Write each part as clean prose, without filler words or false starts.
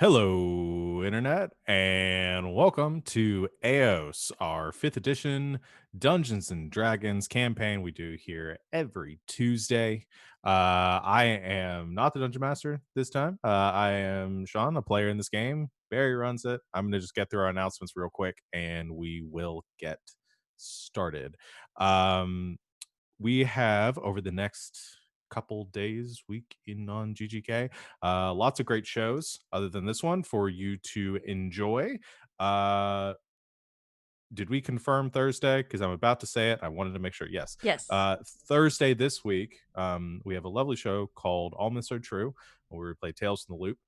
Hello, Internet, and welcome to Aeos, our 5th edition Dungeons and Dragons campaign we do here every Tuesday. I am not the Dungeon Master this time. I am Sean, a player in this game. Barry runs it. I'm going to just get through our announcements real quick, and we will get started. Um, we have over the next couple days, week in on GGK, lots of great shows other than this one for you to enjoy. Uh, did we confirm Thursday? Because I'm about to say it. I wanted to make sure. Yes. Yes. Thursday this week, we have a lovely show called All Myths Are True, where we play Tales from the Loop.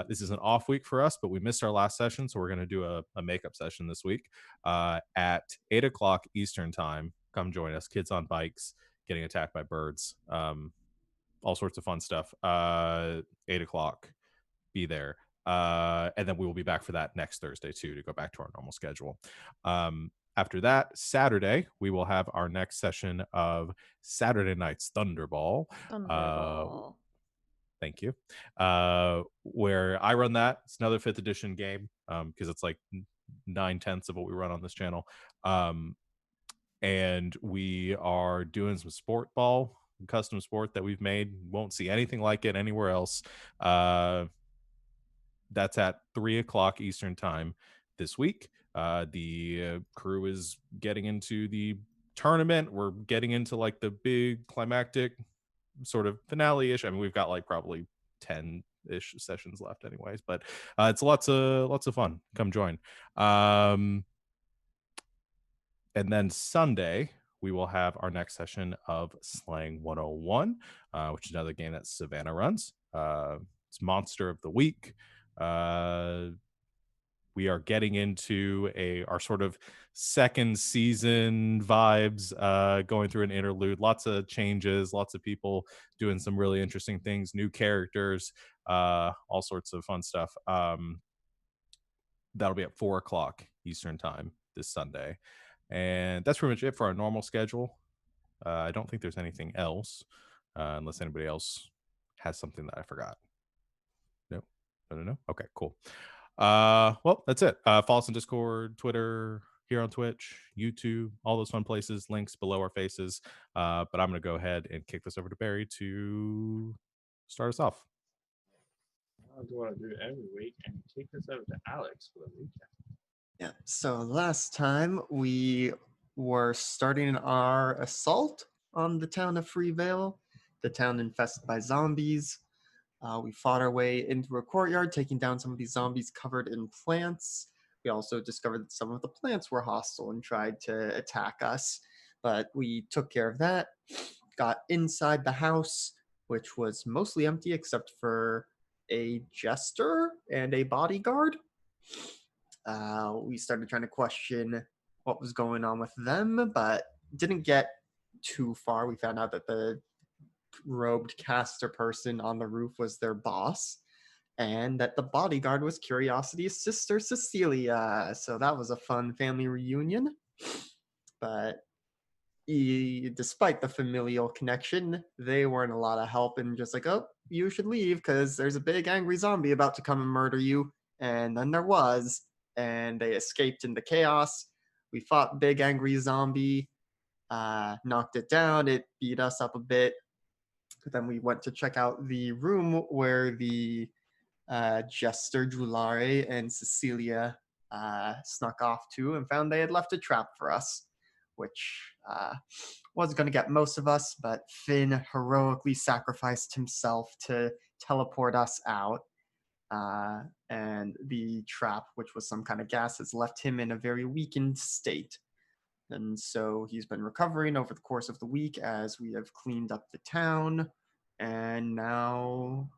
This is an off week for us, but we missed our last session, so we're going to do a makeup session this week at 8 o'clock Eastern time. Come join us. Kids on bikes getting attacked by birds. All sorts of fun stuff. 8 o'clock, be there. And then we will be back for that next Thursday too to go back to our normal schedule. After that, Saturday, we will have our next session of Saturday Night's Thunderball. Uh, Thunderball. thank you. Where I run that. It's another 5th edition game because it's like 9/10 of what we run on this channel. And we are doing some sport ball, custom sport that we've made. Won't see anything like it anywhere else. That's at 3 o'clock Eastern time this week. The crew is getting into the tournament. We're getting into like the big climactic sort of finale-ish. I mean, we've got like probably 10-ish sessions left anyways, but it's lots of fun. Come join. And then Sunday, we will have our next session of Slang 101, which is another game that Savannah runs. It's Monster of the Week. We are getting into our sort of second season vibes, going through an interlude. Lots of changes, lots of people doing some really interesting things, new characters, all sorts of fun stuff. That'll be at 4 o'clock Eastern time this Sunday. And that's pretty much it for our normal schedule. I don't think there's anything else, unless anybody else has something that I forgot. No, no. Okay, cool. Well, that's it. Follow us on Discord, Twitter, here on Twitch, YouTube, all those fun places. Links below our faces. But I'm gonna go ahead and kick this over to Barry to start us off. I'll do what I do every week and kick this over to Alex for the weekend. Yeah, so last time we were starting our assault on the town of Freevale, the town infested by zombies. We fought our way into a courtyard, taking down some of these zombies covered in plants. We also discovered that some of the plants were hostile and tried to attack us, but we took care of that. Got inside the house, which was mostly empty except for a jester and a bodyguard. We started trying to question what was going on with them, but didn't get too far. We found out that the robed caster person on the roof was their boss, and that the bodyguard was Curiosity's sister Cecilia. So that was a fun family reunion. But despite the familial connection, they weren't a lot of help and just like, oh, you should leave because there's a big angry zombie about to come and murder you. And then there was, and they escaped into chaos. We fought big angry zombie, knocked it down. It beat us up a bit. Then we went to check out the room where the jester Julare and Cecilia snuck off to, and found they had left a trap for us, which was going to get most of us, but Finn heroically sacrificed himself to teleport us out. And the trap, which was some kind of gas, has left him in a very weakened state. And so he's been recovering over the course of the week as we have cleaned up the town. And now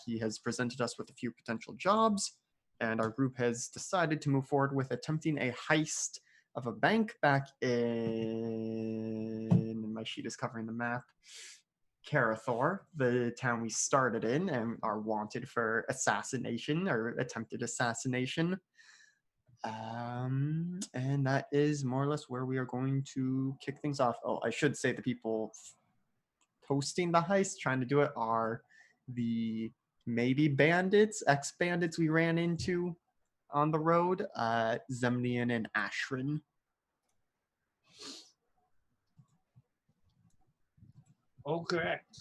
he has presented us with a few potential jobs. And our group has decided to move forward with attempting a heist of a bank back in, my sheet is covering the map, Carathor, the town we started in and are wanted for assassination or attempted assassination. And that is more or less where we are going to kick things off. Oh, I should say the people hosting the heist, trying to do it, are the maybe bandits, ex-bandits we ran into on the road, Zemnian and Ashrin. All correct.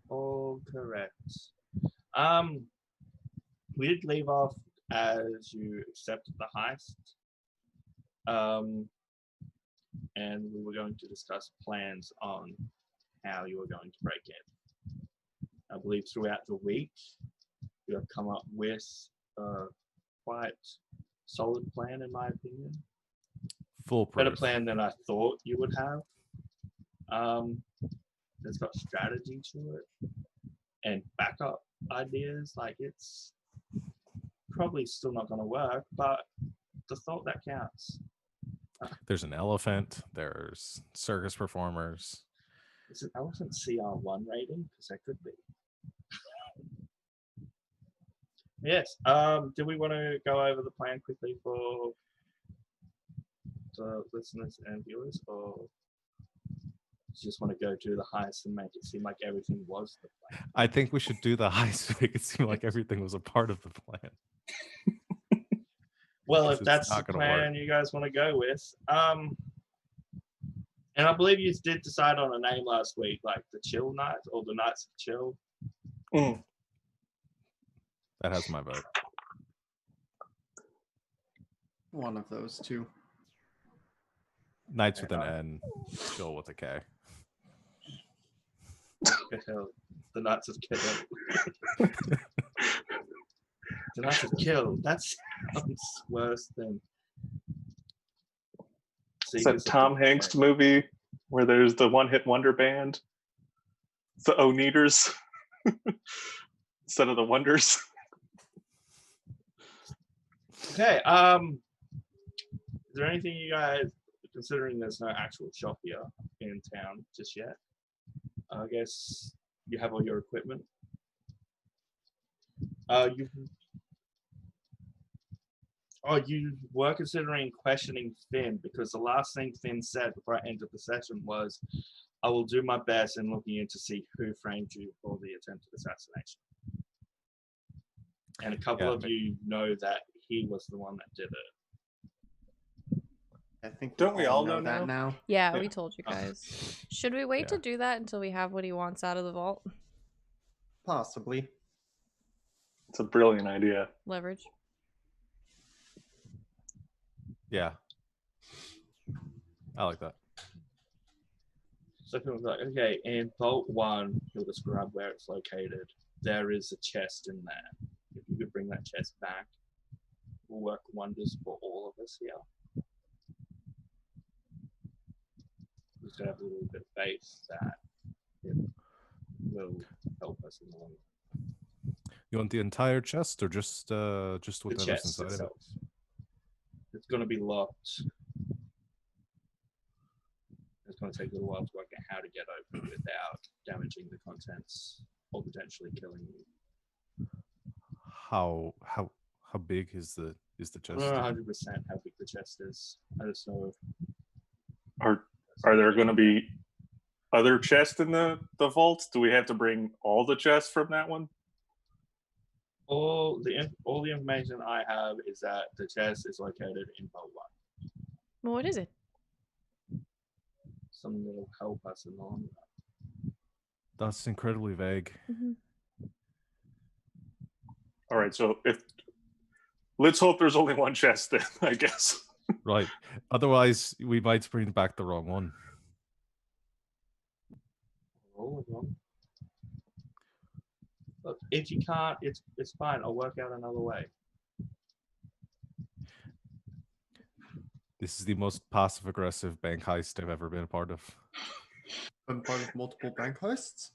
All correct. We did leave off as you accepted the heist. And we were going to discuss plans on how you were going to break in. I believe throughout the week, you have come up with a quite solid plan, in my opinion. Foolproof. Better plan than I thought you would have. It's got strategy to it and backup ideas. Like, it's probably still not going to work, but the thought that counts. There's an elephant. There's circus performers. Is an elephant CR1 rating? Because that could be. Yes. Do we want to go over the plan quickly for the listeners and viewers, or just want to go do the heist and make it seem like everything was the plan? I think we should do the heist to make it seem like everything was a part of the plan. Well, Because if it's that's the not gonna plan work. you guys want to go with, and I believe you did decide on a name last week, like the Chill Knights or the Knights of Chill. That has my vote. One of those two. Knights with an N, Chill with a K. The Knights of Kill. The Knights of Kill. That sounds worse than. It's that Tom Hanks movie where there's the one-hit wonder band. It's the O-Neaters instead of the Wonders. Okay. Is there anything you guys, considering there's no actual shop here in town just yet? I guess you have all your equipment. You were considering questioning Finn, because the last thing Finn said before I entered the session was, I will do my best in looking in to see who framed you for the attempted assassination. And a couple of you know that he was the one that did it. I think Don't we all know that now? Yeah, Yeah. we told you guys. Should we wait to do that until we have what he wants out of the vault? Possibly. It's a brilliant idea. Leverage. Yeah. I like that. So Finn was like, okay, in Vault 1, he'll describe where it's located. There is a chest in there. If you could bring that chest back, it will work wonders for all of us here. We just have a little bit of faith that it will help us in the long run. You want the entire chest or just whatever's The chest inside of it? itself. It's going to be locked. It's going to take a little while to work out how to get open without damaging the contents or potentially killing you. How big is the I chest? don't know 100% how big the chest is. I just know. Are there going to be other chests in the vaults? Do we have to bring all the chests from that one? All the information I have is that the chest is located in Vault 1. Well, what is it? Something that will help us in the long run. That's incredibly vague. Mm-hmm. All right, so let's hope there's only one chest then, I guess. Right. Otherwise, we might bring back the wrong one. All of them. Look, if you can't, it's fine. I'll work out another way. This is the most passive-aggressive bank heist I've ever been a part of. Been part of multiple bank heists?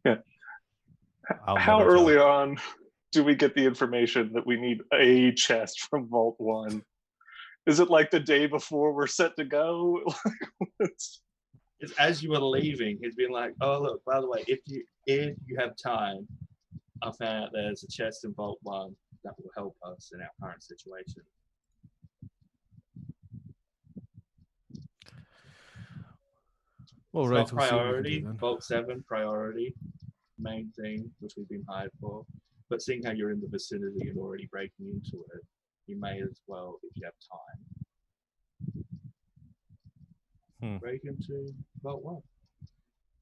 Yeah. How early on do we get the information that we need a chest from Vault 1? Is it like the day before we're set to go? It's as you were leaving, he's been like, "Oh look, by the way, if you have time, I found out there's a chest in Vault 1 that will help us in our current situation." Well, It's right. not We'll see what we can do priority. then. Vault 7 priority. main thing, which we've been hired for. But seeing how you're in the vicinity and already breaking into it, you may as well, if you have time, break into Vault 1.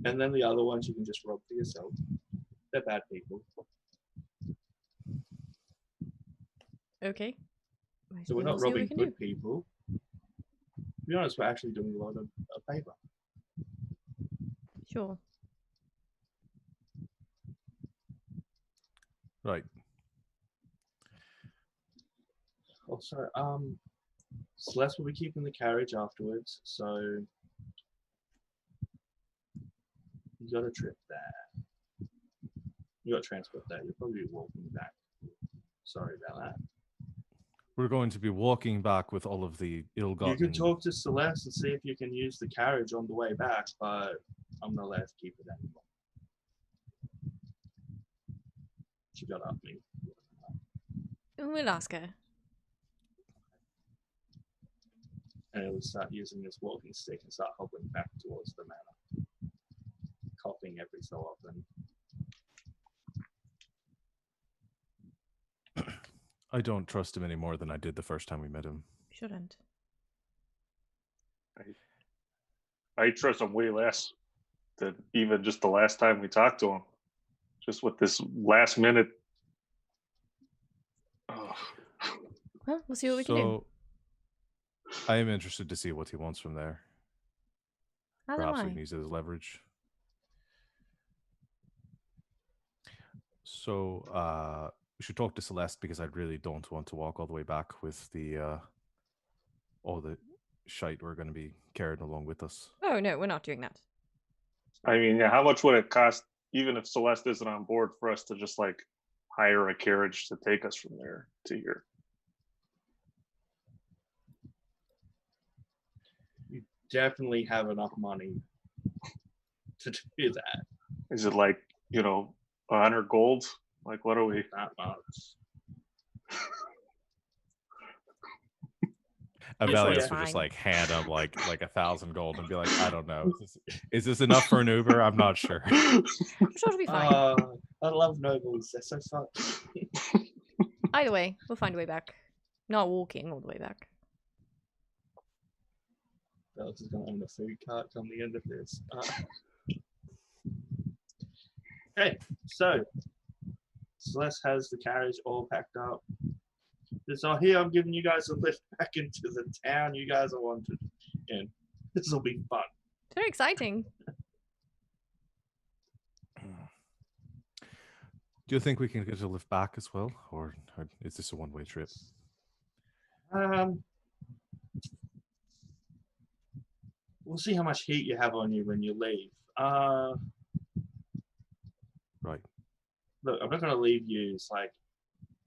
And then the other ones you can just rob for yourself. They're bad people. Okay. So we're not We'll see what we robbing can good do. people. To be honest, we're actually doing a lot of a favor. Sure. Right. Also, Celeste will be keeping the carriage afterwards, so you got a trip there. You got transport there. You'll probably be walking back. Sorry about that. We're going to be walking back with all of the ill-gotten... You can talk to Celeste and see if you can use the carriage on the way back, but I'm not allowed to keep it anymore. She got up me. We'll ask her. And it will start using this walking stick and start hobbling back towards the manor, coughing every so often. I don't trust him any more than I did the first time we met him. Shouldn't. I trust him way less than even just the last time we talked to him. Just with this last minute. Oh. Well, we'll see what we can do. I am interested to see what he wants from there. As Perhaps am we I. can use it as leverage. So we should talk to Celeste because I really don't want to walk all the way back with the all the shite we're going to be carrying along with us. Oh no, we're not doing that. I mean, yeah, how much would it cost, even if Celeste isn't on board, for us to just like hire a carriage to take us from there to here? You definitely have enough money to do that. Is it like, 100 gold? Like, what are we? That much. Avelius It's would just fine. like hand him like 1,000 gold and be like, I don't know. Is this enough for an Uber? I'm not sure. I'm sure it'll be fine. I love nobles. They're so fun. Either way, we'll find a way back. Not walking all the way back. Alex is going to own a food cart come the end of this. Okay, so Celeste has the carriage all packed up. So here I'm giving you guys a lift back into the town you guys are wanted in. This will be fun. It's very exciting. Do you think we can get a lift back as well? Or is this a one-way trip? We'll see how much heat you have on you when you leave. Right. Look, I'm not going to leave you like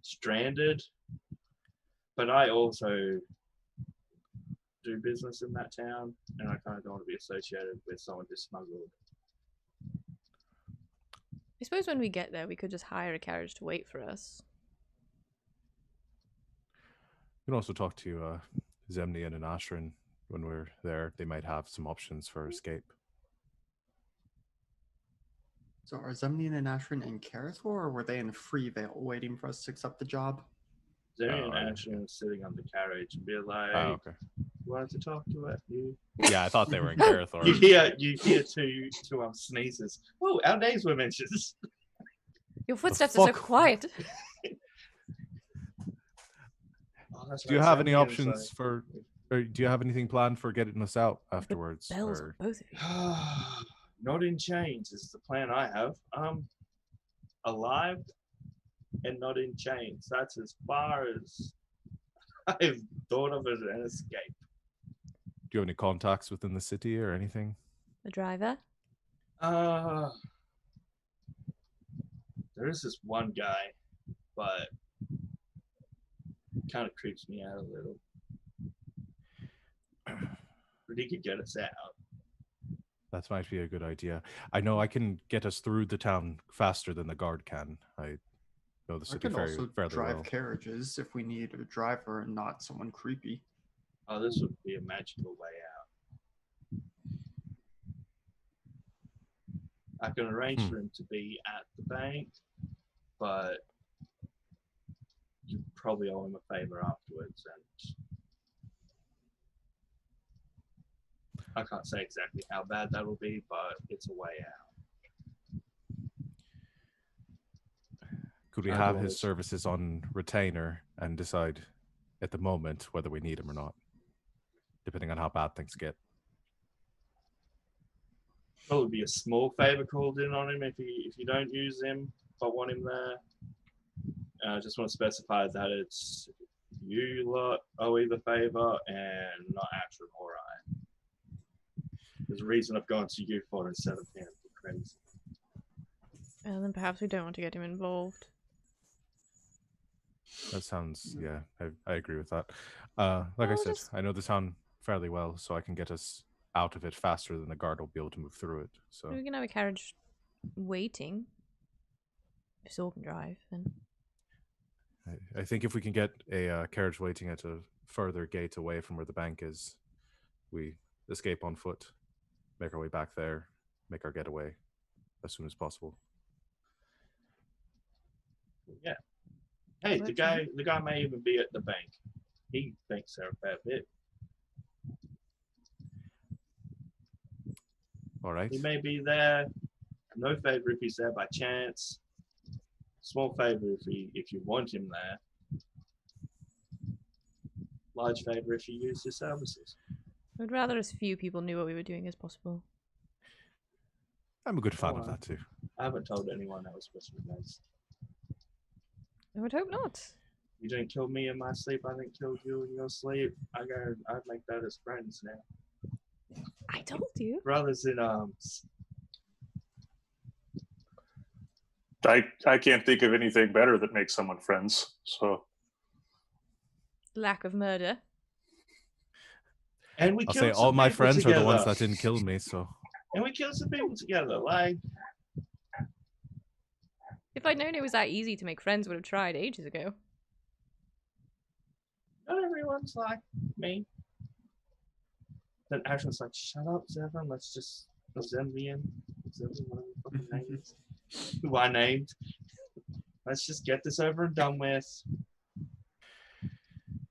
stranded, but I also do business in that town, and I kind of don't want to be associated with someone who smuggled. I suppose when we get there, we could just hire a carriage to wait for us. We can also talk to Zemnian and Ashrin when we're there. They might have some options for escape. So are Zemnian and Ashrin in Karathor, or were they in Freevale waiting for us to accept the job? Zeri and Ashton sitting on the carriage and be like, Oh, okay. You wanted to talk to it? Yeah, I thought they were in Karathor. You hear two sneezes. Oh, our names were mentioned. Your footsteps are so quiet. Do you have any options for, or do you have anything planned for getting us out afterwards? Bells Or... both of you. Not in chains is the plan I have. Alive and not in chains. That's as far as I've thought of as an escape. Do you have any contacts within the city or anything? The driver? There is this one guy, but kind of creeps me out a little. But he could get us out. That might be a good idea. I know I can get us through the town faster than the guard can. I know the I city can also fairly drive well. carriages if we need a driver and not someone creepy. Oh, this would be a magical way I can arrange for him to be at the bank, but you probably owe him a favor afterwards, and I can't say exactly how bad that'll be, but it's a way out. Could we have his services on retainer and decide at the moment whether we need him or not, depending on how bad things get? Probably be a small favor called in on him if you don't use him, but want him there. I just want to specify that it's you lot owe the favor and not Atrim or I. There's a reason I've gone to you for instead of him. Crazy. And then perhaps we don't want to get him involved. That sounds, yeah, I agree with that. Like I said, I know the town fairly well, so I can get us out of it faster than the guard will be able to move through it. So We can have a carriage waiting. If Saul can drive, then. I think if we can get a carriage waiting at a further gate away from where the bank is, we escape on foot, make our way back there, make our getaway as soon as possible. Yeah. Hey, the guy may even be at the bank. He thinks they're a fair bit. All right. He may be there. No favor if he's there by chance. Small favor if you want him there. Large favor if you use his services. I'd rather as few people knew what we were doing as possible. I'm a good fan of that too. I haven't told anyone else what you guys. I would hope not. You didn't kill me in my sleep. I didn't kill you in your sleep. I'd make that as friends now. I told you. Brothers in arms. I can't think of anything better that makes someone friends. So Lack of murder. And we I'll killed say some all my people friends together. are the ones that didn't kill me, so. And we killed some people together. Like, If I'd known it was that easy to make friends, would have tried ages ago. not everyone's like me. Then Ashton's like, shut up, Zevon. Let's Zemvian. Zemvian, whatever the fucking name is. Who I named. Let's just get this over and done with.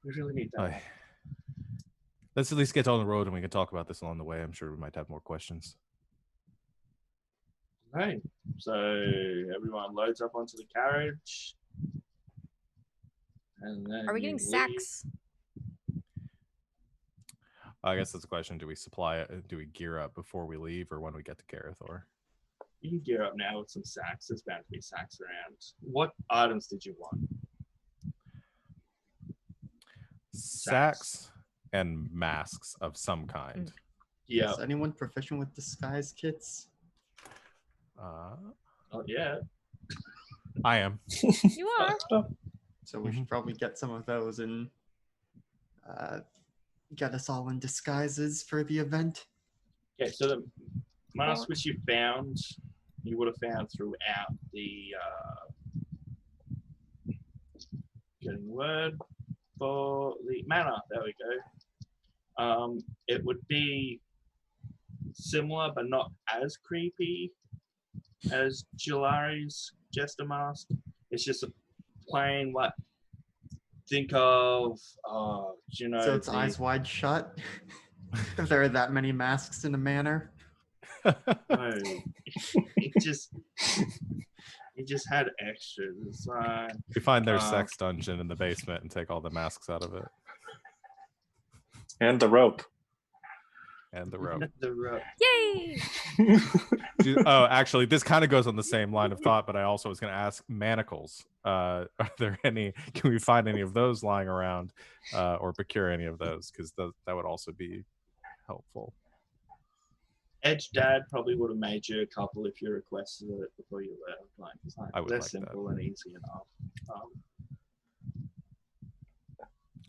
We really need that. Aye. Let's at least get on the road and we can talk about this along the way. I'm sure we might have more questions. Right. So everyone loads up onto the carriage. And then Are we getting sacks? I guess that's a question. Do we supply it? Do we gear up before we leave or when we get to Garethor? You can gear up now with some sacks. There's bound to be sacks around. What items did you want? Sacks and masks of some kind. Yeah. Is anyone proficient with disguise kits? Oh, yeah. I am. You are. So we should probably get some of those and get us all in disguises for the event. Okay, so the masks which you found, you would have found throughout the getting word for the manor. There we go. It would be similar but not as creepy as Jilari's Jester mask. It's just a plain what think of you know, So it's eyes wide shut. If there are that many masks in a manor. No, it just had extras. It's like We find their sex dungeon in the basement and take all the masks out of it. and the rope. And the rope. the rope. Yay! Oh, actually, this kind of goes on the same line of thought, but I also was going to ask manacles. Are there any? Can we find any of those lying around, or procure any of those? Because that would also be helpful. Edge Dad probably would have made you a couple if you requested it before you left. Like, it's like I would they're like that. simple and easy enough.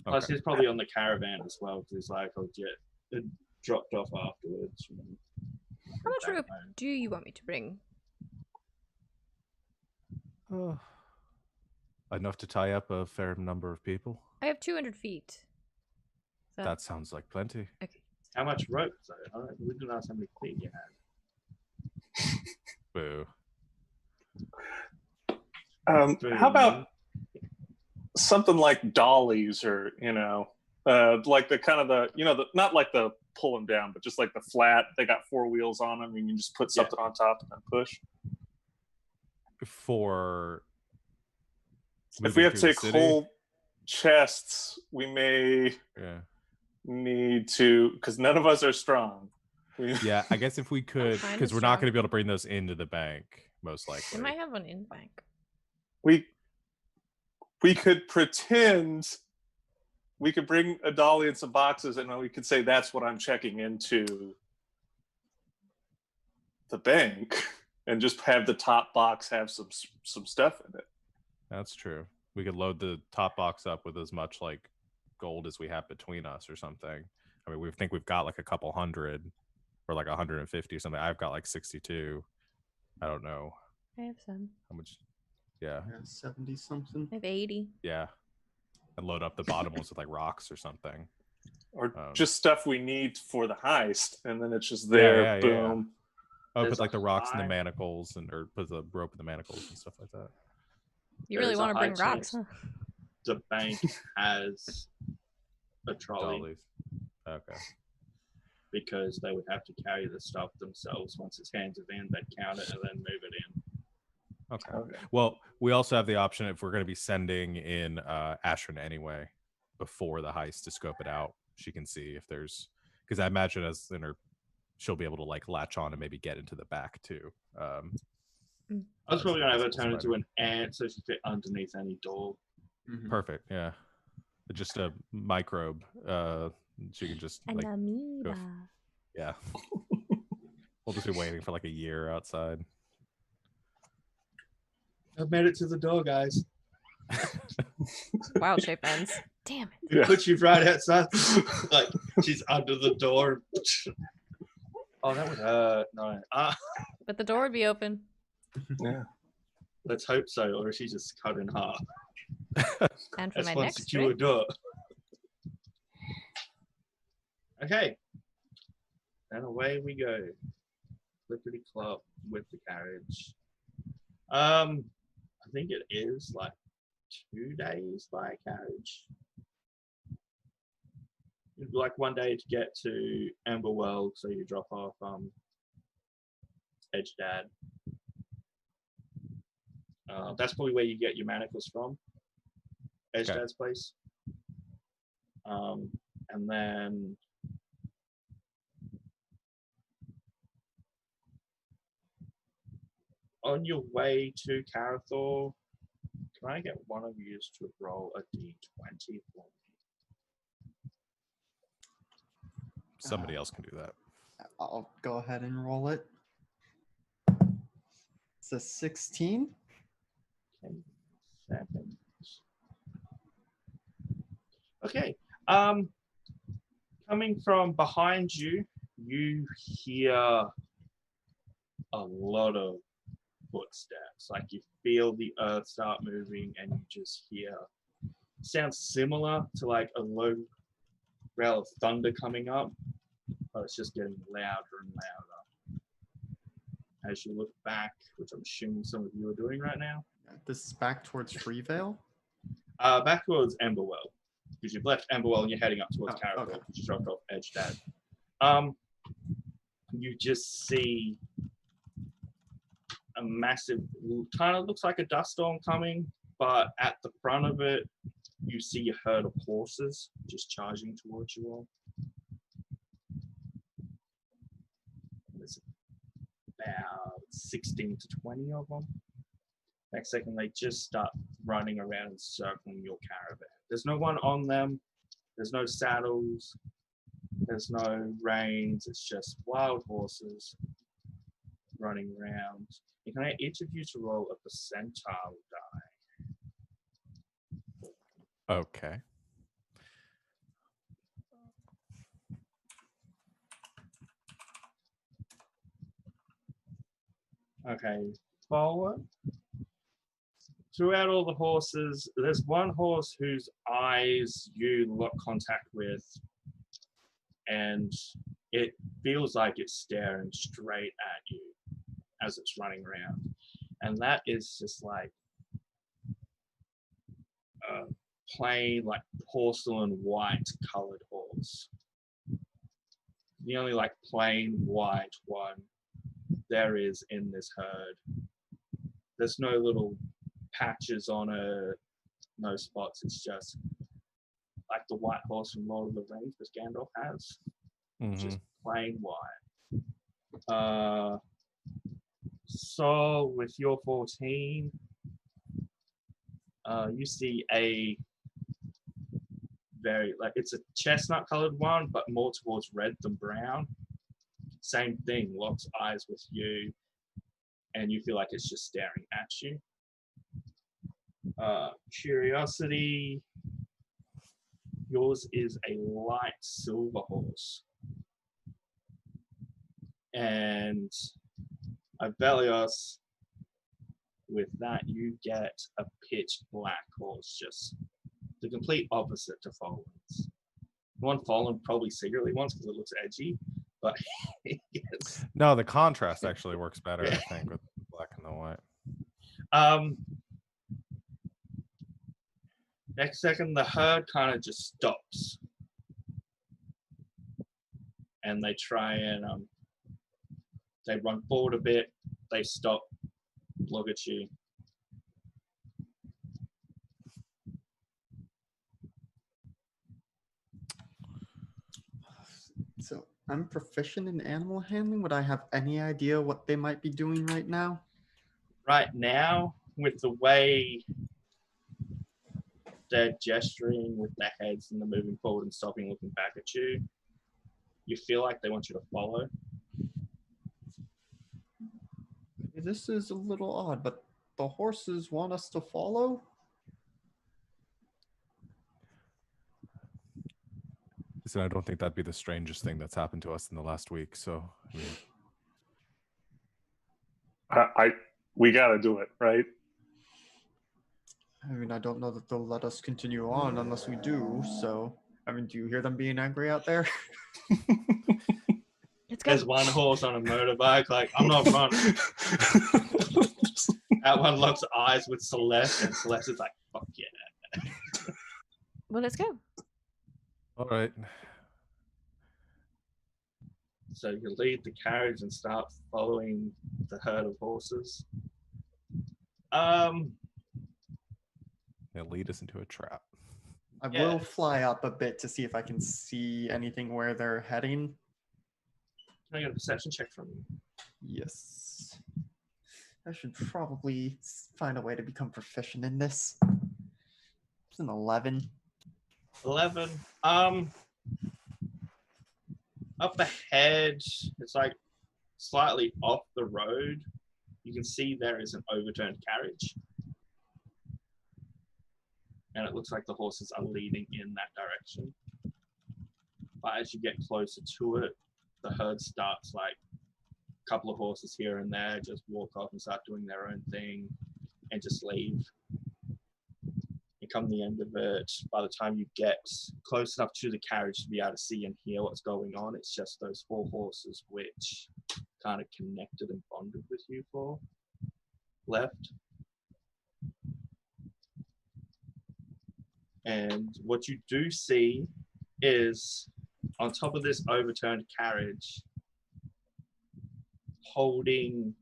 Plus, Okay. he's probably on the caravan as well because he's like, oh, yeah, it dropped off afterwards. You know, How much back rope home. do you want me to bring? Enough to tie up a fair number of people. I have 200 feet. So, That sounds like plenty. okay. How much rope? So we didn't ask how many feet you had. Boo. How about something like dollies, or like the kind of not like the pull them down, but just like the flat. They got 4 wheels on them, and you just put something on top and then push. For if we have to moving through the take city? whole chests, we may need to, because none of us are strong. Yeah, I guess if we could, kinda because we're not strong. going to be able to bring those into the bank, most likely. We might have one in the bank. We could pretend we could bring a dolly and some boxes, and we could say that's what I'm checking into the bank, and just have the top box have some stuff in it. That's true. We could load the top box up with as much like gold as we have between us or something. I mean, we think we've got like a couple hundred or like 150 or something. I've got like 62. I don't know I have some. how much. Yeah. 70 something. I have 80. Yeah. And load up the bottom ones with like rocks or something. Or just stuff we need for the heist, and then it's just there, boom. Oh, put like the rocks in the manacles, or put the rope in the manacles and stuff like that. You really want to bring rocks, huh? The bank has a trolley. Dollies. Okay. Because they would have to carry the stuff themselves. Once it's handed in, they'd count it and then move it in. Okay. Well, we also have the option, if we're going to be sending in Ashrin anyway before the heist to scope it out, she can see if there's, because I imagine as in her, she'll be able to like latch on and maybe get into the back too. I was probably gonna have her turn into an ant so she fit underneath any door. Perfect. Yeah. Just a microbe. She can just an amoeba. Yeah. We'll just be waiting for like a year outside. I've made it to the door, guys. Wow, shape ends. Damn it. Yeah. Put you right outside. Like she's under the door. Oh, that would hurt. No. But the door would be open. Yeah. Let's hope so, or is she just cut in half? And for That's my one next secure trick, door. Okay. And away we go. Flippity Club with the carriage. I think it is like 2 days by carriage. Like 1 day to get to Emberwell, so you drop off Edge Dad. That's probably where you get your manacles from. Edge Dad's place. And then on your way to Carathor, can I get one of you to roll a d20 for me? Somebody else can do that. I'll go ahead and roll it. It's a 16. 10 seconds. Okay. Coming from behind you, you hear a lot of footsteps. Like you feel the earth start moving, and you just hear sounds similar to like a low rail of thunder coming up, but it's just getting louder and louder. As you look back, which I'm assuming some of you are doing right now. This is back towards Freevale? Back towards Emberwell. Because you've left Emberwell and you're heading up towards Carathor, because you dropped off Edge Dad. You just see a massive, kind of looks like a dust storm coming, but at the front of it, you see a herd of horses just charging towards you all. There's about 16 to 20 of them. Next second, they just start running around and circling your caravan. There's no one on them. There's no saddles. There's no reins. It's just wild horses running around. And can I get each of you to roll a percentile die? Okay. Okay, forward. Throughout all the horses, there's one horse whose eyes you lock contact with, and it feels like it's staring straight at you. as it's running around. And that is just like a plain, like porcelain white colored horse. The only like plain white one there is in this herd. There's no little patches on it, no spots. It's just like the white horse from Lord of the Rings that Gandalf has, just plain white. So with your 14, you see a very, like, it's a chestnut colored one, but more towards red than brown. Same thing, locks eyes with you, and you feel like it's just staring at you. Curiosity, yours is a light silver horse. And Aeos, with that, you get a pitch black horse, just the complete opposite to Fallen's. One Fallen probably secretly wants because it looks edgy, but yes. No, the contrast actually works better, I think, with the black and the white. Next second, the herd kind of just stops. And they try and they run forward a bit, they stop, look at you. So I'm proficient in animal handling. Would I have any idea what they might be doing right now? Right now, with the way they're gesturing with their heads and they're moving forward and stopping, looking back at you, you feel like they want you to follow. This is a little odd, but the horses want us to follow? Listen, I don't think that'd be the strangest thing that's happened to us in the last week. So, I mean, we got to do it, right? I mean, I don't know that they'll let us continue on unless we do. So, I mean, do you hear them being angry out there? There's one horse on a motorbike, like, I'm not running. That one locks eyes with Celeste, and Celeste is like, fuck yeah. Well, let's go. All right. So you lead the carriage and start following the herd of horses. They'll lead us into a trap. I will fly up a bit to see if I can see anything where they're heading. Can I get a perception check from you? Yes. I should probably find a way to become proficient in this. It's an 11. 11. Up ahead, it's like slightly off the road. You can see there is an overturned carriage. And it looks like the horses are leading in that direction. But as you get closer to it, the herd starts like a couple of horses here and there just walk off and start doing their own thing and just leave. And come the end of it, by the time you get close enough to the carriage to be able to see and hear what's going on, it's just those 4 horses which kind of connected and bonded with you for left. And what you do see is on top of this overturned carriage, holding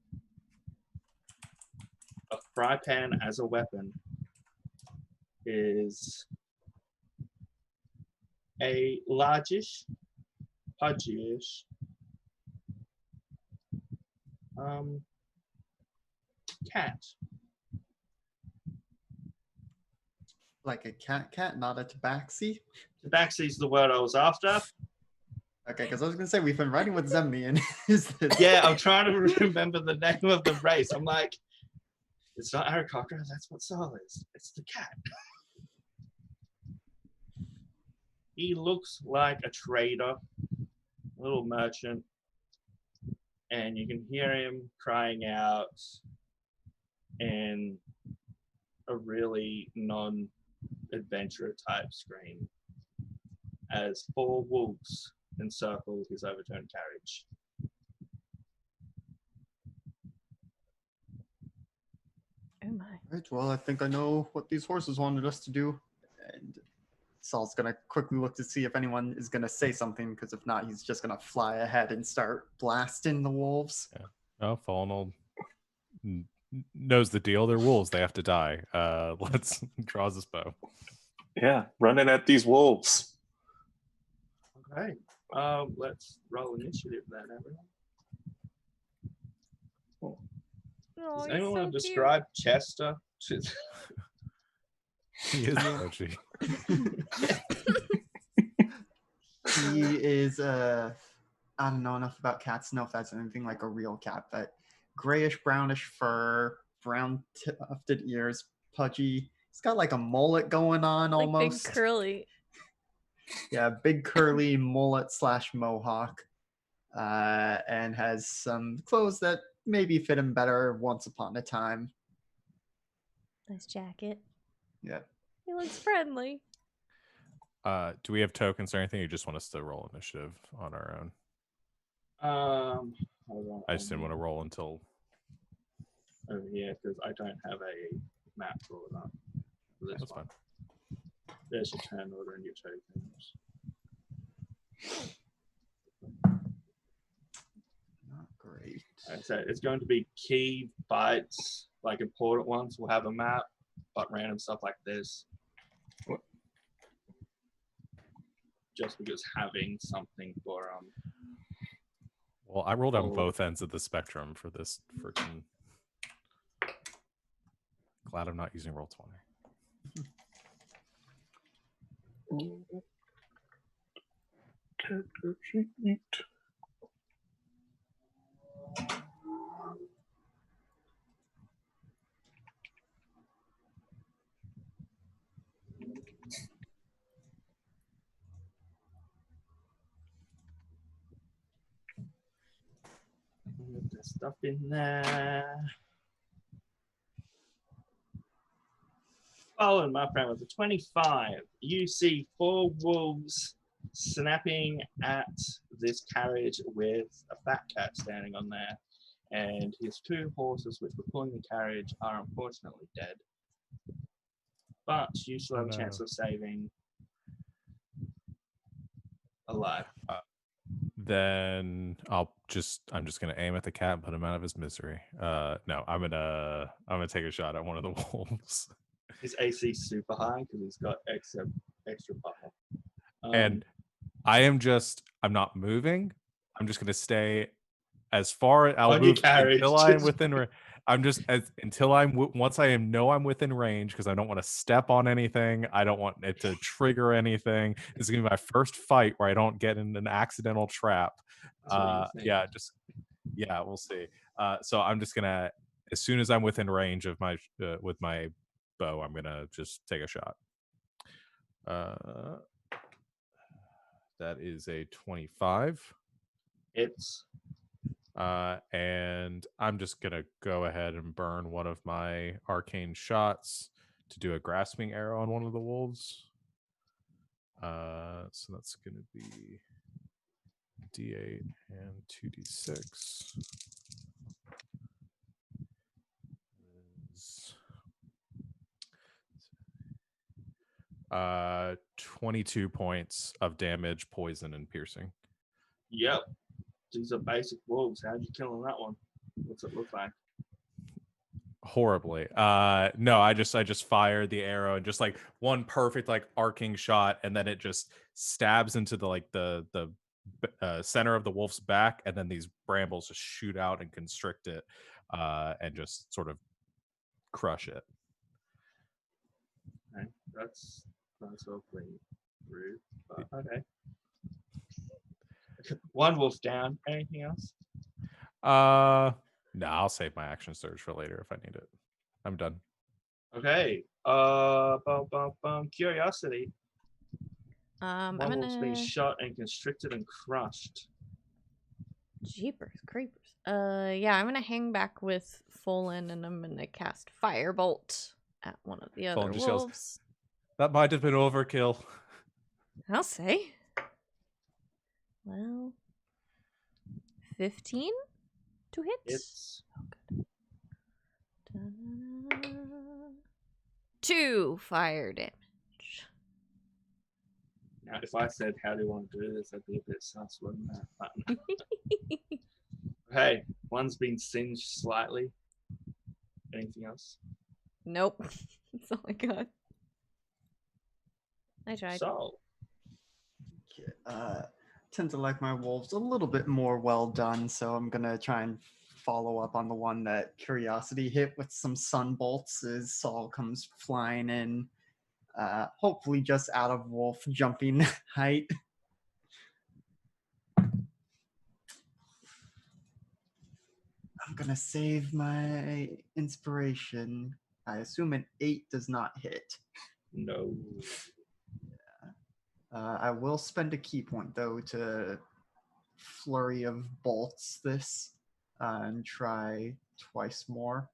a fry pan as a weapon, is a largish, pudgy-ish cat. Like a cat, not a tabaxi? Tabaxi's the word I was after. Okay, because I was going to say, we've been riding with Zemnian. Is this... Yeah, I'm trying to remember the name of the race. I'm like, it's not Aarakocra, that's what Saul is. It's the cat. He looks like a trader, a little merchant, and you can hear him crying out in a really non-adventurer type scream as 4 wolves encircle his overturned carriage. Right. Well, I think I know what these horses wanted us to do, and Saul's gonna quickly look to see if anyone is gonna say something, because if not, he's just gonna fly ahead and start blasting the wolves. Yeah. Oh, Fallen Old knows the deal. They're wolves. They have to die. Let's draws his bow. Yeah, running at these wolves. Okay. Let's roll initiative then, everyone. Oh, Does he's anyone so want to cute. describe Chester? He is pudgy. He is I don't know enough about cats to know if that's anything like a real cat, but grayish brownish fur, brown tufted ears, pudgy. He's got like a mullet going on Like big almost. curly. Yeah, big curly mullet / mohawk, and has some clothes that maybe fit him better once upon a time. Nice jacket. Yeah. He looks friendly. Do we have tokens or anything? You just want us to roll initiative on our own? Hold on. I just didn't want to roll until. Over here because I don't have a map for that. For this That's one. fine. There's your turn order and your tokens. Not great. So it's going to be key bites, like important ones will have a map, but random stuff like this. Just because having something for Well, I rolled on Oh. both ends of the spectrum for this freaking. Glad I'm not using Roll20. Character sheet. there's stuff in there. Oh, and my friend was a 25. You see 4 wolves snapping at this carriage with a fat cat standing on there. And his 2 horses, which were pulling the carriage, are unfortunately dead. But you still have a chance of saving alive. Then I'm just gonna aim at the cat and put him out of his misery. No, I'm gonna take a shot at one of the wolves. His AC is super high because he's got extra power. And I'm not moving. I'm just gonna stay as far. I'll On your move carriage, until I'm just- within. I'm just until once I know I'm within range, because I don't want to step on anything. I don't want it to trigger anything. This is gonna be my first fight where I don't get in an accidental trap. That's what you think. We'll see. So I'm just gonna, as soon as I'm within range of my with my bow, I'm gonna just take a shot. That is a 25. It's And I'm just gonna go ahead and burn one of my arcane shots to do a grasping arrow on one of the wolves. So that's gonna be D8 and 2D6. 22 points of damage, poison, and piercing. Yep. These are basic wolves. How'd you kill on that one? What's it look like? Horribly. No, I just fired the arrow and just like one perfect like arcing shot, and then it just stabs into the center of the wolf's back, and then these brambles just shoot out and constrict it, and just sort of crush it. Okay. That's awfully rude. But okay. One wolf down. Anything else? No, I'll save my action surge for later if I need it. I'm done. Okay. Curiosity. I'm One wolf's been gonna. shot and constricted and crushed. Jeepers creepers. Yeah, I'm gonna hang back with Folan and I'm gonna cast Firebolt at one of the other Folan just yells, wolves. That might have been overkill. I'll say. Well, 15 to hit. It's Da-da-da. 2 fire damage. Now, if I said, how do you want to do this, I'd be a bit sus, wouldn't that? Hey, one's been singed slightly. Anything else? Nope. That's all I got. I tried. So, Tend to like my wolves a little bit more well done, so I'm gonna try and follow up on the one that Curiosity hit with some sun bolts as Saul comes flying in. Hopefully just out of wolf jumping height. I'm gonna save my inspiration. I assume an 8 does not hit. no. I will spend a key point though to flurry of bolts this and try twice more.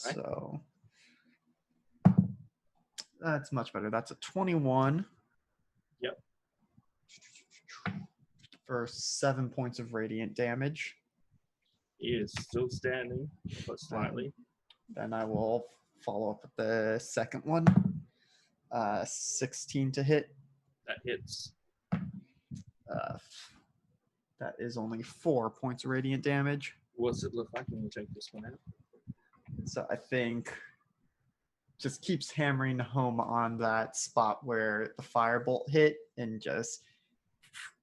Right. So that's much better. That's a 21. Yep. For 7 points of radiant damage. He is still standing, but slightly. Then I will follow up with the second one. 16 to hit. That hits. That is only 4 points of radiant damage. What's it look like when you take this one out? So I think just keeps hammering home on that spot where the firebolt hit and just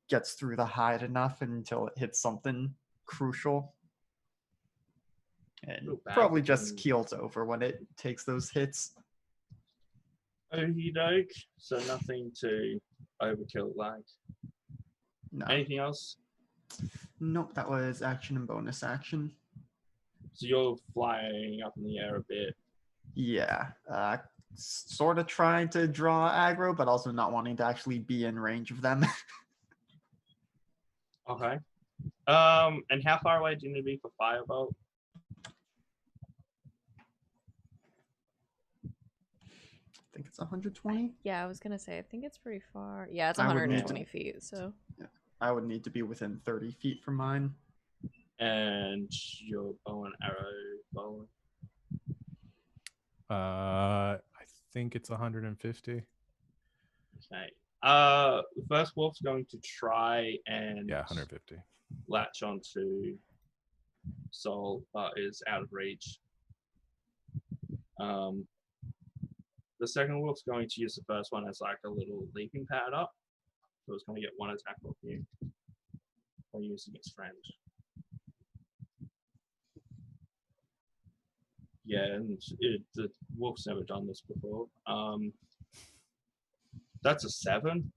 gets through the hide enough until it hits something crucial. And probably just keels over when it takes those hits. Okie doke. So nothing to overkill like. No. Anything else? Nope, that was action and bonus action. So you're flying up in the air a bit. Yeah. Sort of trying to draw aggro, but also not wanting to actually be in range of them. Okay. And how far away do you need to be for firebolt? I think it's 120. Yeah, I was gonna say, I think it's pretty far. Yeah, it's I would need 120 feet, so. I would need to be within 30 feet from mine. And your bow and arrow bowling. I think it's 150. Okay. The first wolf's going to try and Yeah, 150. latch onto Soul, but is out of reach. The second wolf's going to use the first one as like a little leaping pad up. So it's going to get one attack off you while using its friend. Yeah, and the wolf's never done this before. That's a 7.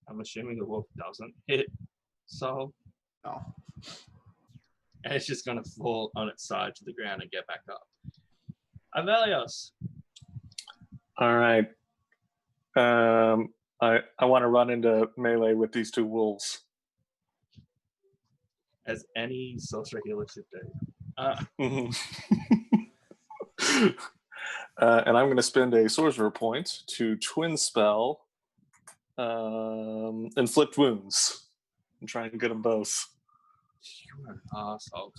I'm assuming the wolf doesn't hit Soul. Oh. And it's just going to fall on its side to the ground and get back up. Aeos. All right. I want to run into melee with these two wolves. As any sorcerer healer should do. And I'm going to spend a sorcerer point to twin spell inflict wounds and try and get them both. You're an asshole.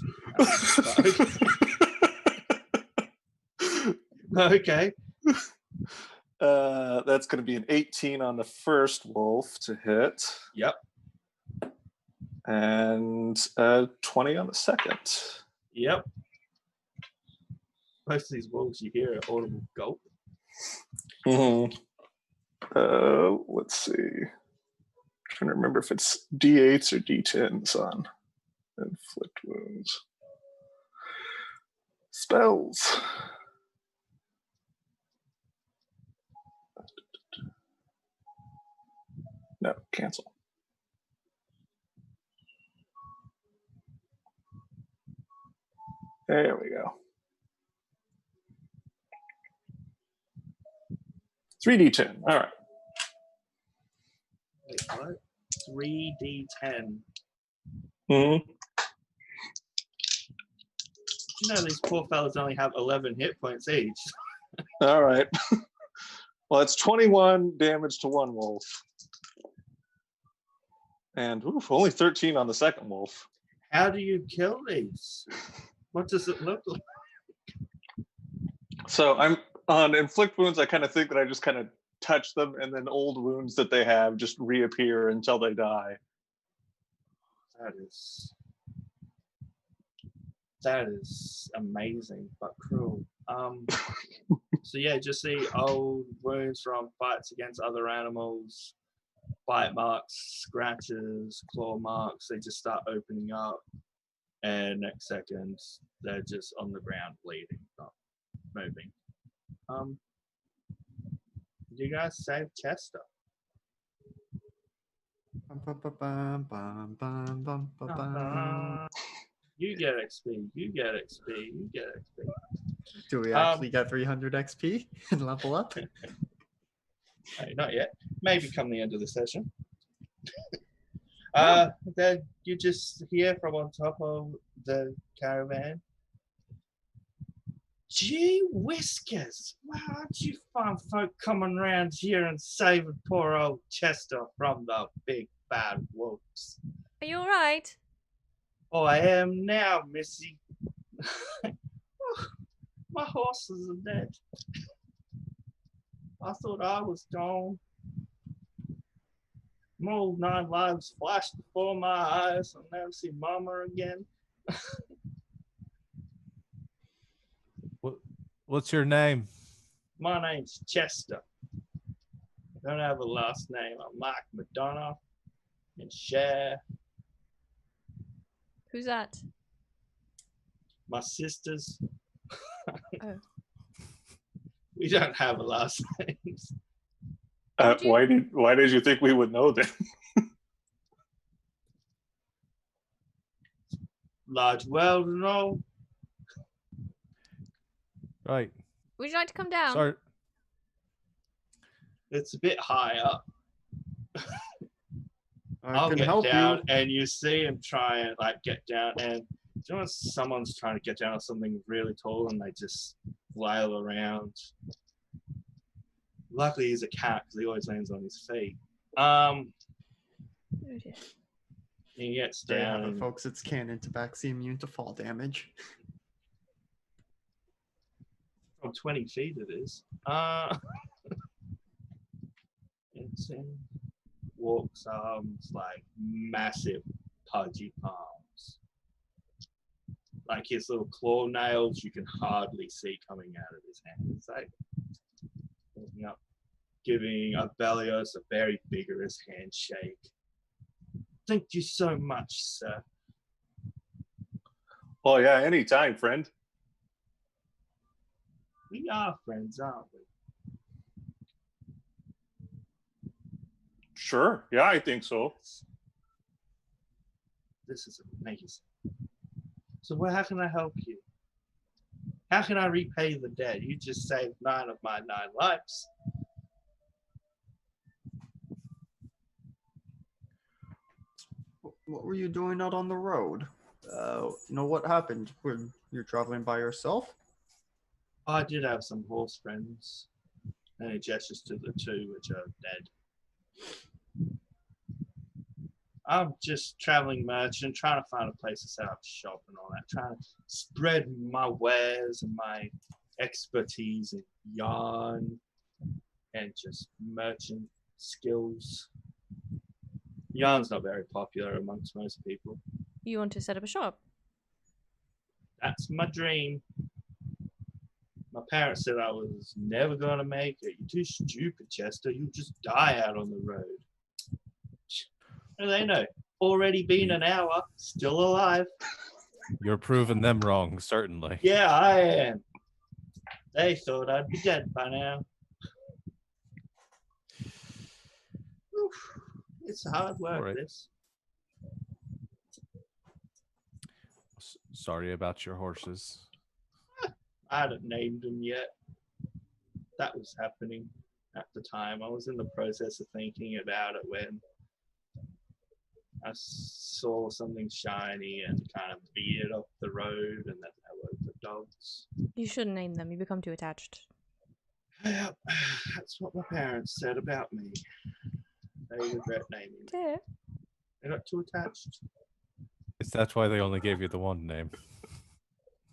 Okay. That's going to be an 18 on the first wolf to hit. Yep. And 20 on the second. Yep. Most of these wolves you hear an audible gulp. Let's see. I'm trying to remember if it's D8s or D10s on inflict wounds. Spells. No, cancel. There we go. 3D10. All right. Wait, what? 3D10. Mm-hmm. You know these poor fellas only have 11 hit points each. All right. Well, it's 21 damage to one wolf. And only 13 on the second wolf. How do you kill these? What does it look like? So I'm on inflict wounds. I kind of think that I just kind of touch them, and then old wounds that they have just reappear until they die. That is amazing, but cruel. So yeah, just see old wounds from fights against other animals, bite marks, scratches, claw marks. They just start opening up, and next second they're just on the ground bleeding, not moving. You guys save Chester. Bum, bum, bum, bum, bum, bum, bum, bum, bum. You get XP. You get XP. You get XP. Do we actually get 300 XP and level up? Hey, not yet. Maybe come the end of the session. Then you just hear from on top of the caravan. Gee whiskers! Why aren't you fine folk coming round here and saving poor old Chester from the big bad wolves? Are you alright? Oh, I am now, Missy. My horses are dead. I thought I was gone. My old 9 lives flashed before my eyes. I'll never see Mama again. What's your name? My name's Chester. I don't have a last name. I'm like Madonna and Cher. Who's that? My sisters. Oh. We don't have a last names. Why did you think we would know them? Large world and all. Right. Would you like to come down? Sorry. It's a bit high up. I can get help down, you. and you see him try and like get down, and you know when someone's trying to get down something really tall and they just flail around. Luckily, he's a cat because he always lands on his feet. Oh dear. He gets There you down. have it, And folks. It's canon tabaxi immune to fall damage. from 20 feet, it is. It's in walks arms like massive pudgy palms. Like his little claw nails, you can hardly see coming out of his hand. It's like walking up, giving Aeos a very vigorous handshake. Thank you so much, sir. Oh yeah, anytime, friend. We are friends, aren't we? Sure. Yeah, I think so. This is amazing. So how can I help you? How can I repay the debt? You just saved 9 of my 9 lives. What were you doing out on the road? What happened when you're traveling by yourself? I did have some horse friends. And he gestures to the 2 which are dead. I'm just traveling merchant, trying to find a place to set up shop and all that, trying to spread my wares and my expertise in yarn and just merchant skills. Yarn's not very popular amongst most people. You want to set up a shop? That's my dream. My parents said I was never going to make it. You're too stupid, Chester. You'll just die out on the road. What do they know? Already been an hour, still alive. You're proving them wrong, certainly. Yeah, I am. They thought I'd be dead by now. Oof. It's hard work, All right. this. Sorry about your horses. I hadn't named them yet. That was happening at the time. I was in the process of thinking about it when I saw something shiny and kind of veered off the road, and then there were the dogs. You shouldn't name them. You become too attached. Yeah, that's what my parents said about me. They regret naming me. Dear. I got too attached. That's why they only gave you the one name.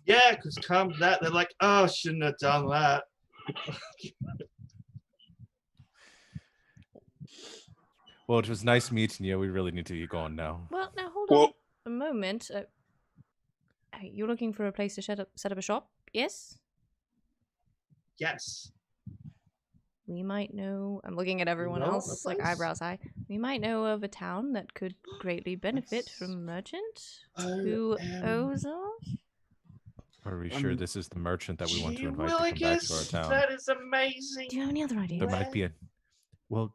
Yeah, because come that, they're like, oh, shouldn't have done that. Well, it was nice meeting you. We really need to get going now. Well, now hold on Well, a moment. You're looking for a place to set up a shop? Yes. Yes. We might know. I'm looking at everyone know of a else, like place? eyebrows high. We might know of a town that could greatly benefit from a merchant who owes us. Are we sure this is the merchant that we want to Gee invite to come back to our willikers, town? that is amazing. Do you have any other ideas? There might be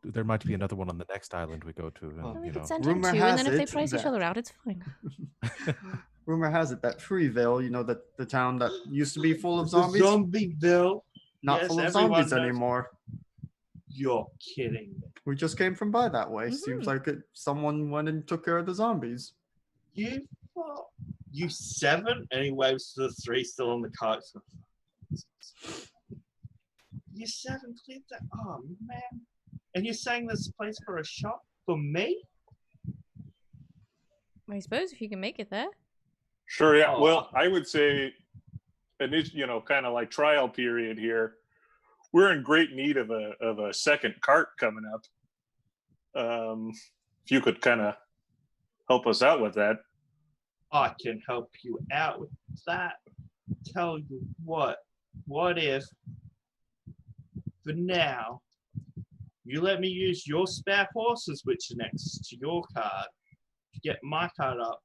there might be another one on the next island we go to, and Well, We you could know. send him rumor too, and then has if they it price each that- other out, it's fine. Rumor has it that Freevale, the town that used to be full of The zombies, Zombieville. not Yes, full of everyone zombies knows- anymore. You're kidding me. We just came from by that way. Seems Mhm. like someone went and took care of the zombies. You you 7? And he waves to the 3 still on the cart. You 7 cleared that. Oh man. And you're saying there's a place for a shop for me? I suppose if you can make it there. sure, yeah. Oh. Well, I would say, kind of like trial period here. We're in great need of a second cart coming up. If you could kind of help us out with that. I can help you out with that. Tell you what if for now you let me use your spare horses which are next to your cart to get my cart up.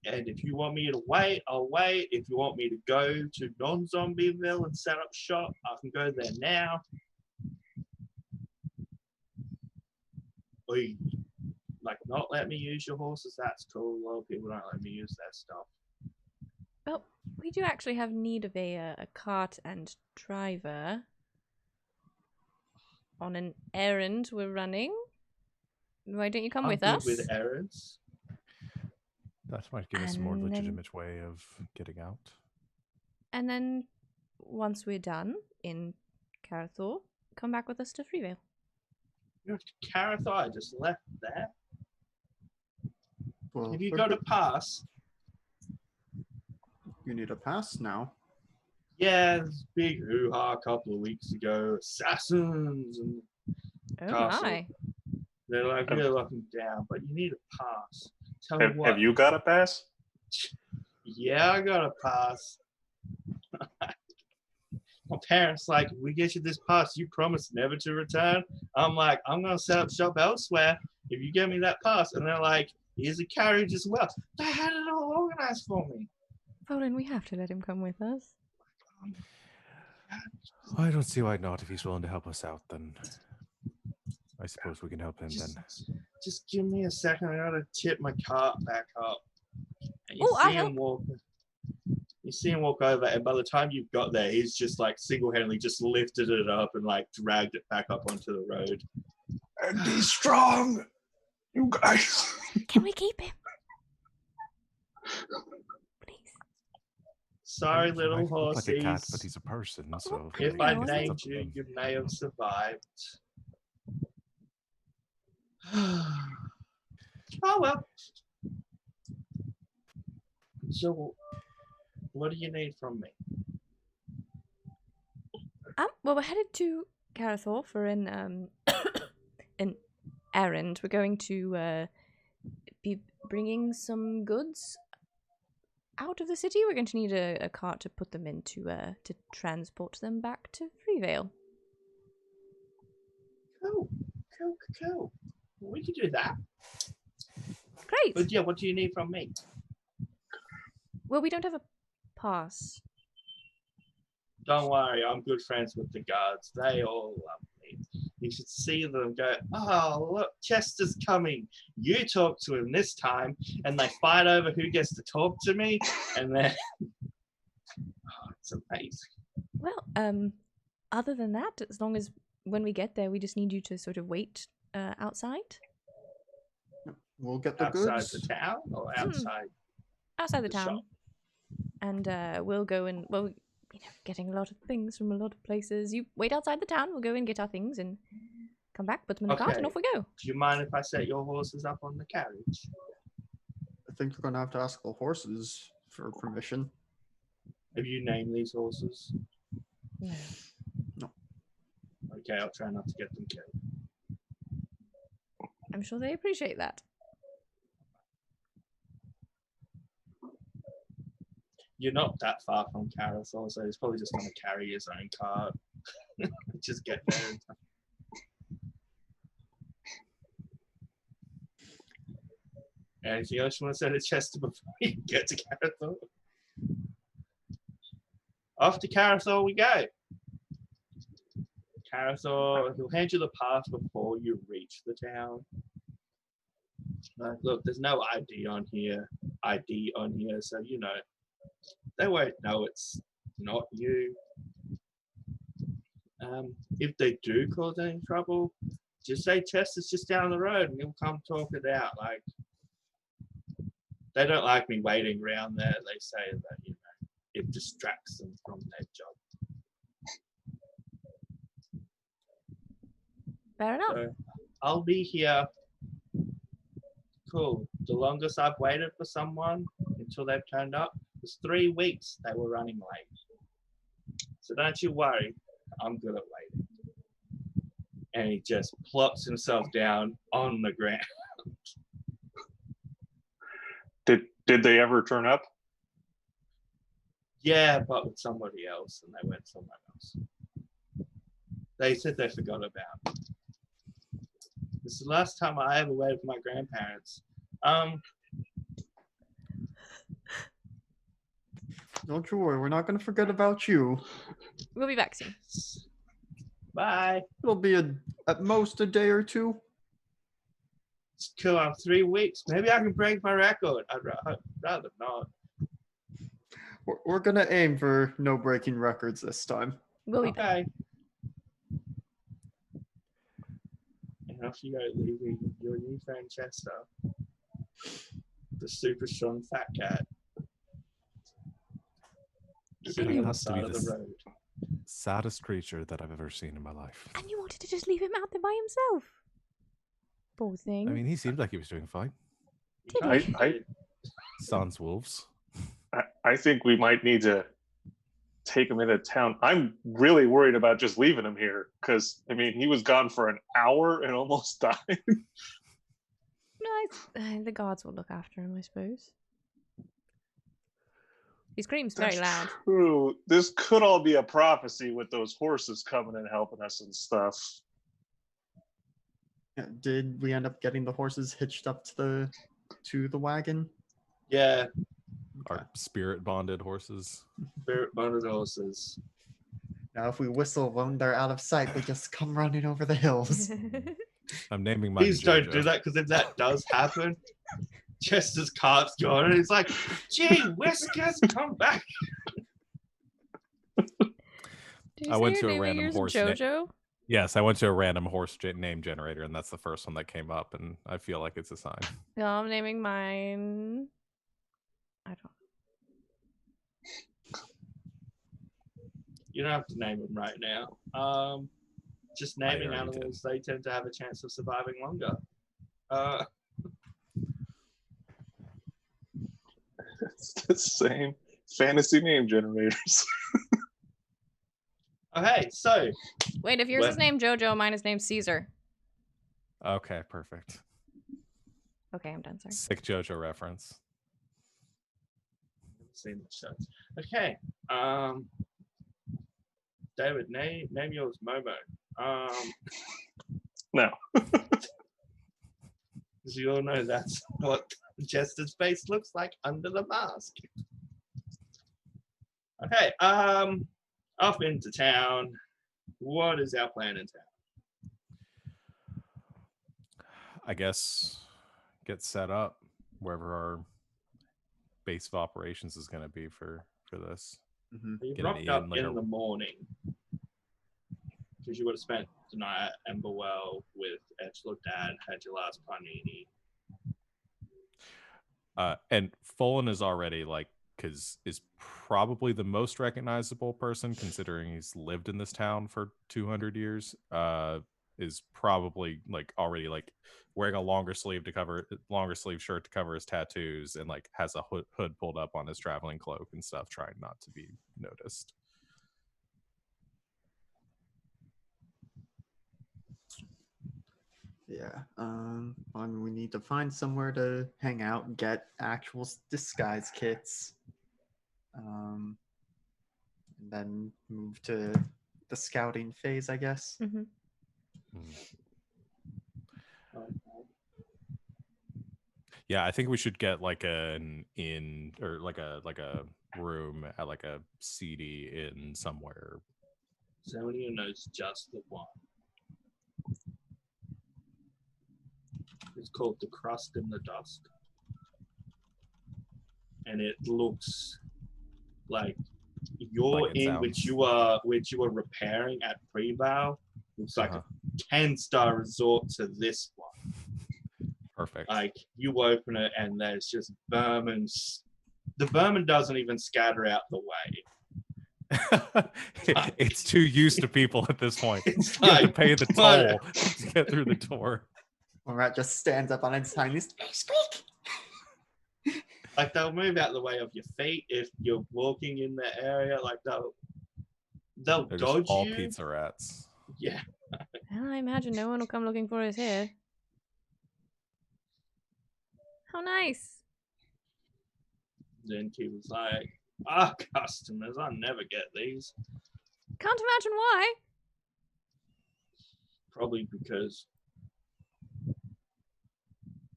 And if you want me to wait, I'll wait. If you want me to go to non-Zombieville and set up shop, I can go there now. Or you, like, not let me use your horses, that's cool. A lot of people don't let me use their stuff. Well, we do actually have need of a cart and driver on an errand we're running. Why don't you come I'm with good us? with errands. That might give us a more And then- legitimate way of getting out. And then once we're done in Carathor, come back with us to Freevale. You know, Carathor, I just left there. Well, Have you got a pass? You need a pass now. Yeah, this big hoo-ha a couple of weeks ago. Assassins and Oh Castle. my. they're like really locking down, but you need a pass. Tell me Have, what. have you got a pass? Yeah, I got a pass. My parents like, we get you this pass, you promise never to return. I'm like, I'm gonna set up shop elsewhere if you give me that pass. And they're like, here's a carriage as well. They had it all organized for me. Roland, we have to let him come with us. I don't see why not. If he's willing to help us out, then I suppose we can help him then. Just give me a second. I gotta tip my cart back up. And you Oh, I'll see him walk. You see him walk over, and by the time you've got there, he's just like single-handedly just lifted it up and like dragged it back up onto the road. And be strong, you guys. Can we keep him? Please. Sorry, He little might look horses. like a cat, but he's a person. So If I I know, that's named up to you, them. you may have survived. Oh well. So, what do you need from me? Well, we're headed to Carathor for an an errand. We're going to be bringing some goods out of the city. We're going to need a cart to put them into to transport them back to Freevale. Cool. We can do that. Great. But yeah, what do you need from me? Well, we don't have a pass. Don't worry, I'm good friends with the guards. They all love me. You should see them go, oh, look, Chester's coming. You talk to him this time. And they fight over who gets to talk to me. And then, oh, it's amazing. Well, other than that, as long as when we get there, we just need you to sort of wait outside. We'll get the Outside goods. the town or outside? Outside the The town. shop. And we'll go and, well, you know, getting a lot of things from a lot of places. You wait outside the town, we'll go and get our things and come back, put them in the cart, and Okay. off we go. Do you mind if I set your horses up on the carriage? I think you're gonna have to ask the horses for permission. Have you named these horses? No. Okay, I'll try not to get them killed. I'm sure they appreciate that. You're not that far from Carousel, so he's probably just going to carry his own cart. Just get there in time. Anything else you want to say to Chester before you get to Carousel? Off to Carousel we go. Carousel, he'll hand you the pass before you reach the town. Look, there's no ID on here, so you know they won't know it's not you. If they do cause any trouble, just say Chester's just down the road and he'll come talk it out. Like, they don't like me waiting around there. They say that, you know, it distracts them from their job. Fair enough. So I'll be here. Cool. The longest I've waited for someone until they've turned up was 3 weeks. They were running late. So don't you worry. I'm good at waiting. And he just plops himself down on the ground. Did they ever turn up? Yeah, but with somebody else, and they went somewhere else. They said they forgot about me. This is the last time I ever waited for my grandparents. Don't you worry, we're not going to forget about you. We'll be back soon. Bye. It'll be at most a day or two. It's cool. I'm 3 weeks. Maybe I can break my record. I'd rather not. We're going to aim for no breaking records this time. We'll be back. Okay. And off you go, leaving your new friend Chester, the super strong fat cat. Sitting on the has to be side of the this- road. Saddest creature that I've ever seen in my life. And you wanted to just leave him out there by himself. Poor thing. I mean, he seemed like he was doing fine. Did he? Sans wolves. I think we might need to take him into town. I'm really worried about just leaving him here because, I mean, he was gone for an hour and almost died. No, the guards will look after him, I suppose. He screams very loud. True. This could all be a prophecy with those horses coming and helping us and stuff. Yeah, did we end up getting the horses hitched up to the wagon? Yeah, Our spirit bonded horses. spirit bonded horses. Now, if we whistle when they're out of sight, we just come running over the hills. I'm naming mine Please don't Jojo. do that, because if that does happen, Chester's cart's gone, and it's like, gee, Whiskers, come back. Did you I say went your to a name random yours horse Jojo? Yes, I went to a random horse name generator, and that's the first one that came up, and I feel like it's a sign. No, I'm naming mine. I don't. You don't have to name them right now. Just naming already did. animals, they tend to have a chance of surviving longer. It's the same fantasy name generators. Okay, so Wait, if yours What? is named Jojo, mine is named Caesar. Okay, perfect. Okay, I'm done. Sorry. Sick Jojo reference. seen the show. Okay, David, name yours Momo. No. As you all know, that's what Chester's face looks like under the mask. Okay, off into town. What is our plan in town? I guess get set up wherever our base of operations is going to be for this. You Get an rocked up inn, like in a- the morning because you would have spent the night at Emberwell with Edgelord Dad, had your last panini. And Folan is already is probably the most recognizable person considering he's lived in this town for 200 years. is probably like already like wearing a longer sleeve shirt to cover his tattoos, and like has a hood pulled up on his traveling cloak and stuff, trying not to be noticed. Yeah. We need to find somewhere to hang out and get actual disguise kits. And then move to the scouting phase, I guess. Mm-hmm. Yeah, I think we should get like an inn or like a room at like a seedy inn somewhere. Somebody knows just the one. It's called The Crust in the Dust. And it looks like your Like it inn, sounds. which you were repairing at pre-bow, looks like Uh-huh. a 10-star resort to this one. Perfect. Like you open it and there's just vermin. The vermin doesn't even scatter out the way. It's too used to people at this point. It's You have to like, pay the toll to get through the door. Rat just stands up on its tiny squeak. like they'll move out the way of your feet if you're walking in the area. Like they'll They're dodge just all you. pizza rats. Yeah. Well, I imagine no one will come looking for us here. How nice. Then he was like, customers, I never get these. Can't imagine why. Probably because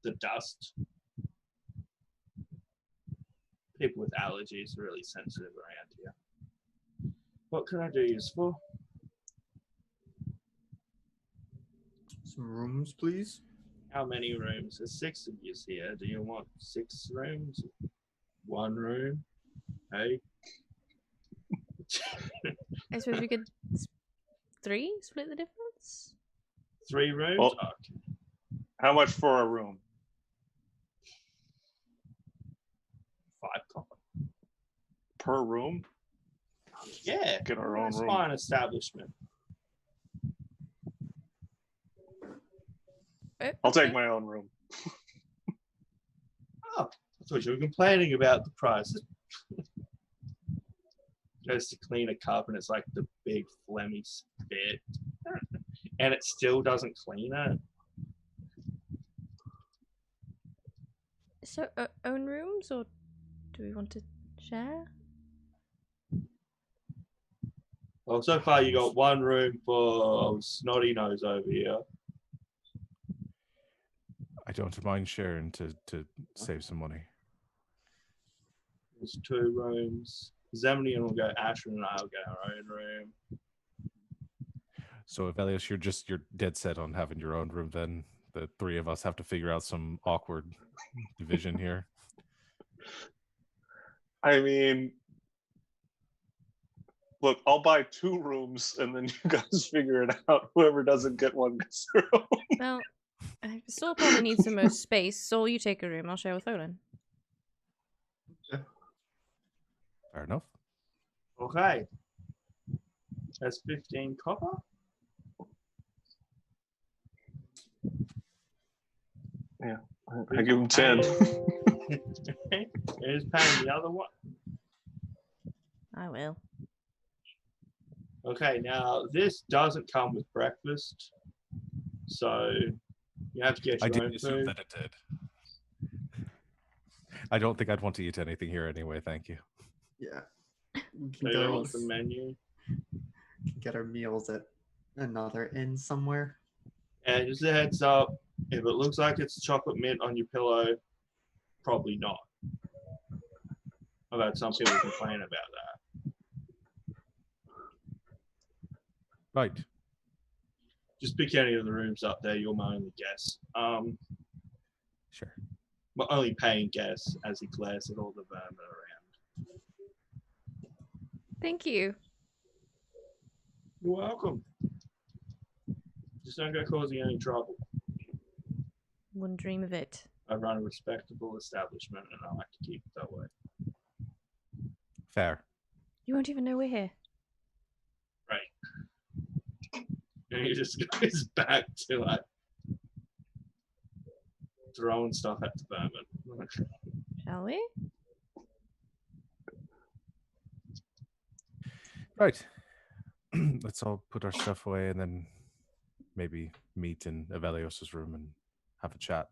the dust. People with allergies are really sensitive around here. What can I do you for? Some rooms, please. How many rooms? There's 6 of you here. Do you want 6 rooms? 1 room? Hey? I suppose we could 3 split the difference. 3 rooms? Well, Okay. how much for a room? 5 copper. Per room? Yeah. Get our own It's room. fine establishment. I'll take my own room. Oh, I thought you were complaining about the prices. Goes to clean a cup and it's like the big phlegmy spit. And it still doesn't clean it. So, own rooms, or do we want to share? Well, so far you got 1 room for Snotty Nose over here. I don't mind sharing to save some money. There's 2 rooms. Zemnian will go, Ashwin and I will get our own room. So if Aeos, you're dead set on having your own room, then the 3 of us have to figure out some awkward division here. I mean, look, I'll buy 2 rooms and then you guys figure it out. Whoever doesn't get one gets their own. Well, Saul probably needs the most space. Saul, you take a room. I'll share with Olin. Fair enough. Okay. That's 15 copper. Yeah, I give him 10. Who's paying the other one? I will. Okay, now this doesn't come with breakfast, so you have to get I your did own assume food. that it did. I don't think I'd want to eat anything here anyway, thank you. Yeah. We So can you go want the menu. get our meals at another inn somewhere. And just a heads up, if it looks like it's chocolate mint on your pillow, probably not. I've had some people complain about that. Right. Just pick any of the rooms up there, you'll my only guess. Sure. Well, only paying guess as he glares at all the vermin around. Thank you. You're welcome. Just don't go causing any trouble. Wouldn't dream of it. I run a respectable establishment and I like to keep it that way. Fair. You won't even know we're here. Right. And he just goes back to like throwing stuff at the vermin. Shall we? Right. Let's all put our stuff away and then maybe meet in Avelios's room and have a chat.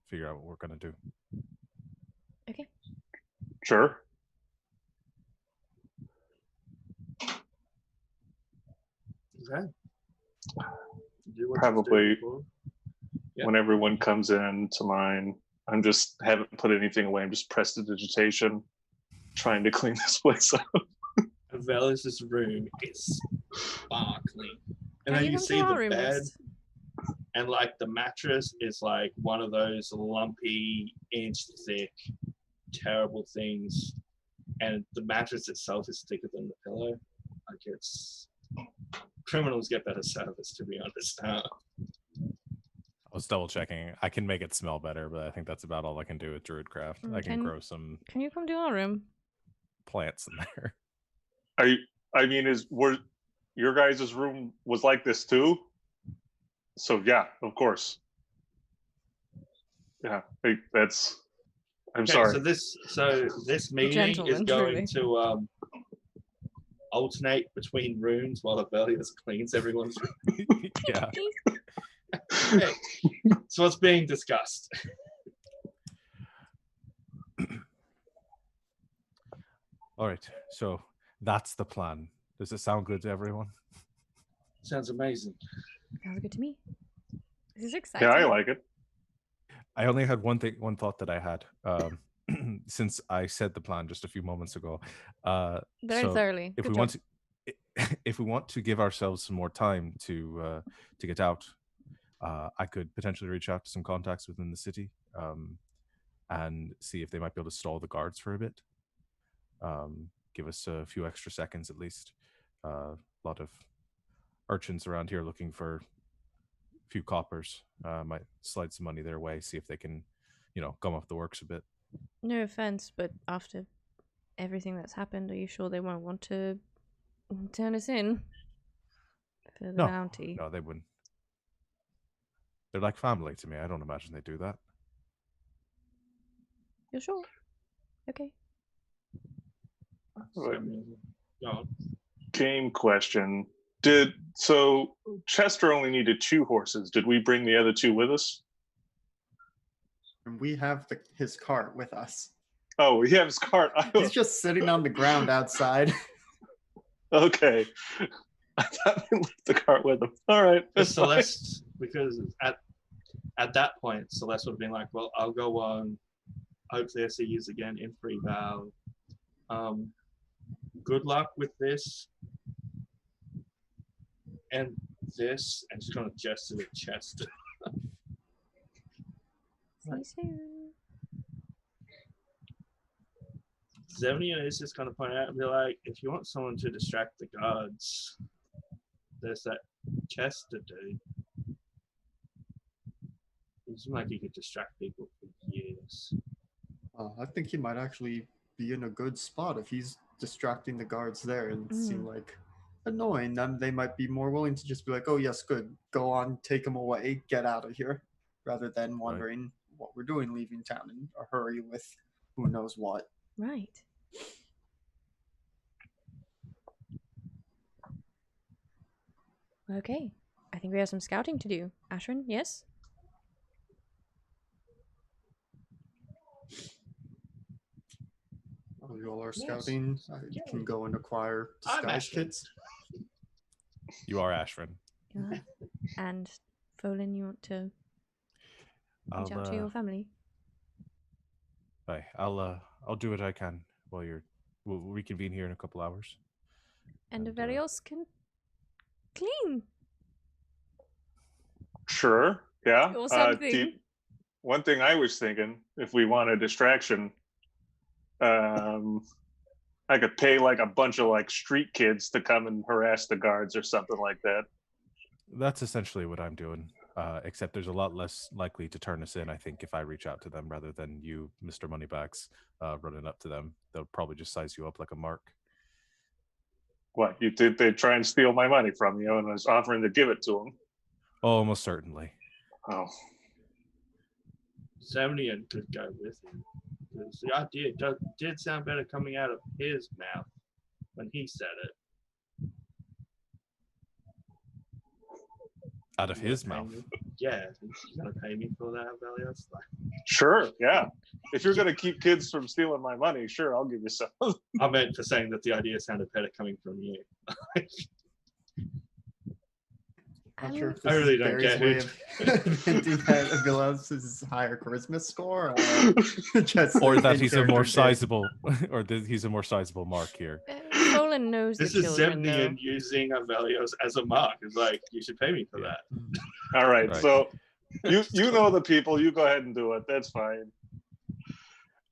Figure out what we're gonna do. Okay. Sure. Okay. Do what Probably. you do. Yeah. When everyone comes in to mine, I'm just haven't put anything away. I'm just prestidigitation, trying to clean this place up. Velis's room is sparkling. And Can then you you come to see our the room, bed, miss? and like the mattress is like one of those lumpy, inch thick, terrible things. And the mattress itself is thicker than the pillow. Like it's criminals get better service, to be honest. I was double checking. I can make it smell better, but I think that's about all I can do with Druidcraft. I can grow some Can you come to our room? plants in there. I mean, were your guys' room was like this too? So yeah, of course. Yeah, that's. I'm Okay, sorry. so this meeting is Gentleman, going truly. to alternate between rooms while Avelius cleans everyone's room. Yeah. Okay. So what's being discussed? All right. So that's the plan. Does it sound good to everyone? Sounds amazing. Sounds good to me. This is exciting. Yeah, I like it. I only had one thought that I had since I said the plan just a few moments ago. Very so thoroughly. If Good we job. want to, if we want to give ourselves some more time to get out, I could potentially reach out to some contacts within the city and see if they might be able to stall the guards for a bit. Give us a few extra seconds at least. A lot of urchins around here looking for a few coppers. Might slide some money their way, see if they can, gum up the works a bit. No offense, but after everything that's happened, are you sure they won't want to turn us in for the bounty? No, they wouldn't. They're like family to me. I don't imagine they do that. You're sure? Okay. Game question. So Chester only needed 2 horses. Did we bring the other 2 with us? And we have his cart with us. Oh, we have his cart. He's just sitting on the ground outside. Okay. I thought we left the cart with him. All right. Celeste, because at that point, Celeste would have been like, well, I'll go on. Hopefully I see you again in free vow. Good luck with this. And this, and just kind of gesture the chest. See you soon. Zemnia is just kind of point out and be like, if you want someone to distract the guards, there's that Chester dude. It seems like he could distract people for years. I think he might actually be in a good spot if he's distracting the guards there and seem like annoying them. They might be more willing to just be like, oh yes, good, go on, take him away, get out of here, rather than wondering what we're doing, leaving town in a hurry with who knows what. Right. Okay. I think we have some scouting to do. Ashrin, yes? Oh, you all are scouting. You can go and acquire disguise kits. You are Ashrin. And Folin, you want to reach out to your family? Bye. I'll do what I can while we'll reconvene here in a couple hours. And Avelios can clean. Sure. Yeah. Or something. One thing I was thinking, if we want a distraction, I could pay like a bunch of like street kids to come and harass the guards or something like that. That's essentially what I'm doing. Except there's a lot less likely to turn us in, I think, if I reach out to them rather than you, Mr. Moneybags, running up to them. They'll probably just size you up like a mark. What, you think they'd try and steal my money from you and I was offering to give it to them? Oh, most certainly. Oh, 70 could go with him. Because the idea did sound better coming out of his mouth when he said it. Out of You gonna his pay mouth. me? Yeah, you gonna pay me for that, Valios? Like, sure, yeah. If you're going to keep kids from stealing my money, sure, I'll give you some. I meant for saying that the idea sounded better coming from you. Not sure if I this really is don't Barry's get way it. of hinting that Avilos' higher charisma score, or just Or that in he's a more character dig. sizable, or that he's a more sizable mark here. Solon knows This the is children, though. 70 using Valios as a mark. It's like, you should pay me for Yeah. that. All right, Right. so you know the people. You go ahead and do it. That's fine.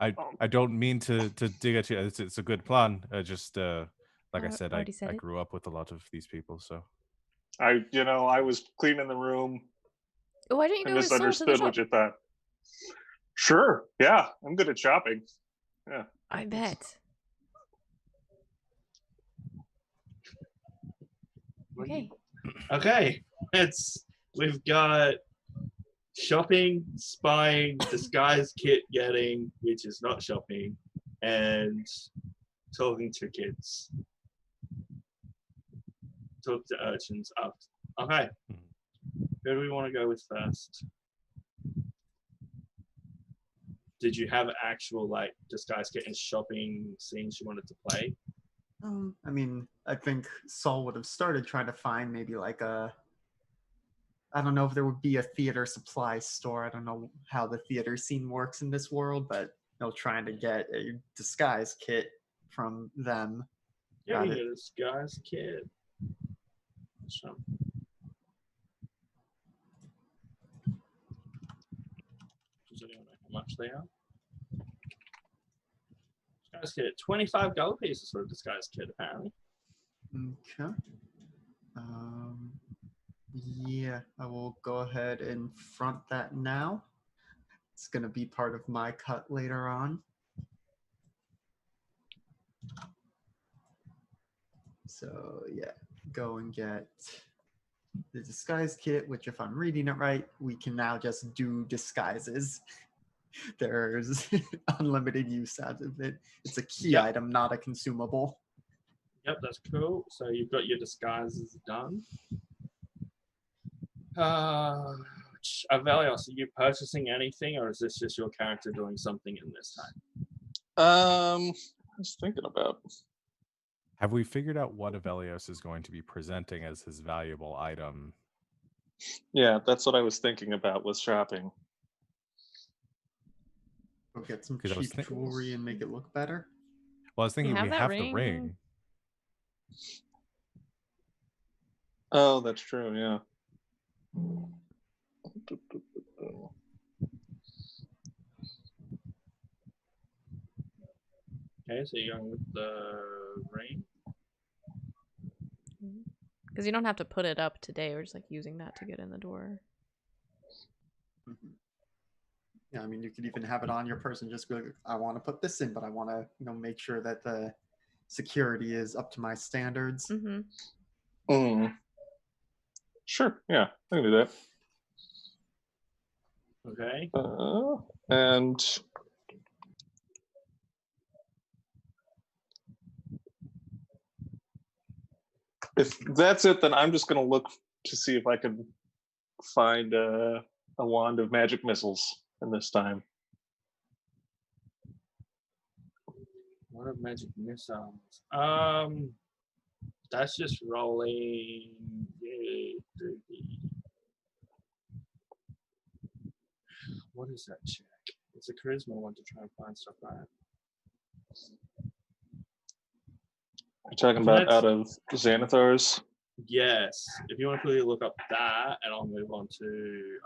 I don't mean to dig at you. It's a good plan. Just like I said, I Already said it. grew up with a lot of these people, so I was cleaning the room. Why don't you I go with Sol to the misunderstood shop? what you thought. Sure, yeah, I'm good at shopping. Yeah. I bet. Okay. Okay, we've got shopping, spying, disguise kit getting, which is not shopping, and talking to kids. Talk to urchins up. Okay. Who do we want to go with first? Did you have actual like disguise kit and shopping scenes you wanted to play? I mean, I think Saul would have started trying to find maybe like I don't know if there would be a theater supply store. I don't know how the theater scene works in this world, but trying to get a disguise kit from them. Yeah, Got you it. get a disguise kit. So, does anyone know how much they are? Disguise kit, 25 gold pieces for a disguise kit, apparently. Okay. Yeah, I will go ahead and front that now. It's going to be part of my cut later on. So yeah, go and get the disguise kit, which if I'm reading it right, we can now just do disguises. There's unlimited use out of it. It's a key Yep. item, not a consumable. Yep, that's cool. So you've got your disguises done. Valios, are you purchasing anything, or is this just your character doing something in this time? I was thinking about. have we figured out what Aeos is going to be presenting as his valuable item? Yeah, that's what I was thinking about with shopping. Go get some 'Cause I was cheap thinking- jewelry and make it look better. Well, I was thinking have we that have the ring. ring. Oh, that's true. Yeah. Okay, so you're going with the ring. Because you don't have to put it up today. We're just like using that to get in the door. Mhm. Yeah, I mean, you could even have it on your person. Just be like, I want to put this in, but I want to, make sure that the security is up to my standards. Mm-hmm. Sure. Yeah, I can do that. Okay. And if that's it, then I'm just going to look to see if I can find a wand of magic missiles in this time. What are magic missiles? That's just rolling. Yay, 30. What is that check? It's a charisma one to try and find stuff like that. You're talking about Let's- out of Xanathar's? Yes. If you want to quickly look up that, and I'll move on to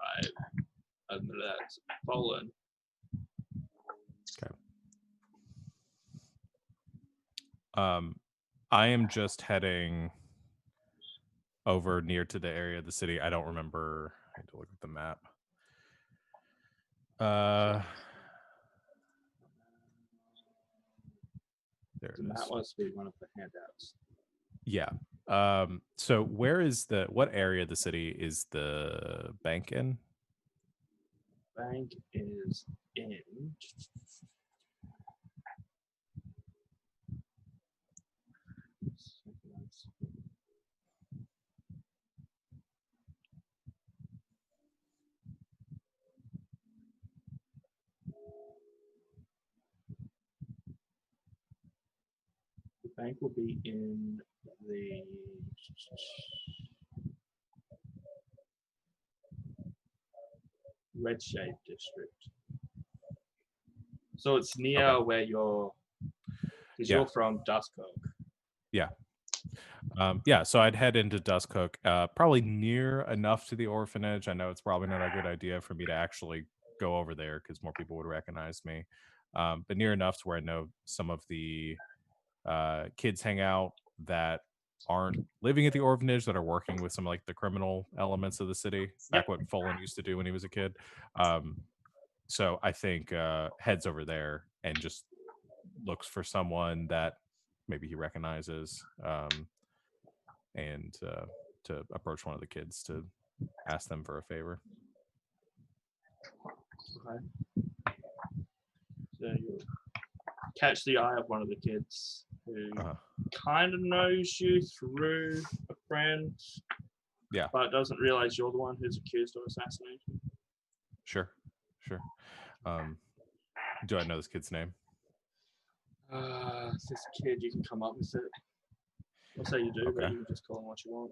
that's Poland. I am just heading over near to the area of the city. I don't remember. I had to look at the map. There it And that is. must be one of the handouts. Yeah. So what area of the city is the bank in? Bank is in. The bank will be in the Red Shade district. So it's near Okay. where because Yeah. you're from Duskoak. Yeah. Yeah, so I'd head into Duskhook, probably near enough to the orphanage. I know it's probably not a good idea for me to actually go over there because more people would recognize me. But near enough to where I know some of the kids hang out that aren't living at the orphanage that are working with some like the criminal elements of the city, Yep. back what Folan used to do when he was a kid. Um, so I think heads over there and just looks for someone that maybe he recognizes. And to approach one of the kids to ask them for a favor. Okay. So you catch the eye of one of the kids who Uh-huh. kind of knows you through a friend, Yeah, but doesn't realize you're the one who's accused of assassination. sure. Do I know this kid's name? This kid, you can come up with it. I'll say you do, but Okay. you can just call him what you want.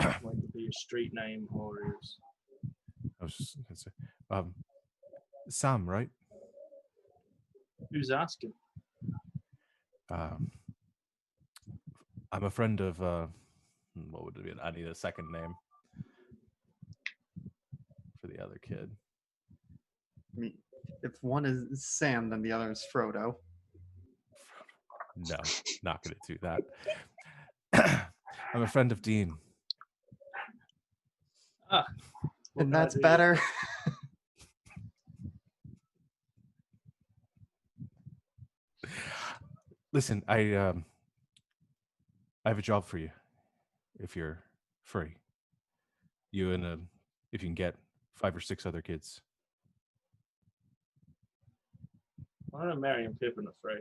Like it could be a street name or his. I was just gonna say, Sam, right? Who's asking? Um, I'm a friend of what would it be? I need a second name for the other kid. I mean, if one is Sam, then the other is Frodo. No, not gonna do that. I'm a friend of Dean. And that's better. Listen, I have a job for you if you're free. You and if you can get 5 or 6 other kids. I don't know Mary and Pippin are free.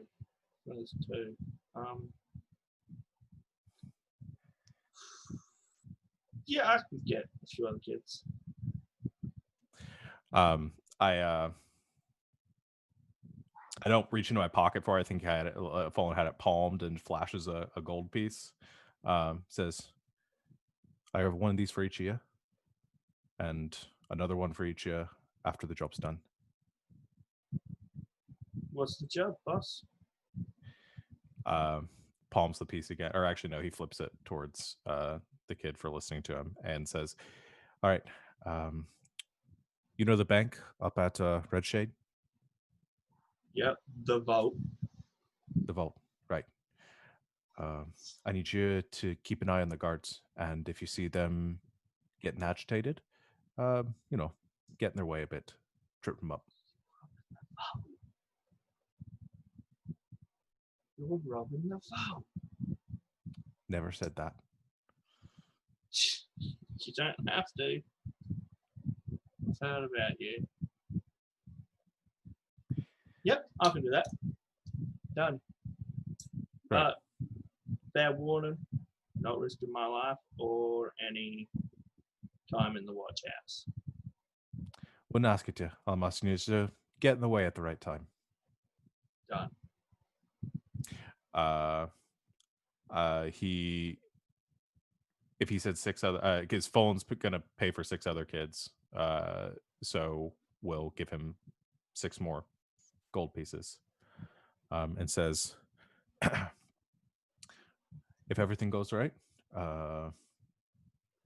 There's two. Yeah, I can get a few other kids. I don't reach into my pocket for it. I think I had it, Fallen had it palmed and flashes a gold piece. Says, I have one of these for each of you, and another one for each of you after the job's done. What's the job, boss? Palms the piece again, or actually no, he flips it towards the kid for listening to him and says, all right, you know the bank up at Red Shade? Yep, the vault. The vault, right. I need you to keep an eye on the guards, and if you see them getting agitated, get in their way a bit, trip them up. You're robbing the vault. Never said that. You don't have to. I've heard about you. Yep, I can do that. Done. Right. Fair warning, not risking my life or any time in the watch house. Wouldn't ask it to. I'm asking you to get in the way at the right time. Done. If he said 6 other, because Phone's gonna pay for 6 other kids, so we'll give him 6 more gold pieces, and says, if everything goes right,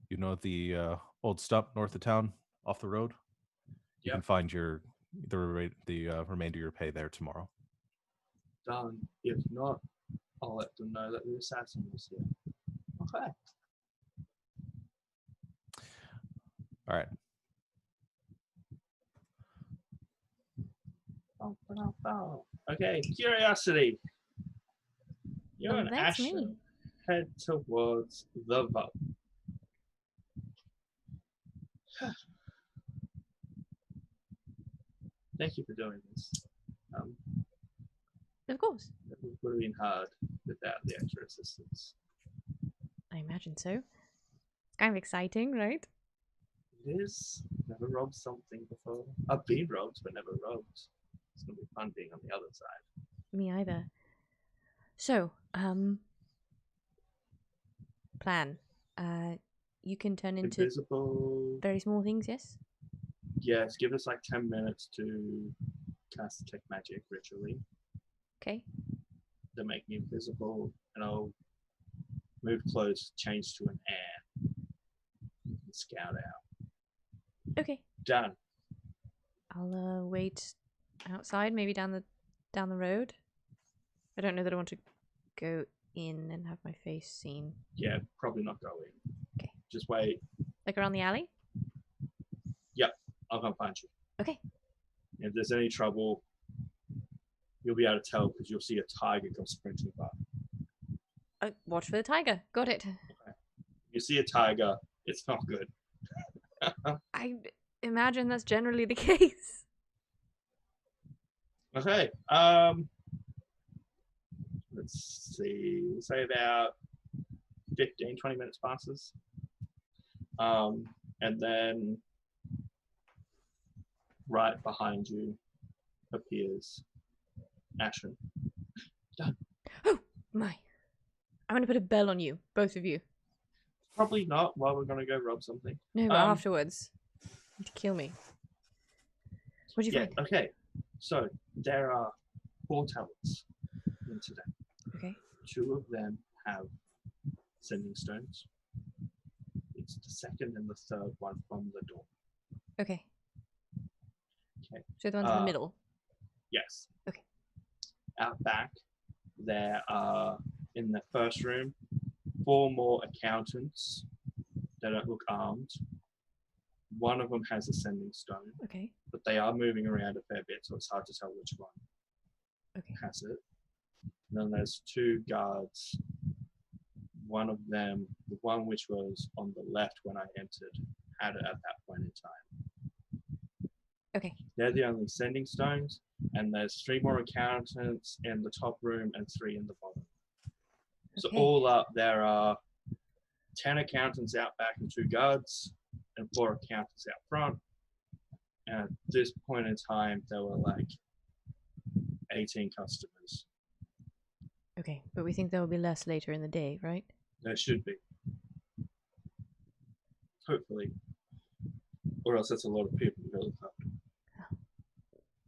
you know the old stump north of town, off the road. You can find the remainder of your pay there tomorrow. Done. If not, I'll let them know that the assassin was here. Okay. All right. Okay, curiosity. You're an That's Ashen. me. head towards the vault. Thank you for doing this. Of course. It would have been hard without the extra assistance. I imagine so. It's kind of exciting, right? It is. Never robbed something before. I've been robbed, but never robbed. It's gonna be fun being on the other side. Me either. So, plan. You can turn into Invisible. very small things, yes? Yes, give us like 10 minutes to cast Detect Magic ritually. Okay. To make me invisible, and I'll move close, change to an air, and scout out. Okay. Done. I'll wait outside, maybe down the road. I don't know that I want to go in and have my face seen. Yeah, probably not go in. Okay. Just wait. Like around the alley? Yep, I'll come find you. Okay. If there's any trouble, you'll be able to tell because you'll see a tiger come sprinting by. Watch for the tiger. Got it. Okay. You see a tiger, it's not good. I imagine that's generally the case. Okay. Let's see. We'll say about 15, 20 minutes passes. And then right behind you appears Ashen. Done. Oh my. I'm going to put a bell on you, both of you. Probably not while we're going to go rob something. No, but afterwards. To kill me. What do you find? Okay. So there are 4 talents into them. Okay. 2 of them have sending stones. It's the second and the third one from the door. Okay. Okay. So the ones in the middle. Yes. Okay. Out back, there are, in the first room, 4 more accountants that look armed. One of them has a sending stone, Okay. but they are moving around a fair bit, so it's hard to tell which one has it. And then there's 2 guards. One of them, the one which was on the left when I entered, had it at that point in time. Okay. They're the only sending stones, and there's 3 more accountants in the top room and 3 in the bottom. So Okay. all up, there are 10 accountants out back and 2 guards, and 4 accountants out front. And at this point in time, there were like 18 customers. Okay, but we think there will be less later in the day, right? There should be. Hopefully. Or else that's a lot of people to look up.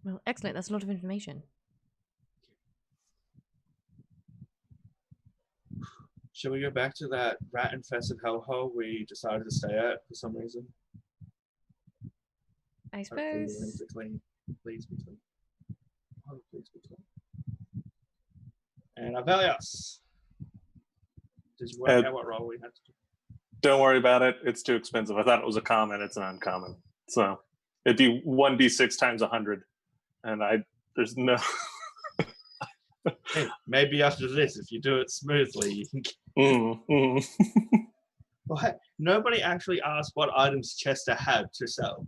Well, excellent. That's a lot of information. Shall we go back to that rat-infested hellhole we decided to stay at for some reason? I Hopefully the suppose. rooms are clean. Please be clean. Oh, please be clean. And Aeos. Did you work out what role we had to do? Don't worry about it. It's too expensive. I thought it was a common. It's an uncommon. So it'd be 1d6 times 100. And there's no... Hey, maybe after this, if you do it smoothly, you can... Well, hey, nobody actually asked what items Chester had to sell.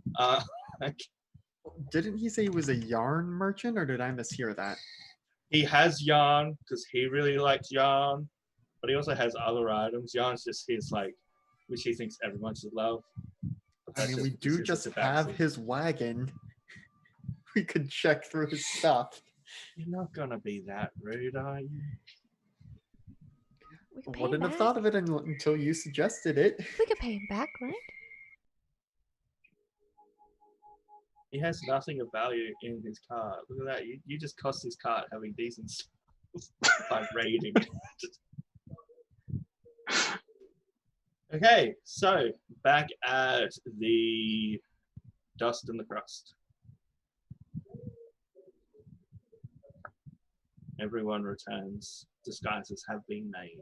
Didn't he say he was a yarn merchant, or did I mishear that? He has yarn because he really likes yarn, but he also has other items. Yarn's just his, like, which he thinks everyone should love. I mean, we do just have his wagon. We could check through his stuff. You're not gonna be that rude, are you? We could pay Wouldn't him have back. thought of it until you suggested it. We could pay him back, right? He has nothing of value in his cart. Look at that. You just cost his cart having decent stuff by raiding. Okay, so back at the Dust and the Crust. Everyone returns. Disguises have been made.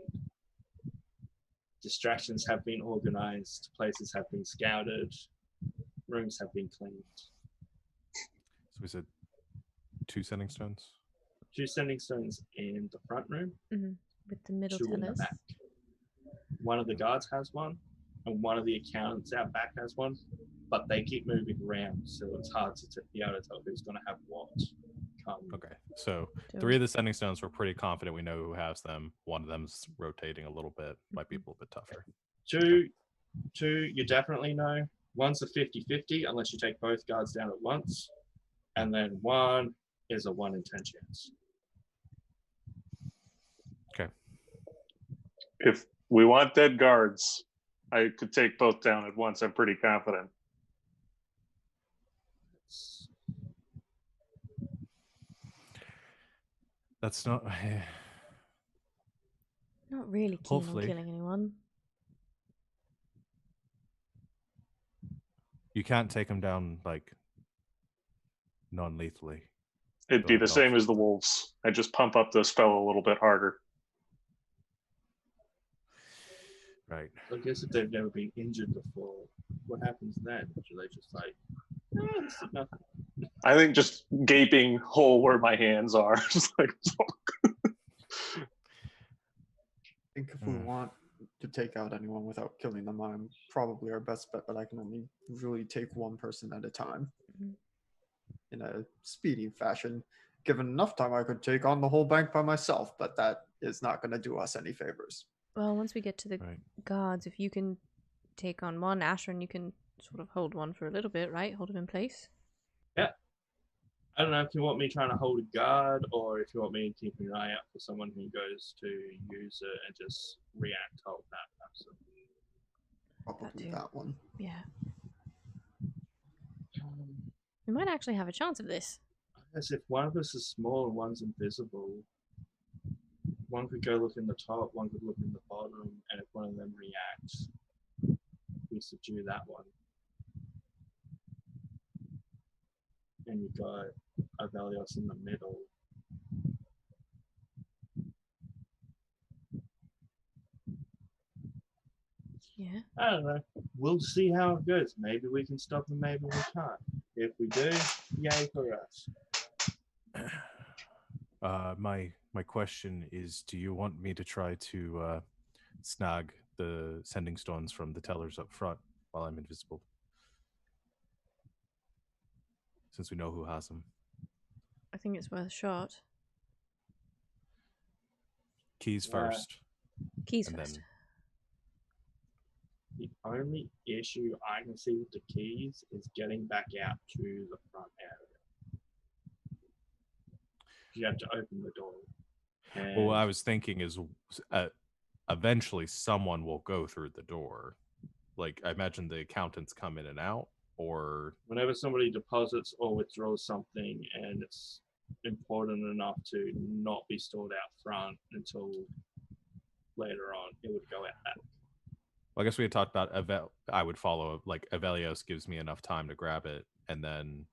Distractions have been organized. Places have been scouted. Rooms have been cleaned. So we said 2 sending stones. 2 sending stones in the front room. With the middle 2 in the tellers. back. one of the guards has one, and one of the accountants out back has one, but they keep moving around, so it's hard to be able to tell who's going to have what. Okay, so So- 3 of the sending stones, we're pretty confident we know who has them. One of them's rotating a little bit, might be a little bit tougher. Two, you definitely know. One's a 50-50 unless you take both guards down at once, and then one is a 1 in 10 chance. Okay. If we want dead guards, I could take both down at once. I'm pretty confident. That's not. Not really keen Hopefully. on killing anyone. You can't take them down like non-lethally. It'd be Like the same dog as the wolves. I just pump up the spell a little bit harder. Right. So I guess if they've never been injured before, what happens then? Do they just like, this is nothing? I think just gaping hole where my hands are. Just like, I think if we want to take out anyone without killing them, I'm probably our best bet, but I can only really take one person at a time Mhm. in a speedy fashion. Given enough time, I could take on the whole bank by myself, but that is not going to do us any favors. Well, once we get to the Right. guards, if you can take on one, Ashran, you can sort of hold one for a little bit, right? Hold him in place. I don't know if you want me trying to hold a guard or if you want me keeping an eye out for someone who goes to use it and just react hold that. Absolutely. Probably too. that one. Yeah. We might actually have a chance of this. I guess if one of us is small and one's invisible, one could go look in the top, one could look in the bottom, and if one of them reacts, we subdue that one. And you got Aeos in the middle. Yeah. I don't know. We'll see how it goes. Maybe we can stop them, maybe we can't. If we do, yay for us. My question is, do you want me to try to snag the sending stones from the tellers up front while I'm invisible? Since we know who has them. I think it's worth a shot. Keys first. Keys And first. then The only issue I can see with the keys is getting back out to the front area. You have to open the door. And well, what I was thinking is eventually someone will go through the door. Like, I imagine the accountants come in and out, or whenever somebody deposits or withdraws something and it's important enough to not be stored out front until later on, it would go out back. well, I guess we had talked about I would follow, like, Aeos gives me enough time to grab it, and then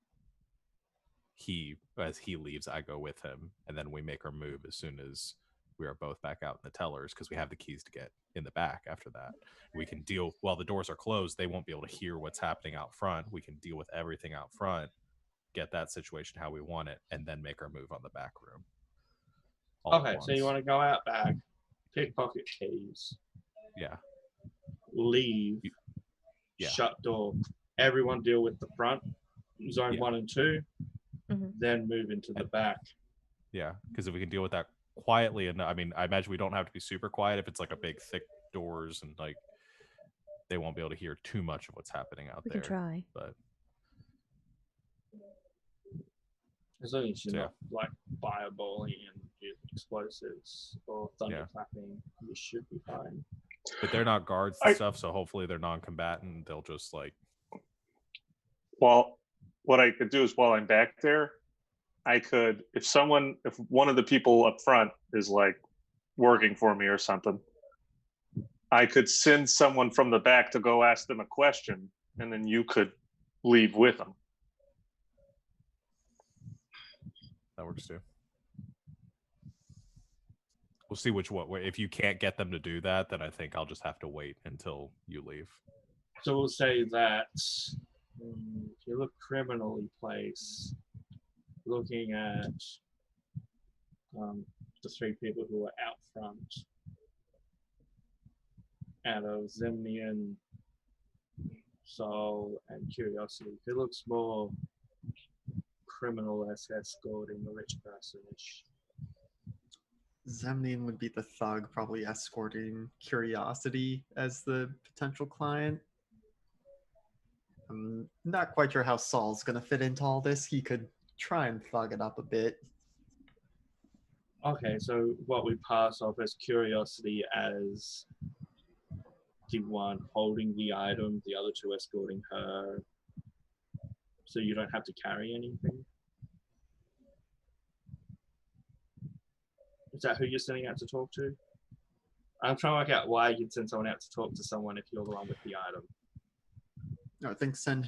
as he leaves, I go with him, and then we make our move as soon as we are both back out in the tellers, because we have the keys to get in the back after that. We can deal, while the doors are closed, they won't be able to hear what's happening out front. We can deal with everything out front, get that situation how we want it, and then make our move on the back room. Okay, so you want to go out back, pickpocket keys, Yeah. leave, Yeah. shut door, everyone deal with the front, zone 1 and 2, then move into the back. Yeah, because if we can deal with that quietly, and I mean, I imagine we don't have to be super quiet if it's like a big, thick doors, and like they won't be able to hear too much of what's happening out there. We can try. But as long as you're yeah. not like fireballing and explosives or thunderclapping, you should be fine. But they're not guards and stuff, so hopefully they're non-combatant. They'll just like. Well, what I could do is while I'm back there, I could, if one of the people up front is like working for me or something, I could send someone from the back to go ask them a question, and then you could leave with them. That works too. We'll see which one. If you can't get them to do that, then I think I'll just have to wait until you leave. So we'll say that if you look criminally placed, looking at the 3 people who are out front, out of Zemnian, Soul, and Curiosity. Who looks more criminal as escorting a rich person-ish? Zemnian would be the thug, probably escorting Curiosity as the potential client. I'm not quite sure how Saul's gonna fit into all this. He could try and thug it up a bit. Okay, so what we pass off as Curiosity as the one holding the item, the other two escorting her, so you don't have to carry anything. Is that who you're sending out to talk to? I'm trying to work out why you'd send someone out to talk to someone if you're the one with the item. No, I think send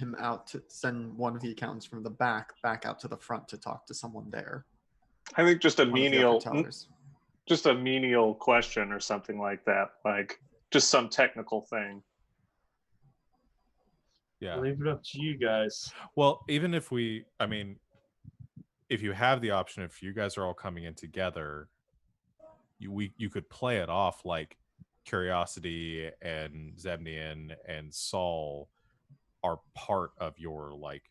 one of the accountants from the back out to the front to talk to someone there. I think just a One of the other tellers. just a menial question or something like that, like just some technical thing. Yeah. I'll leave it up to you guys. Well, even if if you have the option, if you guys are all coming in together, you could play it off like Curiosity and Zemnian and Saul are part of your like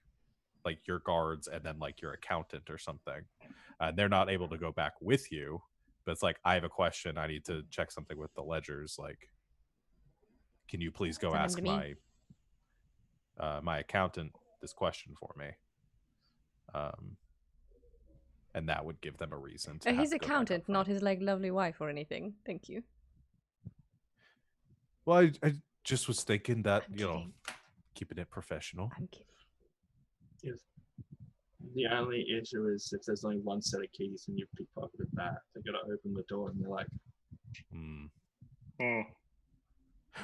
your guards and then like your accountant or something. They're not able to go back with you, but it's like, I have a question. I need to check something with the ledgers. Like, can you please go Send him ask to me. my accountant this question for me? And that would give them a reason to have His to go back accountant, up not front. his like lovely wife or anything. Thank you. Well, I just was thinking that, I'm you know, kidding. keeping it professional. I'm kidding. If the only issue is if there's only one set of keys and you pickpocketed that, they gotta open the door and they're like, Hmm.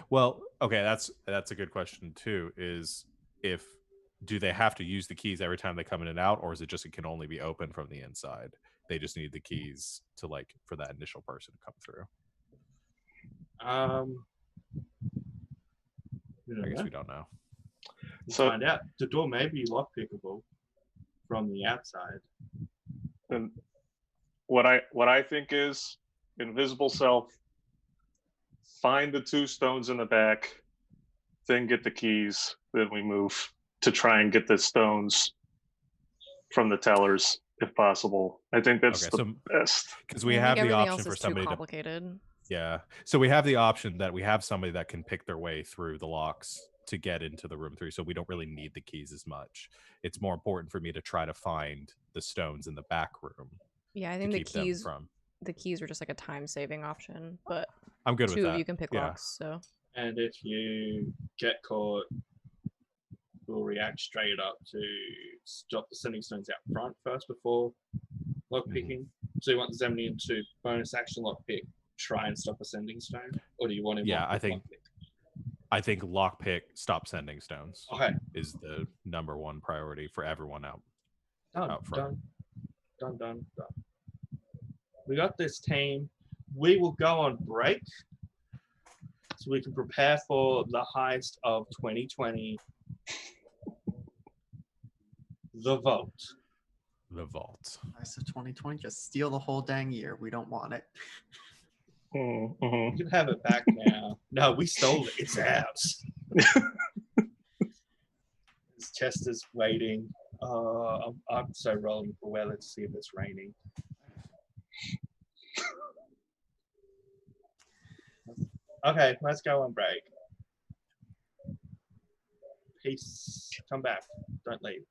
Well, okay, that's a good question too. Is if do they have to use the keys every time they come in and out, or is it just it can only be open from the inside? They just need the keys to like for that initial person to come through. I guess we don't know. So- find out. The door may be lockpickable from the outside. And what I think is invisible self, find the two stones in the back, then get the keys, then we move to try and get the stones from the tellers if possible. I think that's Okay, the so best. because we I have think the everything option else for is too somebody to complicated. yeah. So we have the option that we have somebody that can pick their way through the locks to get into the room 3. So we don't really need the keys as much. It's more important for me to try to find the stones in the back room Yeah, I to think keep them from. the keys are just like a time-saving option, but I'm good with two that. of you can pick Yeah. locks, so And if you get caught, we'll react straight up to stop the sending stones out front first before lockpicking. So you want the Zemnian to bonus action lockpick, try and stop a sending stone? Or do you want him Yeah, I lockpick, think- lockpick? I think lockpick, stop sending stones Okay, is the number one priority for everyone out. done, Out front. done. We got this team. We will go on break so we can prepare for the heist of 2020, the Vault. The vault. Nice of 2020, just steal the whole dang year. We don't want it. Mm-hmm. You can have it back now. No, we stole it. It's ours. His chest is waiting. I'm so rolling for weather to see if it's raining. Okay, let's go on break. Peace. Come back. Don't leave.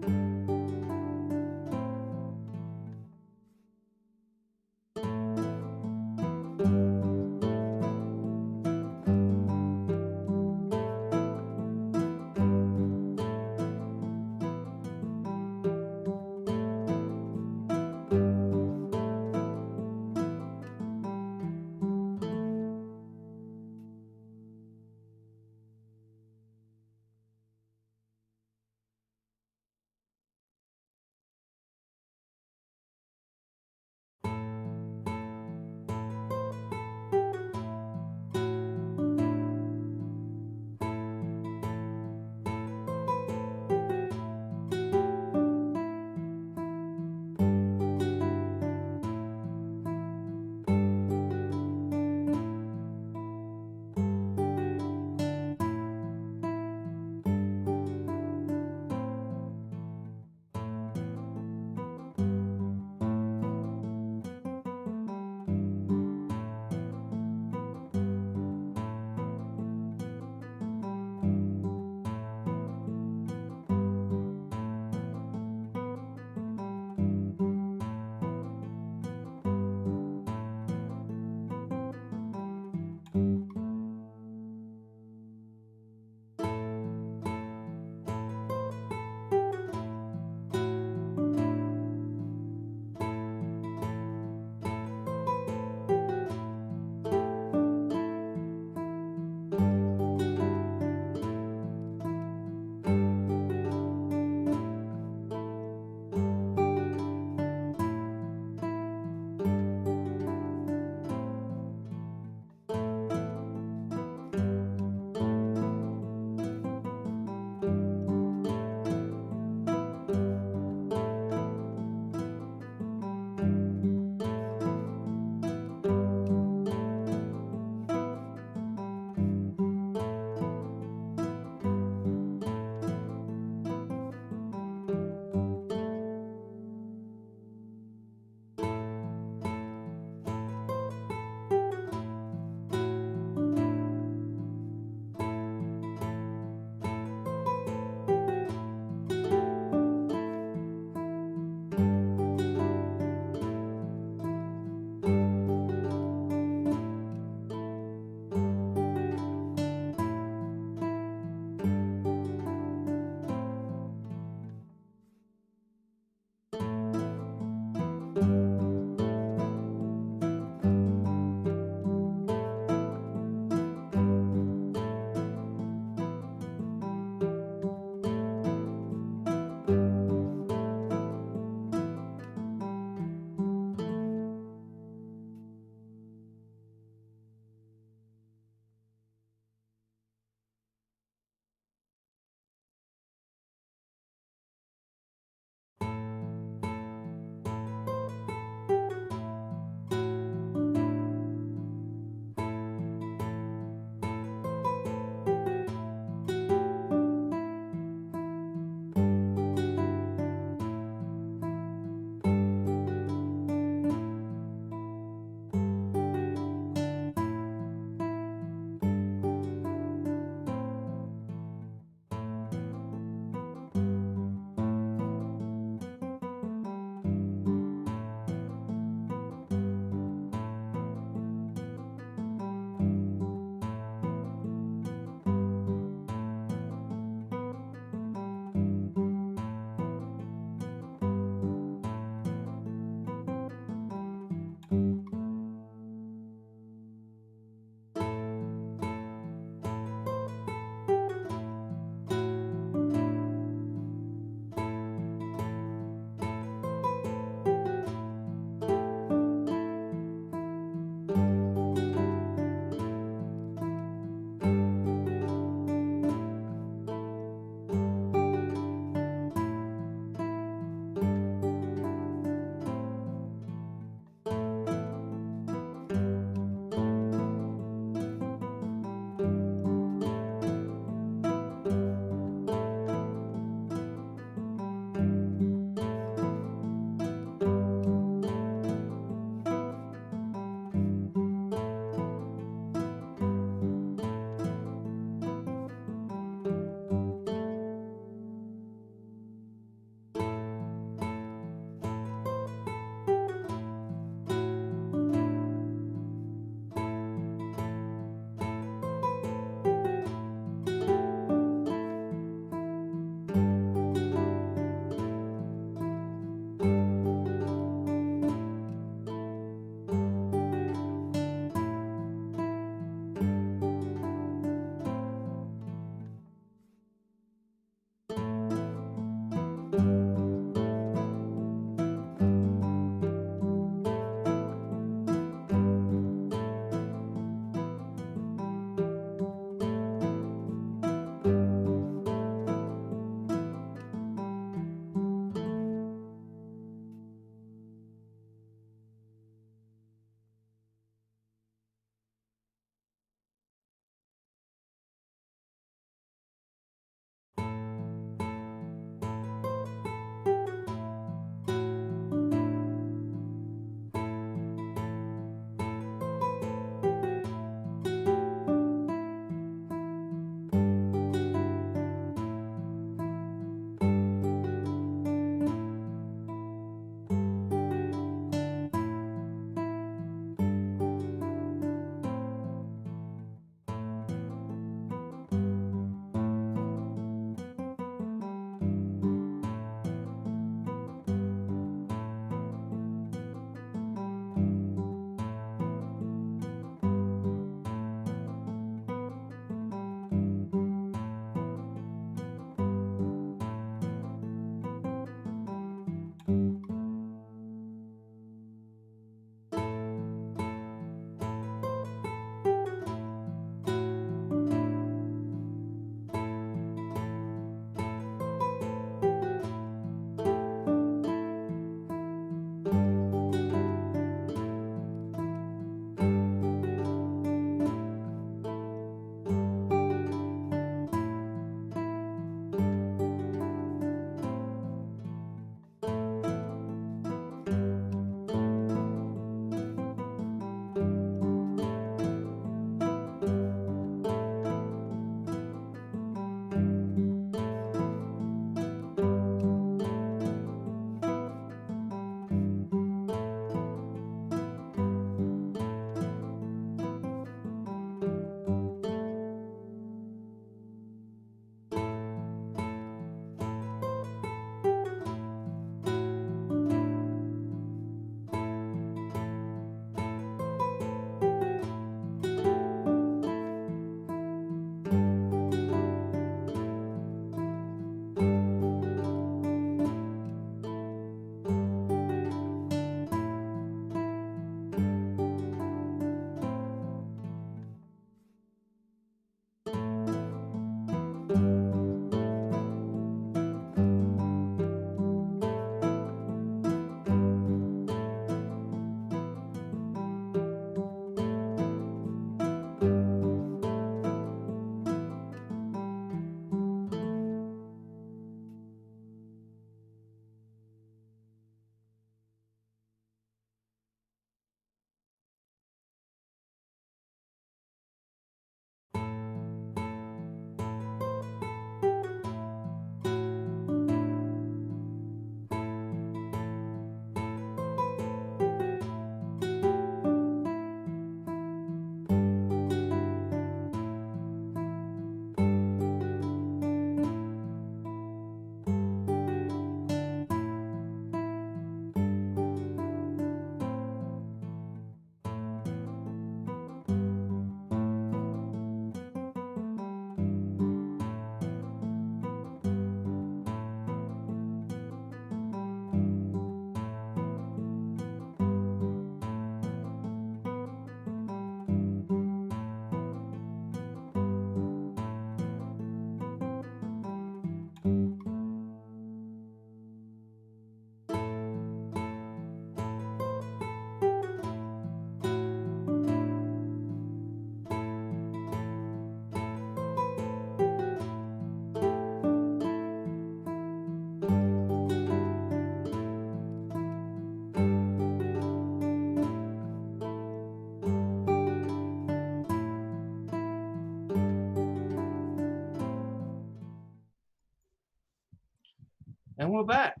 we're back.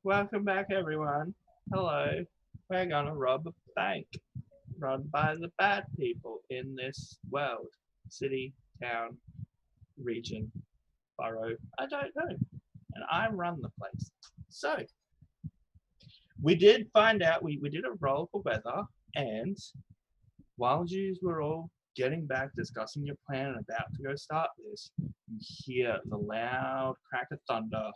Welcome back, everyone. Hello. We're gonna rob a bank run by the bad people in this world. City, town, region, borough. I don't know. And I run the place. So, we did find out, we did a roll for weather, and while you were all getting back, discussing your plan and about to go start this, you hear the loud crack of thunder.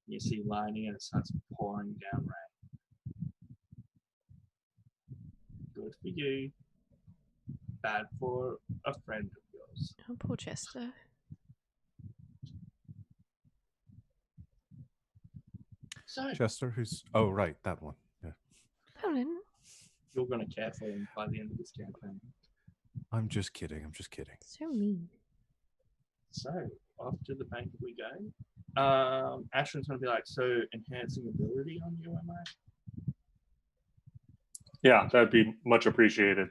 You see lightning and it starts pouring down rain. Good for you. Bad for a friend of yours. Oh, poor Chester. So, Chester, who's oh right, that one. Yeah. Helen. you're going to care for him by the end of this campaign. I'm just kidding. So mean. So, off to the bank we go. Ashton's going to be like, so enhancing ability on you, am I? Yeah, that'd be much appreciated.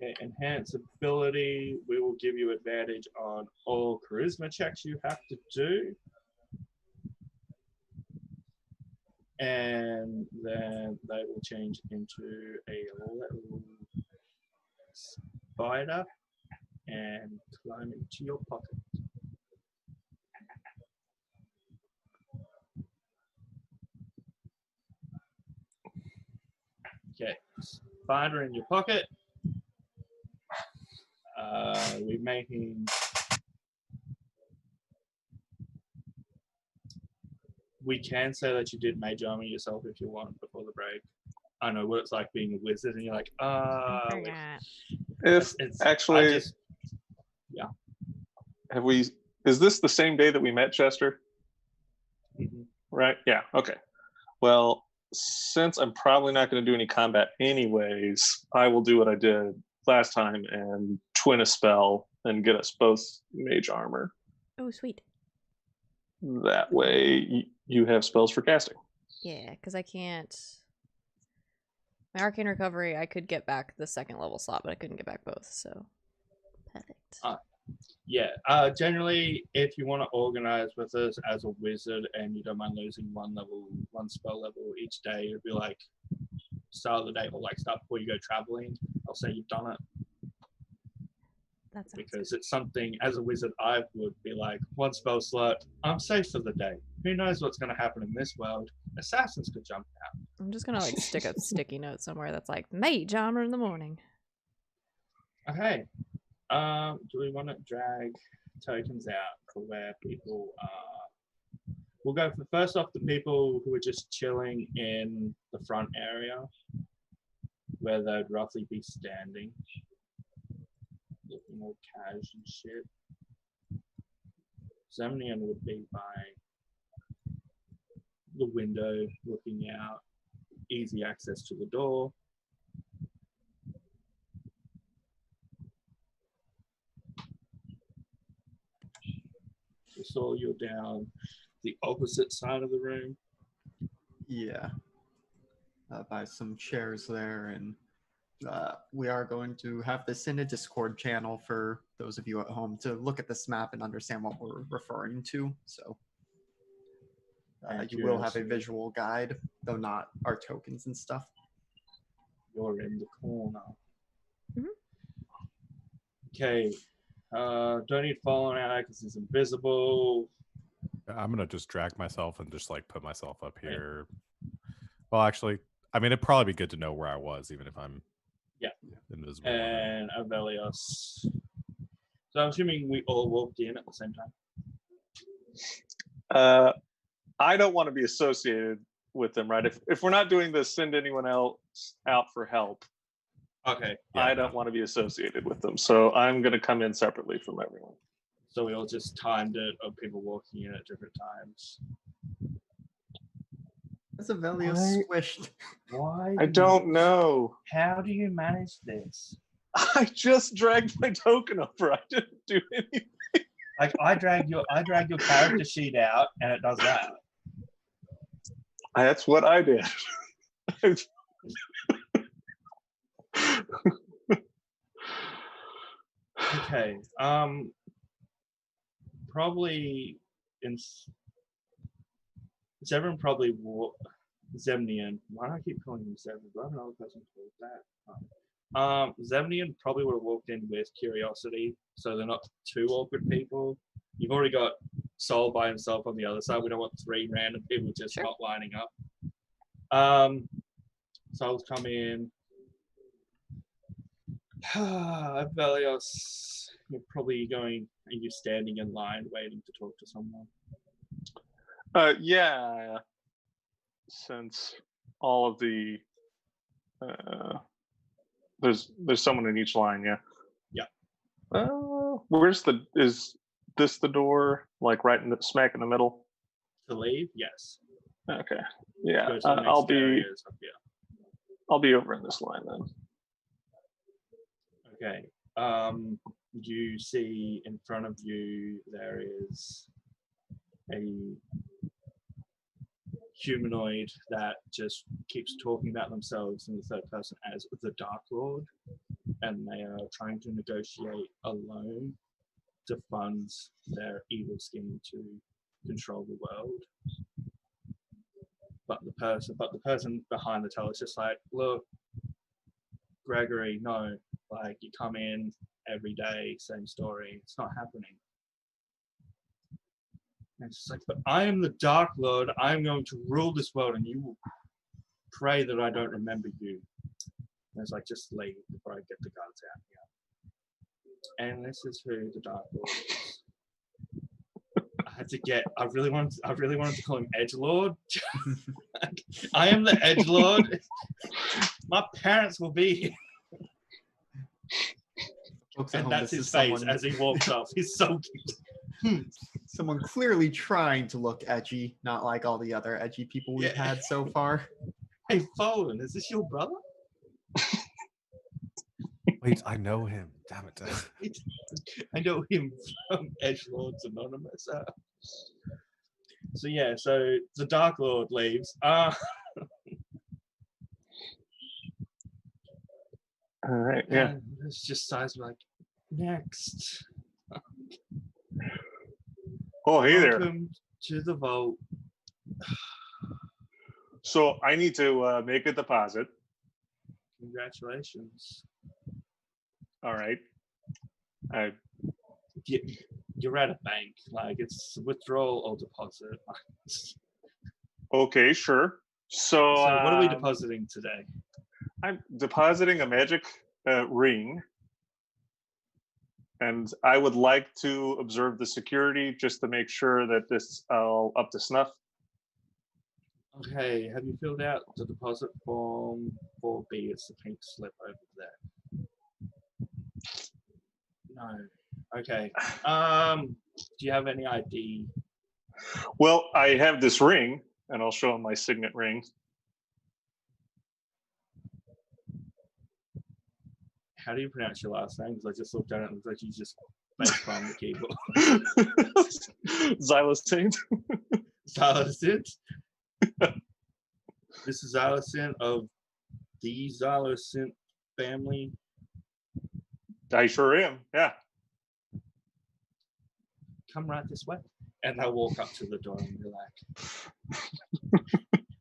Okay, enhance ability. We will give you advantage on all charisma checks you have to do. And then they will change into a little spider and climb into your pocket. Okay, spider in your pocket. We're making. We can say that you did mage armor yourself if you want before the break. I know what it's like being a wizard, and you're like, I forgot. If actually, yeah. Have we? Is this the same day that we met, Chester? Mm-hmm. Right? Yeah. Okay. Well, since I'm probably not going to do any combat anyways, I will do what I did last time and twin a spell and get us both mage armor. Oh, sweet. That way, you have spells for casting. Yeah, because I can't. My arcane recovery, I could get back the second level slot, but I couldn't get back both. So perfect. Yeah. Generally, if you want to organize with us as a wizard and you don't mind losing one spell level each day, it'd be like start of the day or like start before you go traveling. I'll say you've done it. That's Because it's something as a wizard I would be like, one spell slot, I'm safe for the day. Who knows what's going to happen in this world? Assassins could jump out. I'm just gonna like stick a sticky note somewhere that's like mage armor in the morning. Okay. Do we want to drag tokens out for where people are? We'll go for first off the people who are just chilling in the front area where they'd roughly be standing. Looking all cash and shit. Zemnian would be by the window looking out, easy access to the door. We saw you're down the opposite side of the room. Yeah. By some chairs there, and we are going to have this in a Discord channel for those of you at home to look at this map and understand what we're referring to. So you will have a visual guide, though not our tokens and stuff. You're in the corner. Mhm. Okay. Don't need falling out because he's invisible. I'm gonna just drag myself and just like put myself up here. Well, actually, I mean, it'd probably be good to know where I was, even if I'm invisible. And Aeos. So I'm assuming we all walked in at the same time. I don't want to be associated with them, right? If we're not doing this, send anyone else out for help. Okay. I don't want to be associated with them, so I'm going to come in separately from everyone. So we all just timed it of people walking in at different times. That's a Aeos squished. Why? I don't know. How do you manage this? I just dragged my token over. I didn't do anything. Like I drag your character sheet out and it does that. That's what I did. Okay. Probably in Zevran probably Zemnian. Why do I keep calling him Zevran? Do I have another person called that? Zemnian probably would have walked in with curiosity, so they're not two awkward people. You've already got Sol by himself on the other side. We don't want three random people just not lining up. Sol's come in. Aeos, you're probably going. Are you standing in line waiting to talk to someone? Yeah. Since all of the there's someone in each line, yeah. Yeah. Is this the door, like right in the smack in the middle? To leave? Yes. Okay. Yeah. Go to the next areas up here. I'll be over in this line then. Okay. You see in front of you there is a humanoid that just keeps talking about themselves in the third person as the Dark Lord, and they are trying to negotiate a loan to fund their evil scheme to control the world. But the person behind the teller is just like, look, Gregory, no, like you come in every day, same story. It's not happening. And it's just like, but I am the Dark Lord. I'm going to rule this world, and you will pray that I don't remember you. And it's like, just leave before I get the guards out here. And this is who the Dark Lord is. I really wanted to call him Edgelord. I am the Edgelord. My parents will be here. And that's his face as he walks off. He's so cute. Someone clearly trying to look edgy, not like all the other edgy people we've had so far. Hey, Folan, is this your brother? Wait, I know him. Damn it. I know him from Edgelords Anonymous. So yeah, so the Dark Lord leaves. All right, yeah. And it's just size like, next. Oh, hey there. Welcome to the vault. So I need to make a deposit. Congratulations. All right. You're at a bank. Like, it's withdrawal or deposit. Okay, sure. So what are we depositing today? I'm depositing a magic ring, and I would like to observe the security just to make sure that this is all up to snuff. Okay, have you filled out the deposit form 4B? It's the pink slip over there. No. Okay. Do you have any ID? Well, I have this ring, and I'll show him my signet ring. How do you pronounce your last name? Because I just looked at it and it looks like you just based on the keyboard. Xylosint. Xylosint? This is Xylosint of the Xylosint family. I sure am, yeah. Come right this way. And I walk up to the door and be like,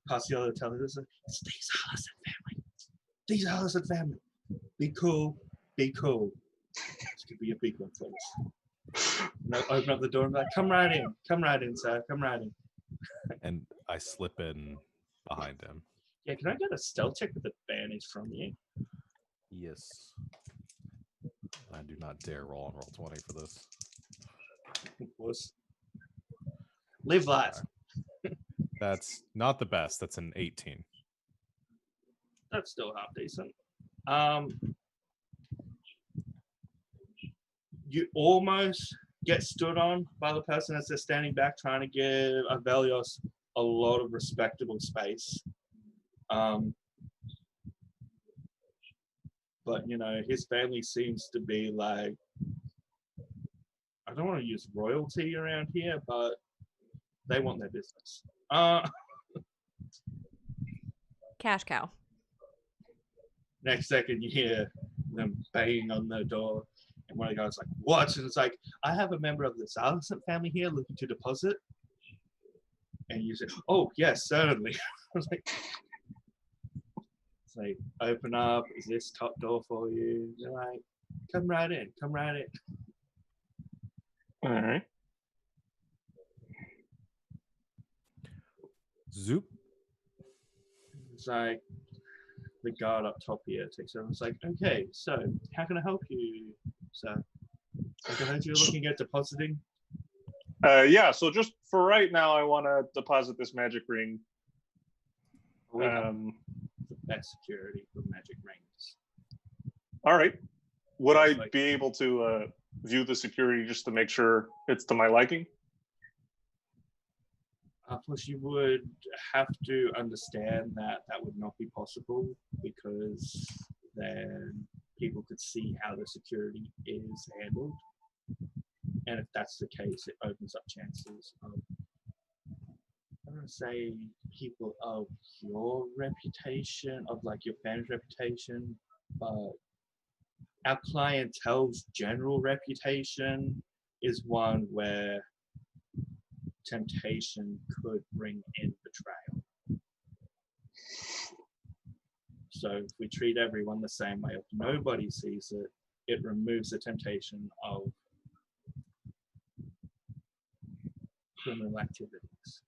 pass the other teller, it's the Xylosint family. The Xylosint family. Be cool, be cool. This could be a big one for us. And I open up the door and be like, come right in, sir, come right in. And I slip in behind him. Yeah, can I get a stealth check with advantage from you? Yes. I do not dare roll on roll 20 for this. Was live life. That's not the best. That's an 18. That's still half decent. You almost get stood on by the person as they're standing back trying to give Aeos a lot of respectable space. But, you know, his family seems to be like, I don't want to use royalty around here, but they want their business. Cash cow. Next second, you hear them banging on the door. And one of the guys like, what? And it's like, I have a member of the Xylosint family here looking to deposit. And you say, "Oh yes, certainly." I was like, it's like, open up. Is this top door for you? They're like, come right in. Come right in. All right. Zoop. It's like the guard up top here takes over. It's like, okay, so how can I help you, sir? Like I heard you're looking at depositing. Yeah. So just for right now, I want to deposit this magic ring. We have the best security for magic rings. All right. Would I Like, be able to view the security just to make sure it's to my liking? plus, you would have to understand that that would not be possible because then people could see how the security is handled. And if that's the case, it opens up chances of, I don't want to say people of your reputation, of like your fans' reputation, but our clientele's general reputation is one where temptation could bring in betrayal. So if we treat everyone the same way, if nobody sees it, it removes the temptation of criminal activities.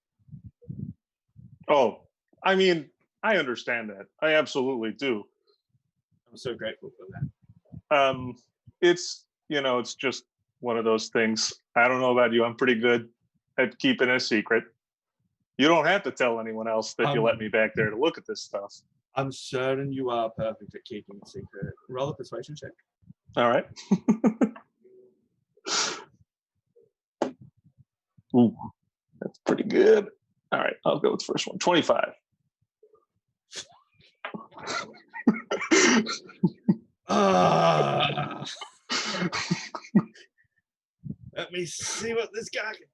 Oh, I mean, I understand that. I absolutely do. I'm so grateful for that. It's it's just one of those things. I don't know about you. I'm pretty good at keeping a secret. You don't have to tell anyone else that you let me back there to look at this stuff. I'm certain you are perfect at keeping a secret. Roll a persuasion check. All right. Ooh, that's pretty good. All right, I'll go with the first one. 25. Let me see what this guy can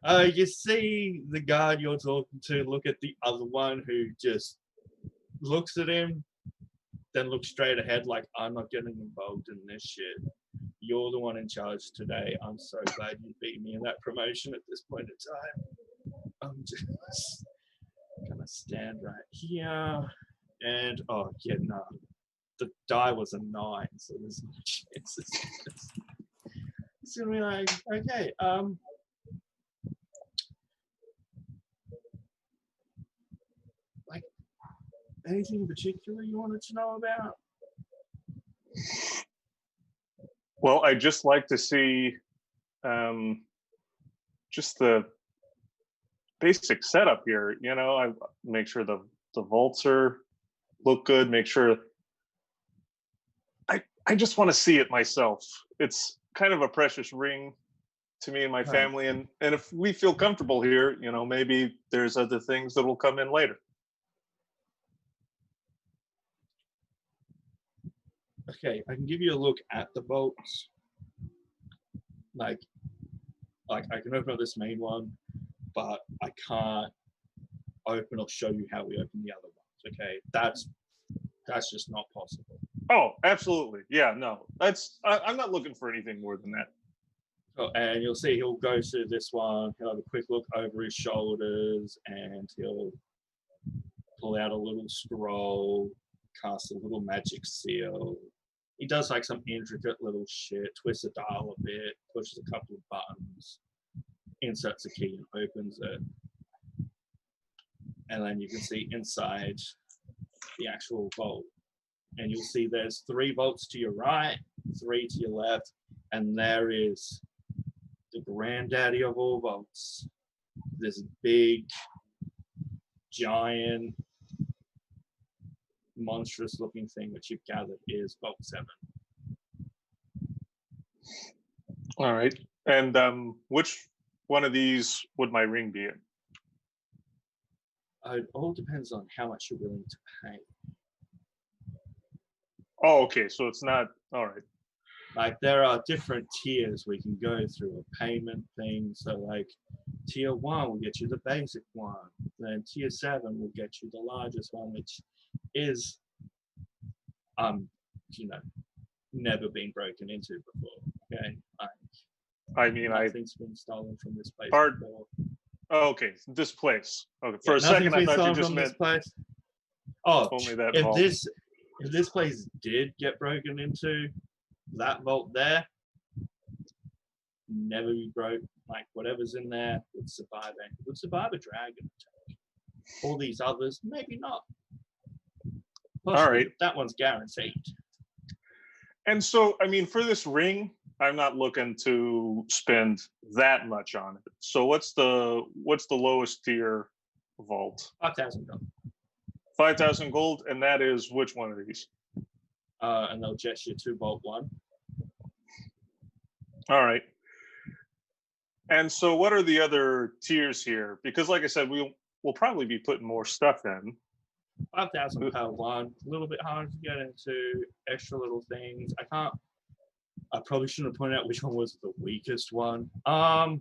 do. You see the guard you're talking to look at the other one who just looks at him, then looks straight ahead like, I'm not getting involved in this shit. You're the one in charge today. I'm so glad you beat me in that promotion at this point in time. I'm just gonna stand right here. And, oh, yeah, no. The die was a 9, so there's no chances. It's gonna be like, okay, like, anything in particular you wanted to know about? Well, I'd just like to see just the basic setup here. I make sure the vaults look good. Make sure. I just want to see it myself. It's kind of a precious ring to me and my family, and if we feel comfortable here, maybe there's other things that will come in later. Okay, I can give you a look at the vaults. Like I can open up this main one, but I can't open or show you how we open the other ones. Okay, that's just not possible. Oh, absolutely. Yeah, no, I'm not looking for anything more than that. Oh, and you'll see he'll go through this one. He'll have a quick look over his shoulders, and he'll pull out a little scroll, cast a little magic seal. He does like some intricate little shit, twists the dial a bit, pushes a couple of buttons, inserts a key and opens it. And then you can see inside the actual vault. And you'll see there's 3 vaults to your right, 3 to your left, and there is the granddaddy of all vaults. This big, giant, monstrous looking thing which you've gathered is Vault 7. All right. And which one of these would my ring be in? It all depends on how much you're willing to pay. Oh, okay. So it's not all right. Like there are different tiers we can go through a payment thing. So like tier 1 will get you the basic one. Then tier 7 will get you the largest one, which is never been broken into before. Okay. I mean, Nothing's been stolen from this place Pardon? before. Oh, okay, this place. Okay, for Yeah, a second I been thought you stolen just from meant this place. Oh, only that if vault. this place did get broken into, that vault there never be broke. Like whatever's in there would survive. Would survive a dragon attack. All these others, maybe not. Possibly, All right. but that one's guaranteed. And so, I mean, for this ring, I'm not looking to spend that much on it. So what's the lowest tier vault? 5,000 gold. 5,000 gold, and that is which one of these? And they'll jet you 2 vault 1. All right. And so what are the other tiers here? Because like I said, we'll probably be putting more stuff in. 5,000 per one. A little bit hard to get into extra little things. I probably shouldn't have pointed out which one was the weakest one. My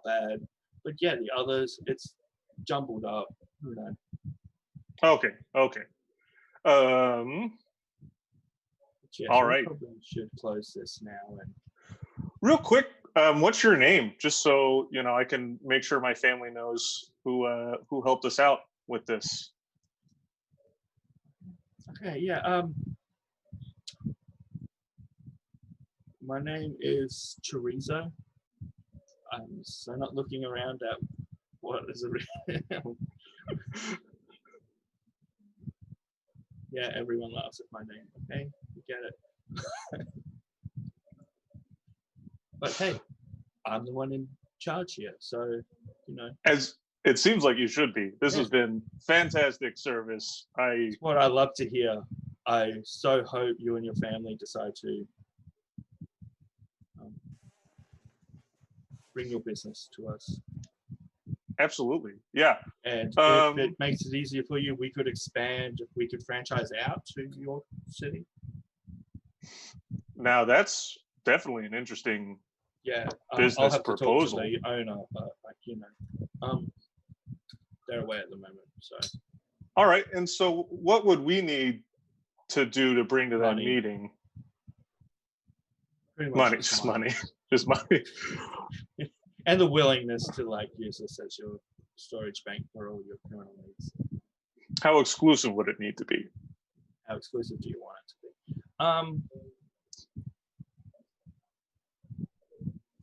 bad. But yeah, the others, it's jumbled up, you know. Okay. Yeah, All so right. we probably should close this now. And Real quick, what's your name? Just so you know, I can make sure my family knows who helped us out with this. okay, yeah. My name is Chorizo. I'm so not looking around at what is around. Yeah, everyone laughs at my name. Okay, you get it. But hey, I'm the one in charge here, so you know. As it seems like you should be. This Yeah. has been fantastic service. It's what I love to hear. I so hope you and your family decide to bring your business to us. Absolutely, yeah. And if it makes it easier for you, we could expand. We could franchise out to your city. Now that's definitely an interesting Yeah, business I'll have proposal. to talk to the owner, but like you know, they're away at the moment. So All right, and so what would we need to do to bring to that Money. meeting? pretty much Money, just just money, just money. and the willingness to like use this as your storage bank for all your criminal needs. How exclusive would it need to be? How exclusive do you want it to be?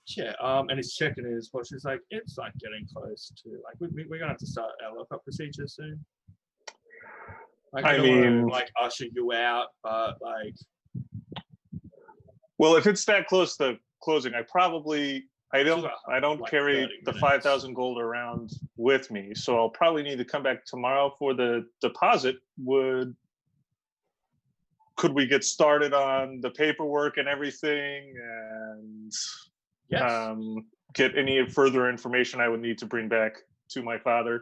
Yeah, and he's checking his watch. He's like, it's like getting close to like we're gonna have to start our lockup procedure soon. Like, I don't mean, want to like usher you out, but like, well, if it's that close to closing, I don't like carry 30 the minutes. 5,000 gold around with me, so I'll probably need to come back tomorrow for the deposit. Could we get started on the paperwork and everything, and yes, get any further information I would need to bring back to my father?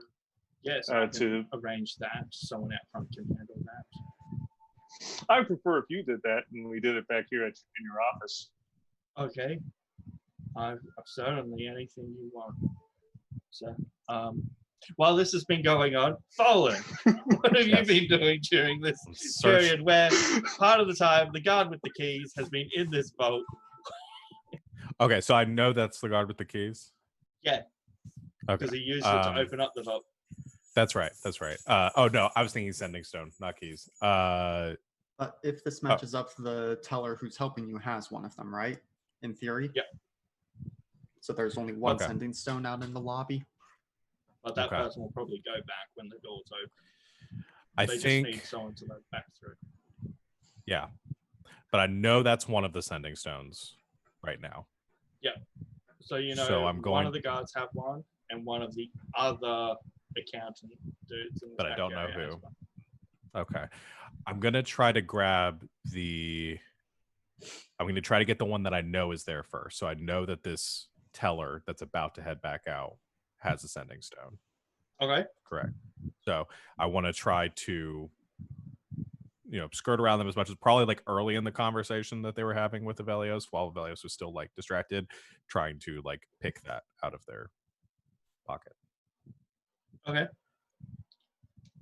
yes, I can arrange that. Someone out front can handle that. I would prefer if you did that and we did it back here in your office. Okay, I've certainly anything you want. So, while this has been going on, Tholen, what have you been doing during this period where part of the time the guard with the keys has been in this boat? Okay, so I know that's the guard with the keys. Yeah. Okay. Because he used it to open up the vault. That's right. Oh no, I was thinking sending stone, not keys. But if this matches up, the teller who's helping you has one of them, right? In theory? Yeah. So there's only one sending stone out in the lobby? But that person will probably go back when the door's open. They just need someone to go back through. Yeah. But I know that's one of the sending stones right now. Yeah. So, you know, so I'm going... one of the guards have one, and one of the other accountant dudes. But I don't know who. Okay. I'm going to try to grab I'm going to try to get the one that I know is there first. So I know that this teller that's about to head back out has a sending stone. Okay. Correct. So I want to try to, skirt around them as much as probably like early in the conversation that they were having with Aeos, while Aeos was still like distracted, trying to like pick that out of their pocket. Okay.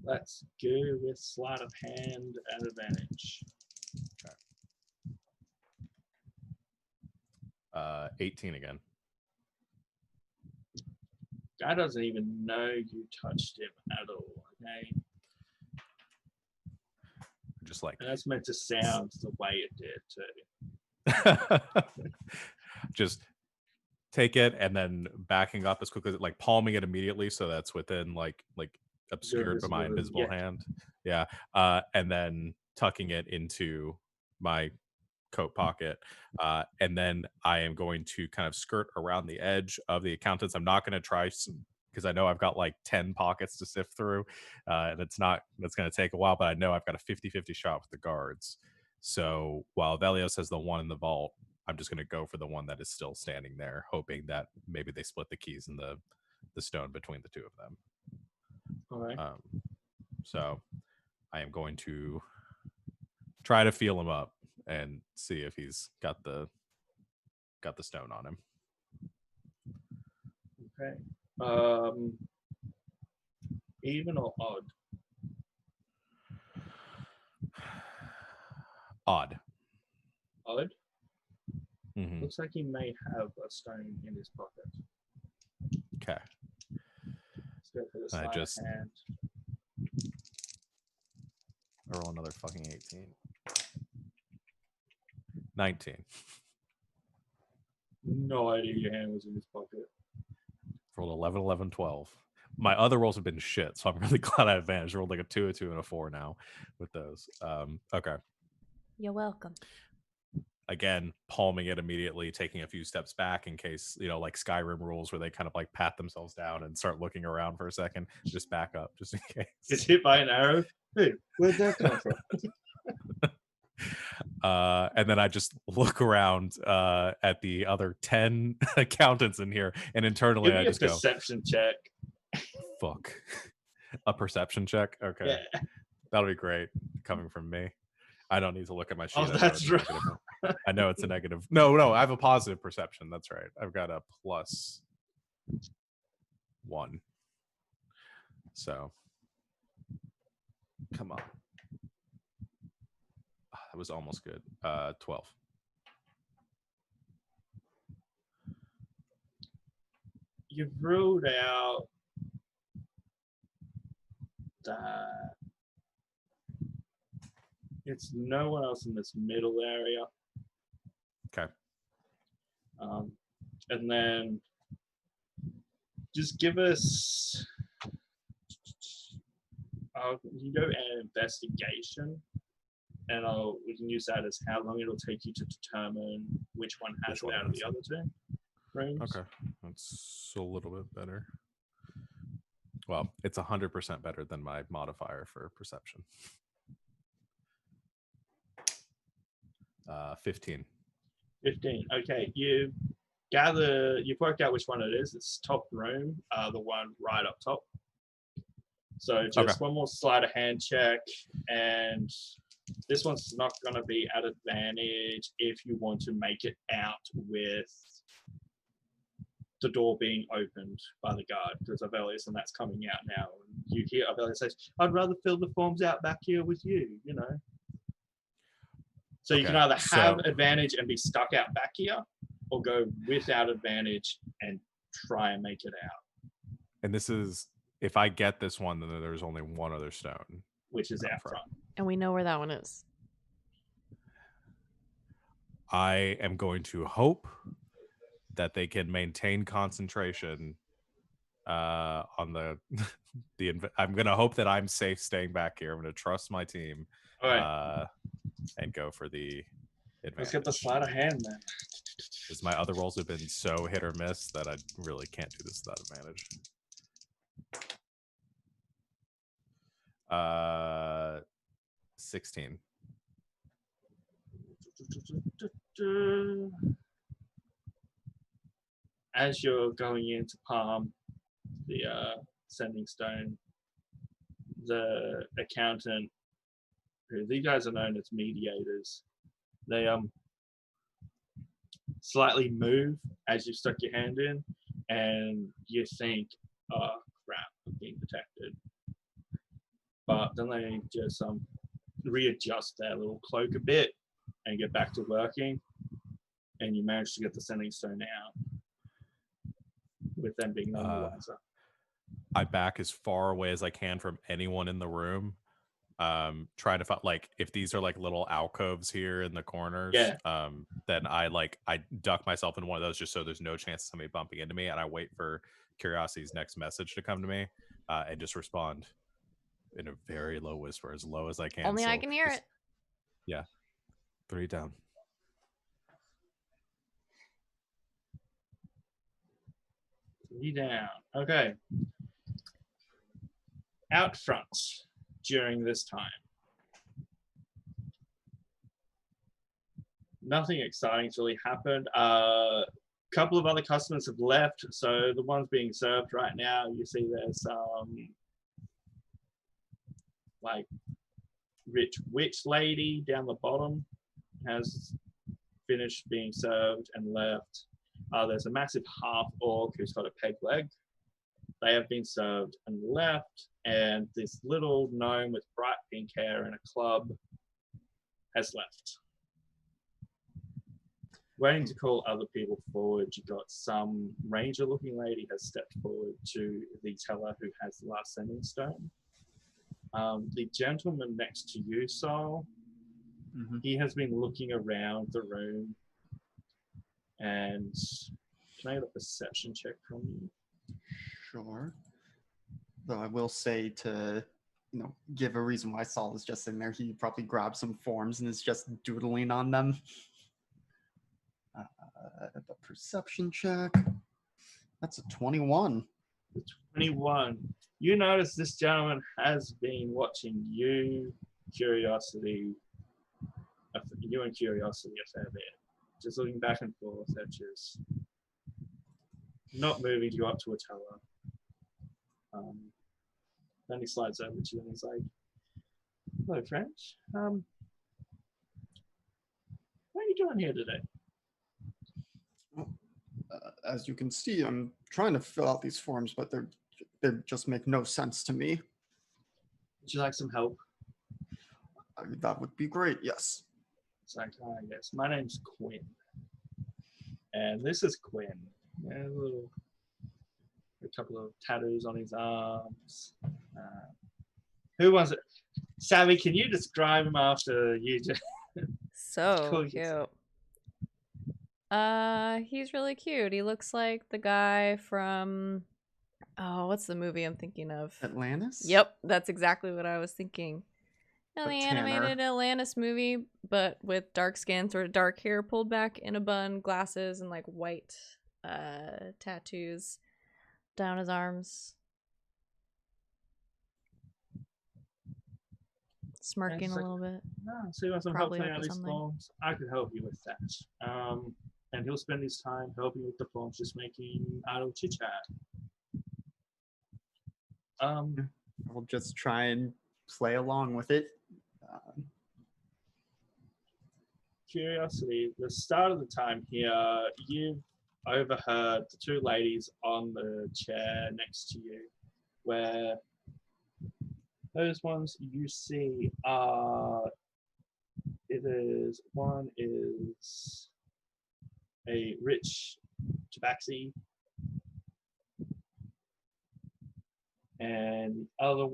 Let's go with sleight of hand at advantage. Okay. 18 again. Guy doesn't even know you touched him at all. Okay, Just like and that's meant to sound the way it did too. just take it and then backing up as quickly, like palming it immediately, so that's within like obscured by my invisible hand. Yeah, and then tucking it into my coat pocket, and then I am going to kind of skirt around the edge of the accountants. I'm not going to try because I know I've got like 10 pockets to sift through, and that's going to take a while, but I know I've got a 50-50 shot with the guards. So while Velios has the one in the vault, I'm just going to go for the one that is still standing there, hoping that maybe they split the keys and the stone between the two of them. All right. So I am going to try to feel him up and see if he's got the stone on him. Okay. Even or odd? Odd. Odd? Mm-hmm. Looks like he may have a stone in his pocket. Okay. Let's go for the sleight of hand. I roll another fucking 18. 19. No idea your hand was in his pocket. Rolled 11, 11, 12. My other rolls have been shit, so I'm really glad I advanced. I rolled like a 2, a 2, and a 4 now with those. Okay. You're welcome. Again, palming it immediately, taking a few steps back in case, like Skyrim rules where they kind of like pat themselves down and start looking around for a second. Just back up, just in case. Gets hit by an arrow. Hey, where'd that come from? And then I just look around at the other 10 accountants in here, and internally Give me I just a perception check. fuck. A perception check? Okay. Yeah. That'll be great coming from me. I don't need to look at my sheet. Oh, that's right. I know it's a negative. No, I have a positive perception. That's right. I've got a +1. So, come on. That was almost good. 12. You've ruled out that it's no one else in this middle area. Okay. And then just give us. You go an investigation, and we can use that as how long it'll take you to determine which one has it out of the other two rooms. Okay, that's a little bit better. Well, it's 100% better than my modifier for perception. 15. 15. Okay, you've worked out which one it is. It's top room, the one right up top. So just one more sleight of hand check, and this one's not going to be at advantage if you want to make it out with the door being opened by the guard, because Avelius, and that's coming out now. And you hear Avelius says, "I'd rather fill the forms out back here with you," So you can either have advantage and be stuck out back here, or go without advantage and try and make it out. And this is, if I get this one, then there's only one other stone, which is out front. And we know where that one is. I am going to hope that they can maintain concentration on the I'm going to hope that I'm safe staying back here. I'm going to trust my team. All right. And go for the advantage. Let's get the sleight of hand then. Because my other rolls have been so hit or miss that I really can't do this without advantage. 16. As you're going in to palm the sending stone, the accountant, who these guys are known as mediators, they slightly move as you stuck your hand in, and you think, "Oh crap, I'm being detected." But then they just readjust their little cloak a bit and get back to working. and you manage to get the sending stone out with them being none the wiser. I back as far away as I can from anyone in the room. Trying to find, like, if these are like little alcoves here in the corners, Yeah. then I duck myself in one of those just so there's no chance of somebody bumping into me, and I wait for Curiosity's next message to come to me, and just respond in a very low whisper, as low as I can. Only I can hear it. Yeah. 3 down. Three down. Okay. Out front during this time. Nothing exciting's really happened. Couple of other customers have left, so the ones being served right now, you see there's like rich witch lady down the bottom has finished being served and left. There's a massive half orc who's got a peg leg. They have been served and left, and this little gnome with bright pink hair and a club has left. Waiting to call other people forward, you got some ranger-looking lady has stepped forward to the teller who has the last sending stone. The gentleman next to you, Sol, he has been looking around the room, and can I get a perception check from you? Sure. Though I will say to, give a reason why Saul is just in there, he probably grabbed some forms and is just doodling on them. The perception check. That's a 21. 21. You notice this gentleman has been watching you, Curiosity a fair bit. Just looking back and forth at just not moving you up to a teller. Then he slides over to you and he's like, "Hello, friend. What are you doing here today?" As you can see, I'm trying to fill out these forms, but they just make no sense to me. Would you like some help? That would be great, yes. It's like, yes, my name's Quinn. And this is Quinn. Yeah, a couple of tattoos on his arms. Who was it? Savvy, can you describe him after you just... So Cool. cute. He's really cute. He looks like the guy from... Oh, what's the movie I'm thinking of? Atlantis? Yep, that's exactly what I was thinking. The Tanner. animated Atlantis movie, but with dark skin, sort of dark hair pulled back in a bun, glasses, and like white tattoos down his arms. Smirking a little bit. No, so you want some help Probably filling up out to these something. forms? I could help you with that. And he'll spend his time helping with the forms, just making idle chit-chat. I'll just try and play along with it. Curiosity, the start of the time here, you've overheard the two ladies on the chair next to you, where those ones you see are, one is a rich tabaxi, and the other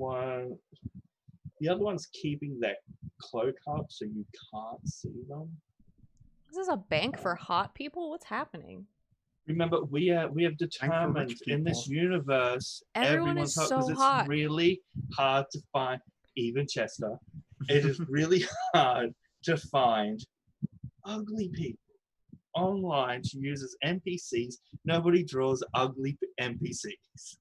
one's keeping their cloak up so you can't see them. Is this a bank for hot people? What's happening? Remember, we have determined in this universe, Everyone is everyone's hot because so it's hot. really hard to find, even Chester, it is really hard to find ugly people online to use as NPCs. Nobody draws ugly NPCs.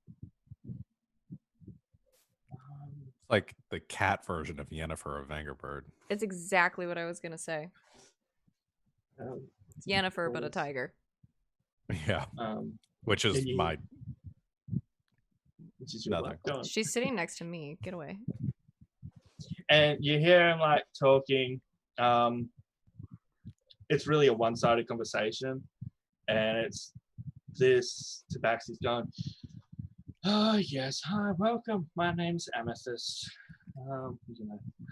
Like the cat version of Yennefer of Angerbird. It's exactly what I was gonna say. It's Yennefer, but a tiger. Yeah. Which is my... Which is your Nothing. black dog. She's sitting next to me. Get away. And you hear him like talking. It's really a one-sided conversation, and it's this tabaxi's going, "Oh yes, hi, welcome. My name's Amethyst.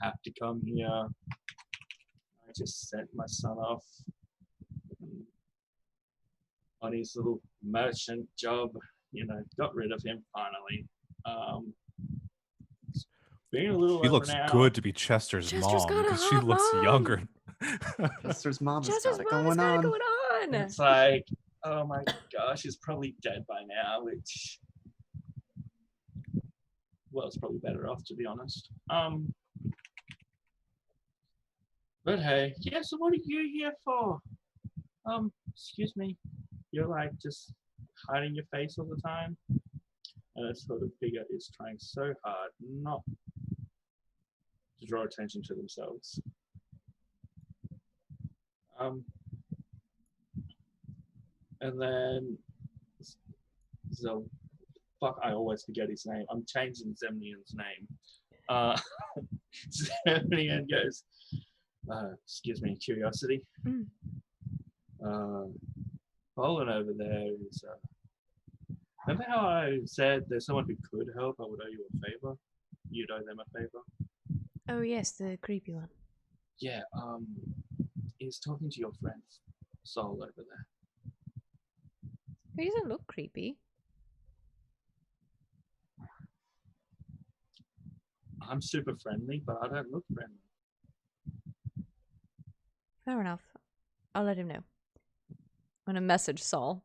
Have to come here. I just sent my son off. on his little merchant job. Got rid of him finally. Being a little She over looks now. good to be Chester's Chester's mom got a because she hot looks mom. younger. Chester's mom has Chester's got it mom has going got it on. going on. It's like, oh my gosh, he's probably dead by now, which, well, it's probably better off, to be honest. But hey, yeah, so what are you here for? Excuse me. You're like just hiding your face all the time? And that sort of figure is trying so hard not to draw attention to themselves. And then, so, fuck, I always forget his name. I'm changing Zemnian's name. Zemnian goes, excuse me, curiosity. Poland over there is, remember how I said there's someone who could help? I would owe you a favor. You'd owe them a favor. Oh yes, the creepy one. Yeah, he's talking to your friend, Sol, over there. He doesn't look creepy. I'm super friendly, but I don't look friendly. Fair enough. I'll let him know. I'm gonna message Saul.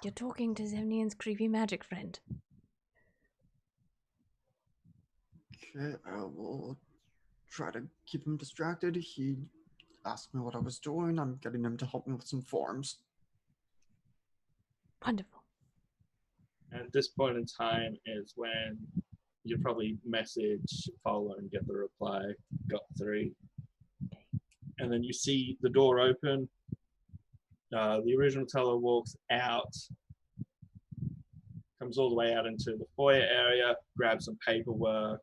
You're talking to Zemnian's creepy magic friend. Okay, I will try to keep him distracted. He asked me what I was doing. I'm getting him to help me with some forms. Wonderful. At this point in time is when you probably message follow and get the reply. Got 3. And then you see the door open. The original teller walks out, comes all the way out into the foyer area, grabs some paperwork,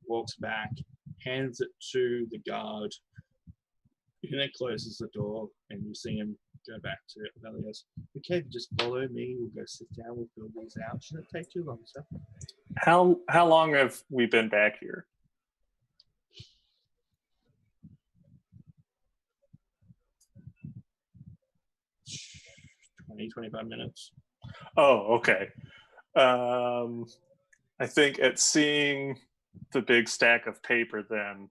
walks back, hands it to the guard, who then closes the door, and you see him go back to Aeos. Okay, just follow me. We'll go sit down. We'll fill these out. Shouldn't take too long, sir. How long have we been back here? Twenty, 25 minutes. Oh, okay. I think at seeing the big stack of paper then,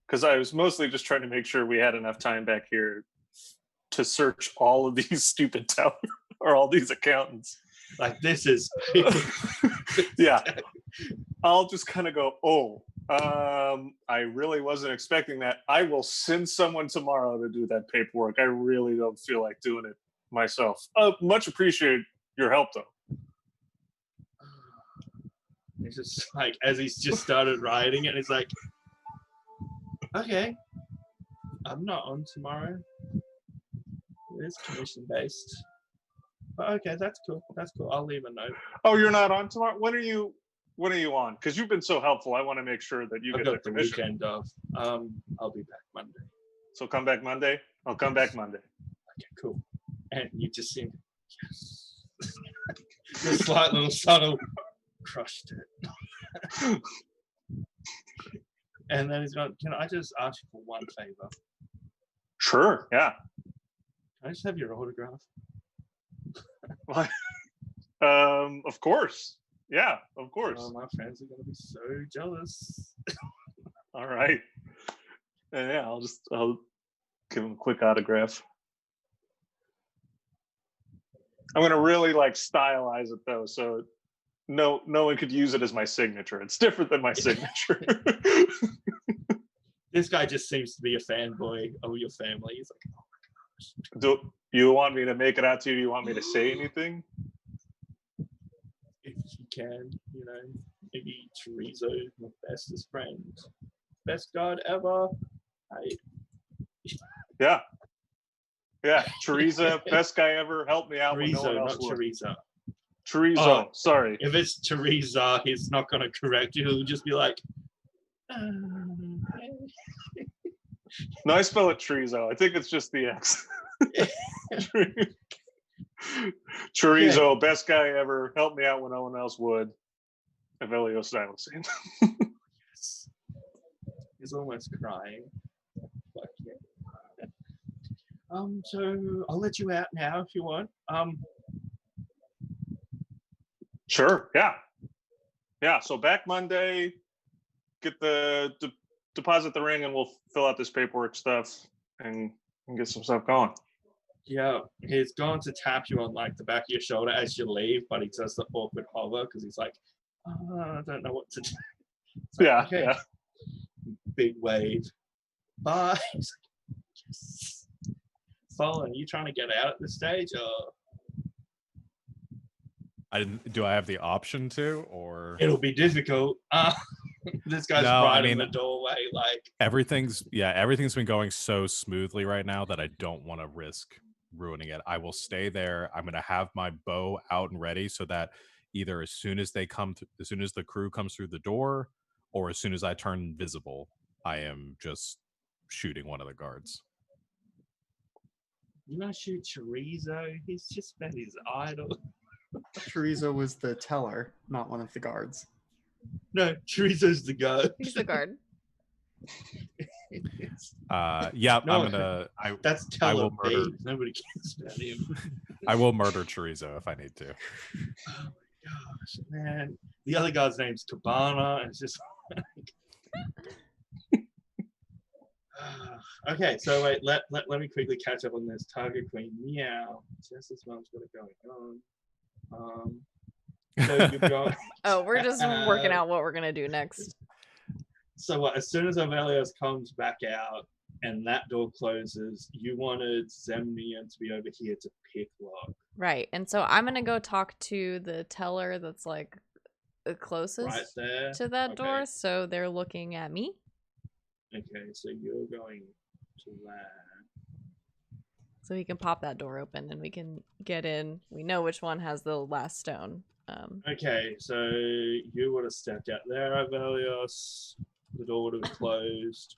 because I was mostly just trying to make sure we had enough time back here to search all of these stupid tellers or all these accountants. Like, this is... Yeah. I'll just kind of go, I really wasn't expecting that. I will send someone tomorrow to do that paperwork. I really don't feel like doing it myself. Much appreciate your help, though. It's just like, as he's just started writing it, it's like, okay, I'm not on tomorrow. It is commission based. But okay, that's cool. That's cool. I'll leave a note. Oh, you're not on tomorrow? When are you on? Because you've been so helpful. I want to make sure that you I've get the got the commission. weekend off. I'll be back Monday. So come back Monday? I'll come back Monday. Okay, cool. And you just seem, yes. The slight little subtle, crushed it. And then he's going, can I just ask you for one favor? Sure, yeah. Can I just have your autograph? Of course. Yeah, of course. Oh, my friends are going to be so jealous. All right. Yeah, I'll give him a quick autograph. I'm going to really stylize it though, so no one could use it as my signature. It's different than my signature. This guy just seems to be a fanboy of your family. He's like, oh my gosh. Do you want me to make it out to you? Do you want me to say anything? If you can, maybe Chorizo, my bestest friend. Best god ever. Yeah. Yeah, Teresa, best guy ever. Helped me out when no one Chorizo, else not would. Chorizo. Chorizo, Oh. sorry. If it's Teresa, he's not going to correct you. He'll just be like, No, I spell it Chorizo. I think it's just the X. Chorizo, best guy ever. Helped me out when no one else would. Aeos Silencing. Yes. He's almost crying. Fuck yeah. So I'll let you out now if you want. Sure. Yeah. Yeah. So back Monday, get the deposit the ring, and we'll fill out this paperwork stuff and get some stuff going. Yeah, he's going to tap you on like the back of your shoulder as you leave, but he does the awkward hover because he's like, oh, I don't know what to do. Like, Yeah. okay. Yeah. Big wave. Bye. He's like, yes. Fallen, you trying to get out at this stage, or Do I have the option to, or it'll be difficult? This guy's No, right I in mean, the doorway, like everything's been going so smoothly right now that I don't want to risk ruining it. I will stay there. I'm going to have my bow out and ready so that either as soon as they come as soon as the crew comes through the door, or as soon as I turn visible, I am just shooting one of the guards. you not shoot chorizo. He's just been his idol. Chorizo was the teller, not one of the guards. No, chorizo's the guy. He's the guard. Yeah, No, I'm gonna. That's I teller will murder. B. Nobody cares about him. I will murder chorizo if I need to. Oh my gosh, man. The other guy's name's Cabana, and it's just okay, so wait, let me quickly catch up on this. Target Queen Meow. Just this one's got it going on. So you've got Oh, we're just working out what we're gonna do next. so what, as soon as Aeos comes back out and that door closes, you wanted Zemnian to be over here to pick lock. Right. And so I'm gonna go talk to the teller that's like the closest Right there. to that door. Okay. So they're looking at me. Okay, so you're going to that. So we can pop that door open and we can get in. We know which one has the last stone. Okay, so you would have stepped out there, Aeos. The door would have closed.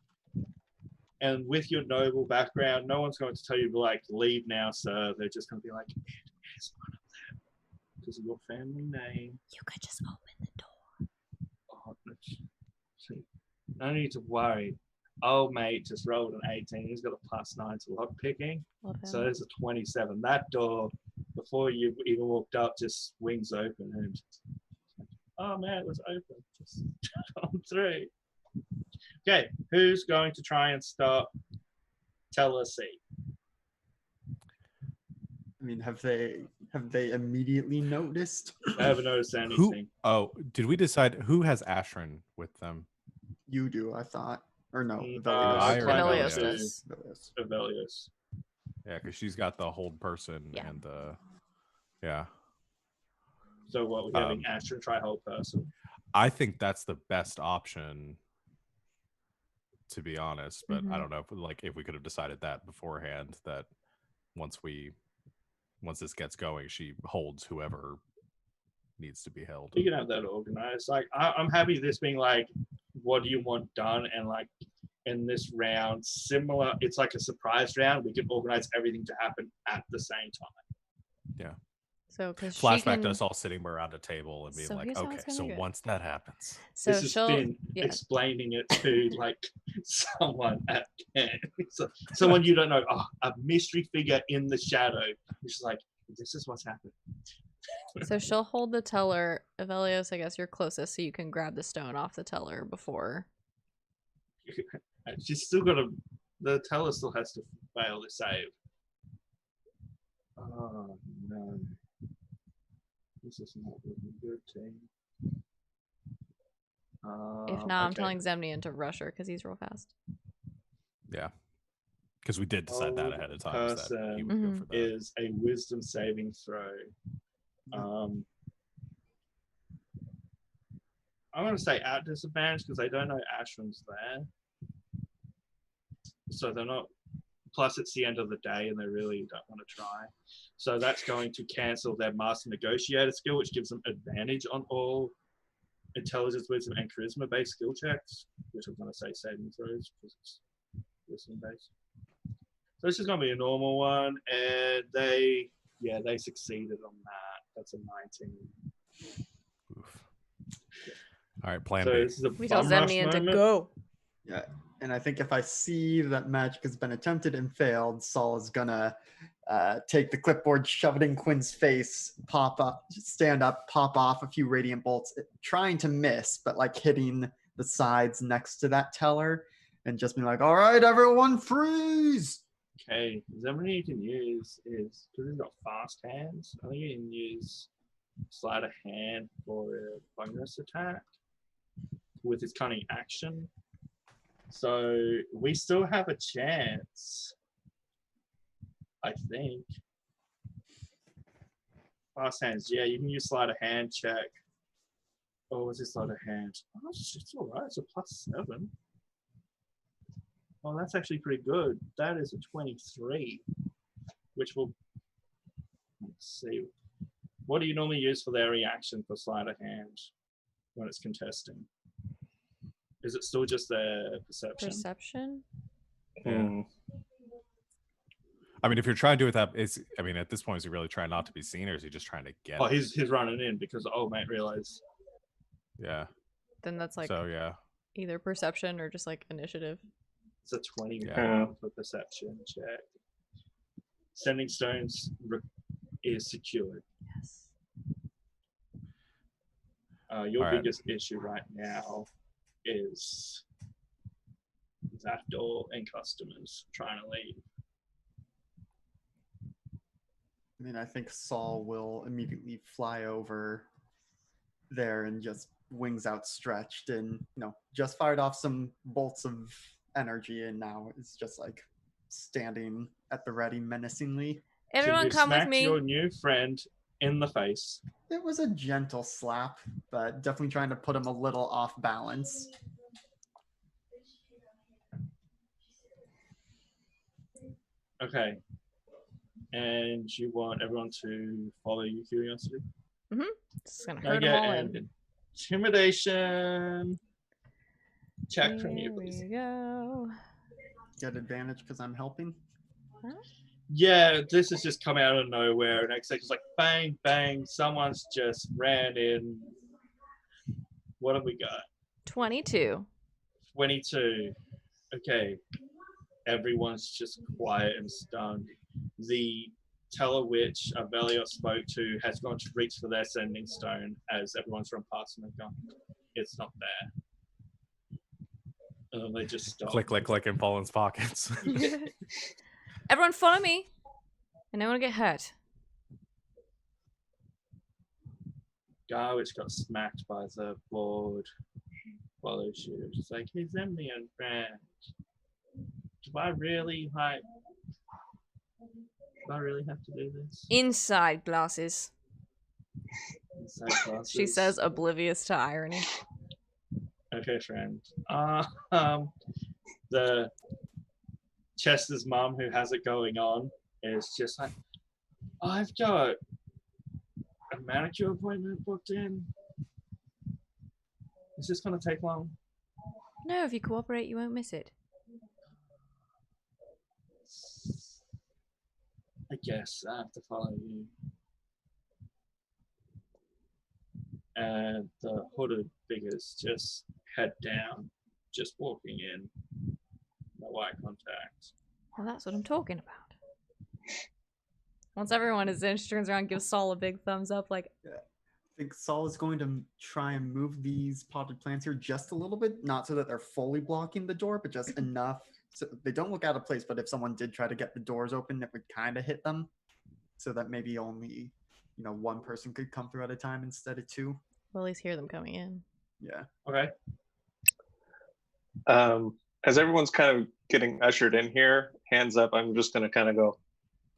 And with your noble background, no one's going to tell you to like leave now, sir. They're just going to be like, it is one of them because of your family name. You could just open the door. Oh, no need to worry. Old mate just rolled an 18. He's got a +9 to lock picking. Love him. So there's a 27. That door, before you even walked up, just swings open. And just, oh man, it was open. Just come through. Okay, who's going to try and stop Teller C? I mean, have they immediately noticed? I haven't noticed anything. Who? Oh, did we decide who has Ashrin with them? You do, I thought. Or no, I or Aeos Aeos? does. Aeos. Yeah, because she's got the hold person Yeah. and yeah. So what, we're having Ashton try hold person? I think that's the best option, to be honest. But I don't know if we could have decided that beforehand. That once this gets going, she holds whoever needs to be held. You can have that organized. Like I'm happy this being like, what do you want done? And like in this round, similar, it's like a surprise round. We can organize everything to happen at the same time. Yeah. So because Flashback to us all sitting around a table and being So like, here's how okay, it's gonna so go. once that happens. So this is she'll Finn explaining it to like someone at so, someone you don't know. Oh, a mystery figure in the shadow. Which is like, this is what's happening. So she'll hold the teller. Aeos, I guess you're closest, so you can grab the stone off the teller before. She's still got the teller still has to fail to save. Oh no. This is not looking good, team. If not, I'm telling Zemnian to rush her because he's real fast. Yeah. Because we did decide that ahead of time. That he would go for that. Is a wisdom saving throw. I'm going to say at disadvantage because I don't know Ashram's there. So they're not. Plus, it's the end of the day and they really don't want to try. So that's going to cancel their Master Negotiator skill, which gives them advantage on all intelligence, wisdom, and charisma based skill checks, which I'm going to say saving throws because it's wisdom based. So this is going to be a normal one, and they succeeded on that. That's a 19. Oof. All right, plan So B. this is a We tell bum rush Zemnian to moment. go. Yeah. And I think if I see that magic has been attempted and failed, Saul is gonna take the clipboard, shove it in Quinn's face, pop up, stand up, pop off a few radiant bolts, trying to miss, but like hitting the sides next to that teller, and just be like, "All right, everyone, freeze!" Okay, something you can use is because he's got fast hands. I think you can use sleight of hand for a bonus attack with his cunning action. So we still have a chance, I think. Fast hands, yeah, you can use sleight of hand check. Oh, what's his sleight of hand? Oh, it's all right. It's a +7. Well, that's actually pretty good. That is a 23, which will, let's see. What do you normally use for their reaction for sleight of hand when it's contesting? Is it still just their perception? Perception? Yeah. I mean, if you're trying to do it that, I mean, at this point, is he really trying not to be seen, or is he just trying to get? Oh, he's running in because the old mate realized. Yeah. Then that's like So yeah. either perception or just like initiative. It's a 20 Yeah. for perception check. Sending stones is secured. Yes. Your All right. biggest issue right now is that door and customers trying to leave. I mean, I think Saul will immediately fly over there and just wings outstretched and, just fired off some bolts of energy, and now it's just like standing at the ready menacingly. Everyone You come with smacked me. your new friend in the face. It was a gentle slap, but definitely trying to put him a little off balance. Okay. And you want everyone to follow your curiosity? It's gonna hurt them all and in. Intimidation. Check from you, Here please. we go. Get advantage because I'm helping. Yeah, this has just come out of nowhere. And next second's like bang, bang. Someone's just ran in. What have we got? 22. 22. Okay. Everyone's just quiet and stunned. The teller which Aeos spoke to has gone to reach for their sending stone as everyone's run past and they've gone, it's not there. And then they just stop. Click, click, click, and fall in his pockets. Everyone follow me. I don't want to get hurt. Guy which got smacked by the board follows you. It's like, he's enemy and friend. Do I really have to do this? Inside glasses. Inside classes? She says, oblivious to irony. Okay, friend. The Chester's mum, who has it going on, is just like, I've got a manicure appointment booked in. Is this gonna take long? No, if you cooperate, you won't miss it. I guess I have to follow you. And the hooded figures just head down, just walking in. No eye contact. Well, that's what I'm talking about. Once everyone is in, she turns around and gives Saul a big thumbs up, like, I think Saul is going to try and move these potted plants here just a little bit, not so that they're fully blocking the door, but just enough so they don't look out of place. But if someone did try to get the doors open, it would kind of hit them, so that maybe only one person could come through at a time instead of two. we'll at least hear them coming in. Yeah. Okay. As everyone's kind of getting ushered in here, hands up, I'm just going to kind of go,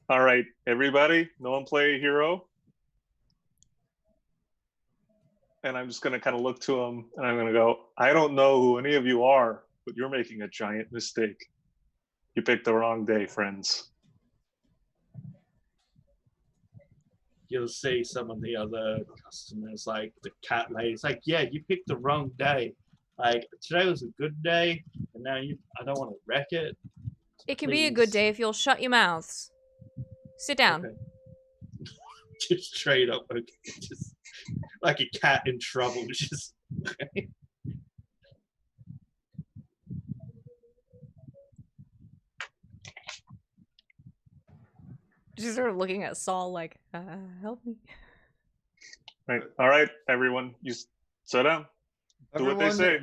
all right, everybody, no one play a hero. And I'm just going to kind of look to him and I'm going to go, I don't know who any of you are, but you're making a giant mistake. You picked the wrong day, friends. You'll see some of the other customers, like the cat ladies, like, yeah, you picked the wrong day. Like, today was a good day, and now I don't want to wreck it. It can be a good Please. day if you'll shut your mouths. Sit down. Okay. Just straight up, okay. Just like a cat in trouble. Just okay. She's sort of looking at Saul like, help me. Right. All right, everyone, you sit down. Do what they say.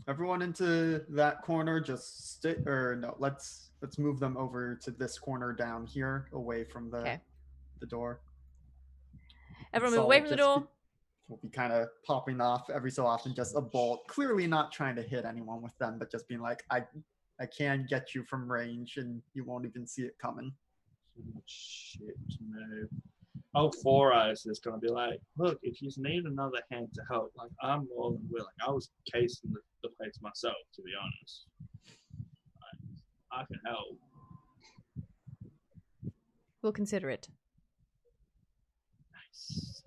Everyone into that corner. Just stay, or no? Let's move them over to this corner down here, away from the door. Everyone Saul move away will from the just door. Will be kind of popping off every so often, just a bolt. Clearly not trying to hit anyone with them, but just being like, I can get you from range, and you won't even see it coming. Shit, no. Oh, Four Eyes is going to be like, look, if you need another hand to help, like, I'm more than willing. I was casing the place myself, to be honest. I can help. We'll consider it. Nice.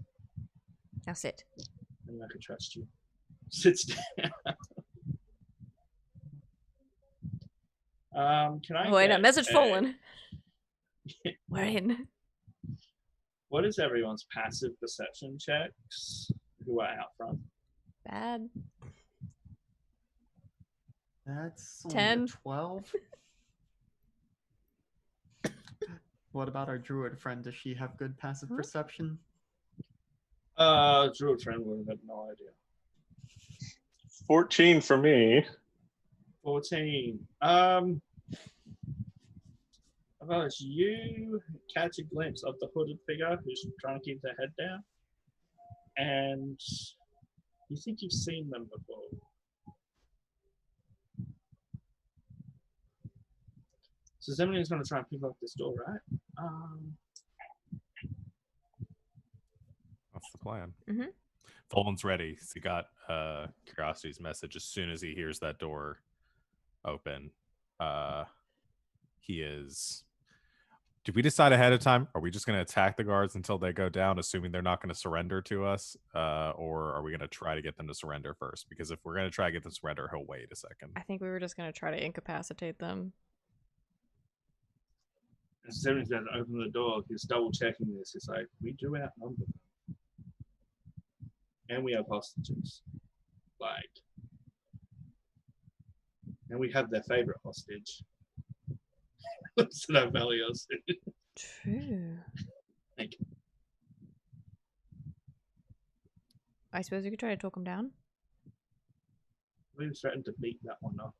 Now sit. I think I can trust you. Sits down. Can I Wait, a get message fallen. We're in. What is everyone's passive perception checks? Who are out front? Bad. That's 10. 12. What about our druid friend? Does she have good passive perception? Druid friend would have no idea. 14 for me. 14. About you catch a glimpse of the hooded figure who's trying to keep their head down, and you think you've seen them before. So Zemnian's going to try and pick up this door, right? That's the plan. Mm-hmm. Fulton's ready. So he got Curiosity's message as soon as he hears that door open. He is. Did we decide ahead of time? Are we just going to attack the guards until they go down, assuming they're not going to surrender to us? Or are we going to try to get them to surrender first? Because if we're going to try to get them to surrender, he'll wait a second. I think we were just going to try to incapacitate them. And Zemnian's going to open the door. He's double checking this. He's like, we do outnumber them. And we have hostages. Like, and we have their favorite hostage. Looks at Aeos. True. Thank you. I suppose we could try to talk him down. We threatened to beat that one up.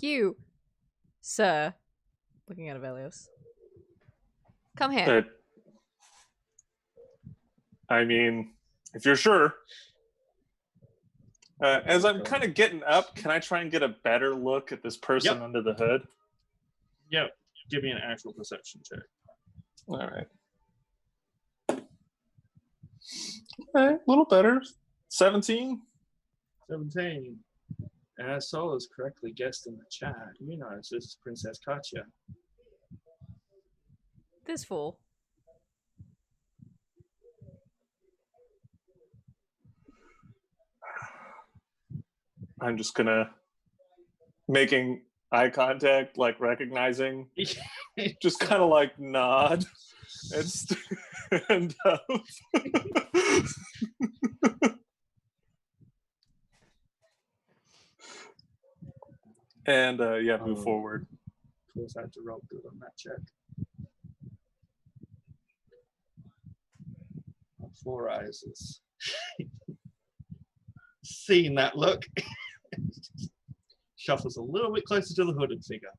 You, sir, looking at Aeos. Come here. I mean, if you're sure. As I'm kind of getting up, can I try and get a better look at this person under the hood? Yep. Give me an actual perception check. All right. A little better. 17. 17. As Sol has correctly guessed in the chat, you know this is Princess Katya. This fool. I'm just gonna making eye contact, like recognizing, just kind of like nod and stand up. And move forward. Of course, I had to roll good on that check. Four Eyes is seeing that look. Shuffles a little bit closer to the hooded figure.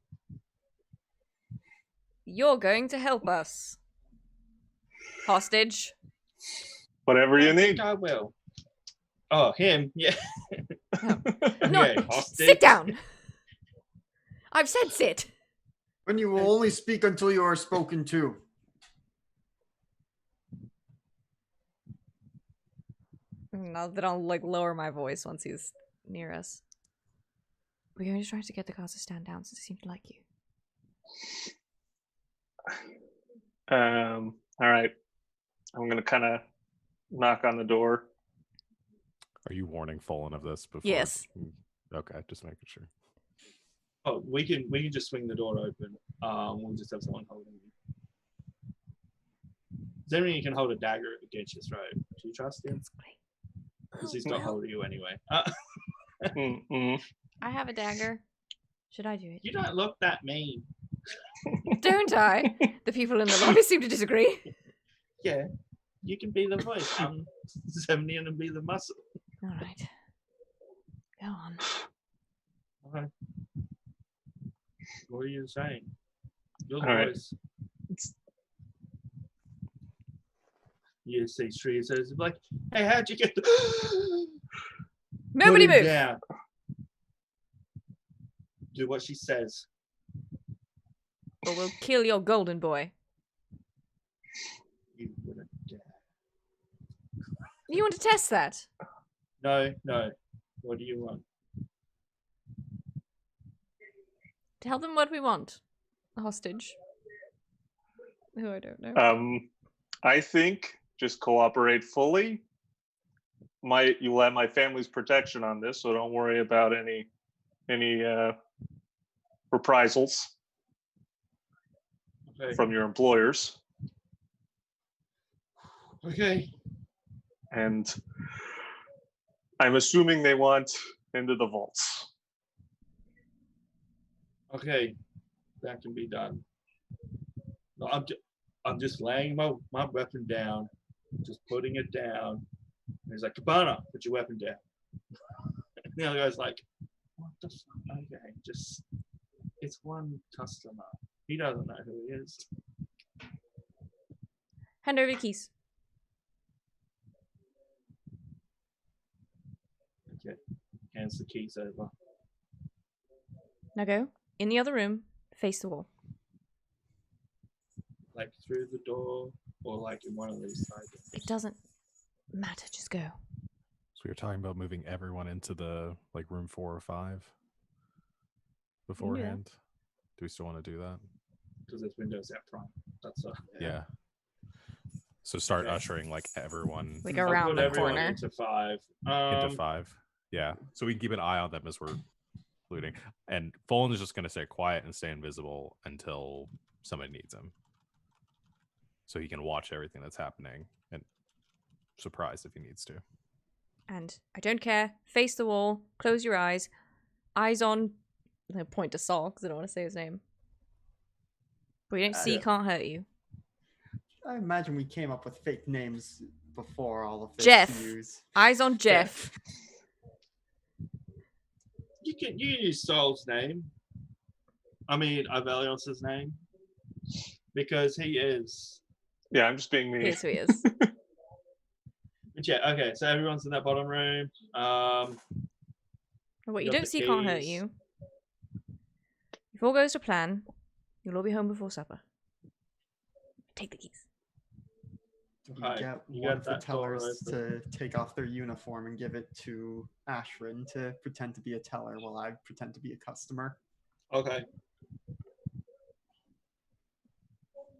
You're going to help us. Hostage. Whatever you need. I will. Oh, him? Yeah. No, Okay, hostage. sit down. I've said sit. And you will only speak until you are spoken to. Then I'll like lower my voice once he's near us. We're going to try to get the guards to stand down since they seem to like you. All right. I'm gonna kind of knock on the door. Are you warning Fulton of this before? Yes. Okay, just making sure. Oh, we can just swing the door open. We'll just have someone holding you. Zemnian can hold a dagger against your throat. Do you trust him? That's great. Because he's got hold of you anyway. Mm-mm. I have a dagger. Should I do it? You don't look that mean. Don't I? The people in the lobby seem to disagree. Yeah, you can be the voice. I'm Zemnian and be the muscle. All right. Go on. Okay. What are you saying? You're the All right. voice. You see Shri says like, hey, how'd you get the Nobody Put him move. down. Do what she says. Or we'll kill your golden boy. You wouldn't dare. You want to test that? No. What do you want? Tell them what we want. A hostage. Who I don't know. I think just cooperate fully. You will have my family's protection on this, so don't worry about any reprisals Okay. from your employers. Okay. And I'm assuming they want into the vaults. Okay. That can be done. No, I'm just laying my weapon down. Just putting it down. And he's like, Cabana, put your weapon down. And the other guy's like, what the fuck? Okay, just it's one customer. He doesn't know who he is. Hand over your keys. Okay. Hands the keys over. Now go. In the other room, face the wall. Like through the door or like in one of these side doors. It doesn't matter, just go. So we were talking about moving everyone into the like room 4 or 5 beforehand. Do we still want to do that? Because there's windows out front. That's Yeah. So start Okay. ushering like everyone Like I'll around put the everyone corner. into 5. into 5. Yeah. So we can keep an eye on them as we're looting. And Folan is just going to stay quiet and stay invisible until somebody needs him. So he can watch everything that's happening and surprise if he needs to. And I don't care. Face the wall. Close your eyes. Eyes on. I'm going to point to Saul because I don't want to say his name. But you don't see, Yeah. can't hurt you. I imagine we came up with fake names before all of this Jeff. to use. Eyes on Jeff. You can use Saul's name. I mean, Avelios's name. Because he is. Yeah, I'm just being me. Here's who he is. But yeah, okay, so everyone's in that bottom room. What you got don't the see can't hurt keys. you. If all goes to plan, you'll all be home before supper. Take the keys. We Hi, get you one got of the that door tellers open. to take off their uniform and give it to Ashrin to pretend to be a teller while I pretend to be a customer. Okay.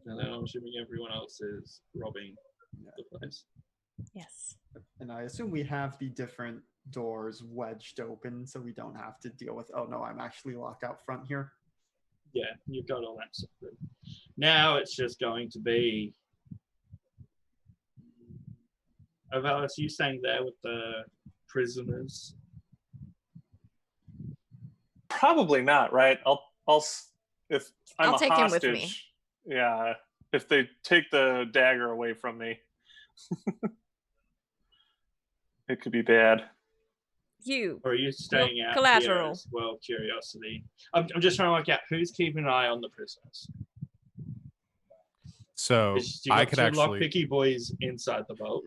And then I'm assuming everyone else is robbing the place. Yes. And I assume we have the different doors wedged open so we don't have to deal with, oh no, I'm actually locked out front here. Yeah, you've got all that stuff. Now it's just going to be. Avalis, you staying there with the prisoners? Probably not, right? If I'm I'll a take him with hostage. me. Yeah, if they take the dagger away from me, it could be bad. You. Or are you staying out collateral. here as well? Curiosity. I'm just trying to work out who's keeping an eye on the prisoners. So You I got could two actually, lockpicky boys inside the vault.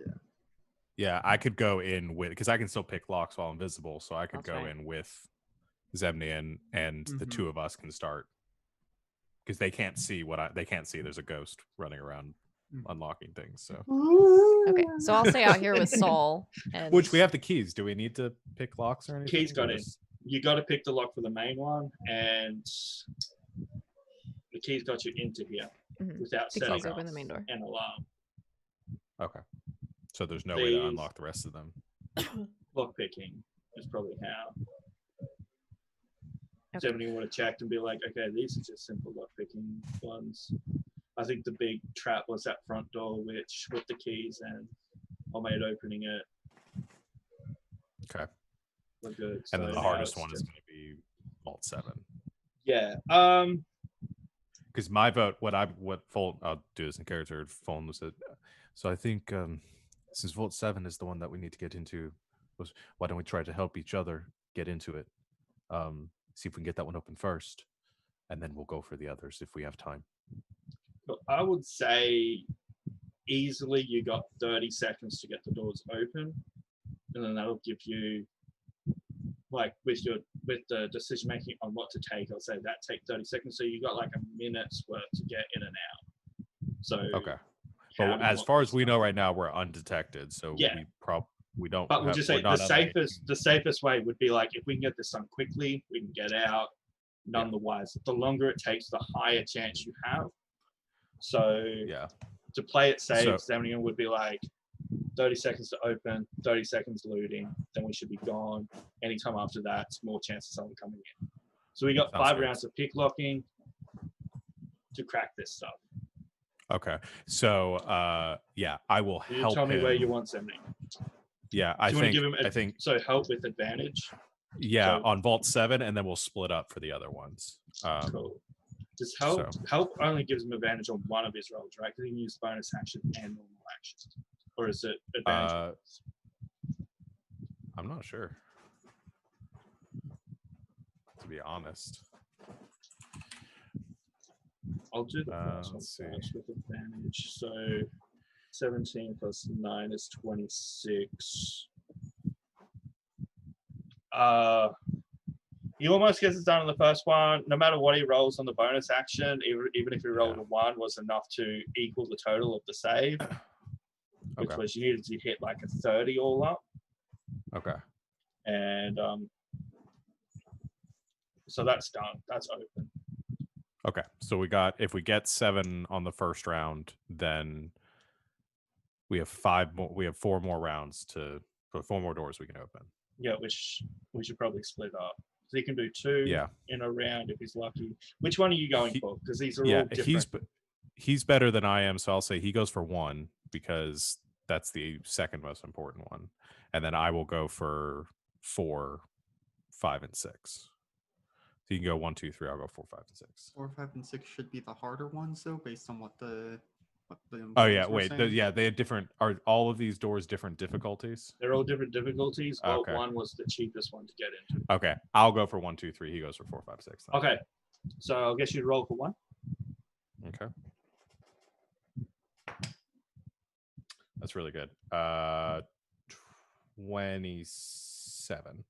yeah, I could go in with, because I can still pick locks while invisible. So I could That's go right. in with Zemnian and the Mhm. two of us can start. Because they can't see they can't see there's a ghost running around unlocking things. So Okay, so I'll stay out here with Saul. And which we have the keys. Do we need to pick locks or anything? Keys got Or in. just- You got to pick the lock for the main one, and the keys got you into here Mhm. without The setting keys open off the main door. an alarm. Okay. So there's no way to These- unlock the rest of them. Lock picking is probably how. Okay. So when you want to check and be like, okay, these are just simple lock picking ones. I think the big trap was that front door, which with the keys and I made opening it. Okay. We're good. And then So the now hardest it's one is just- going to be Vault 7. Yeah. Because because my vote, I'll do this in character. Fulton was it. So I think since Vault 7 is the one that we need to get into, why don't we try to help each other get into it? See if we can get that one open first, and then we'll go for the others if we have time. But I would say easily you got 30 seconds to get the doors open, and then that'll give you, like with the decision making on what to take, I'll say that take 30 seconds. So you got like a minute's worth to get in and out. So okay, but as far as we know right now, we're undetected. So yeah, we don't. But we'll just say the safest way would be like if we can get this done quickly, we can get out. None the wise. The longer it takes, the higher chance you have. So yeah, to play it safe, Zemnian would be like 30 seconds to open, 30 seconds looting, then we should be gone. Anytime after that, it's more chance of someone coming in. So we got 5 rounds of pick locking to crack this stuff. Okay, so yeah, I will help. Tell me where you want Zemnian. Yeah, I think so help with advantage. Yeah, so, on Vault 7, and then we'll split up for the other ones. Cool. Just help only gives him advantage on one of his rolls, right? Because he can use bonus action and normal action. Or is it advantage? I'm not sure, to be honest. I'll do the first one first with advantage. So 17 plus 9 is 26. He almost gets it done on the first one. No matter what he rolls on the bonus action, even if he rolled a 1, was enough to equal the total of the save, which was you needed to hit like a 30 all up. Okay. And so that's done. That's open. Okay, so if we get 7 on the first round, then we have 5 more. We have 4 more rounds for 4 more doors we can open. Yeah, which we should probably split up. So he can do 2 in a round if he's lucky. Which one are you going for? Because these are all different. He's better than I am, so I'll say he goes for 1 because that's the second most important one, and then I will go for 4, 5, and 6. So you can go 1, 2, 3. I'll go 4, 5, and 6. 4, 5, and 6 should be the harder ones, though, based on what the. Oh yeah, wait. They had different. Are all of these doors different difficulties? They're all different difficulties. But one was the cheapest one to get into. Okay, I'll go for 1, 2, 3. He goes for 4, 5, 6. Then. Okay, so I'll guess you'd roll for 1. Okay, that's really good. 27.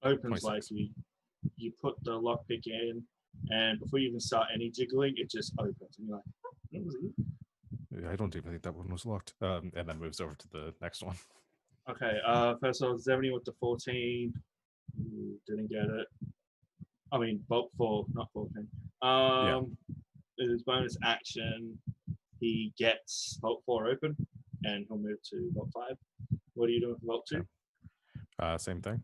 Opens like you put the lockpick in, and before you even start any jiggling, it just opens, and you're like. I don't even think that one was locked. And then moves over to the next one. Okay, first of all, 70 with the 14. Didn't get it. I mean, Vault 4, not 14. His bonus action, he gets Vault 4 open, and he'll move to Vault 5. What are you doing for Vault 2? Same thing.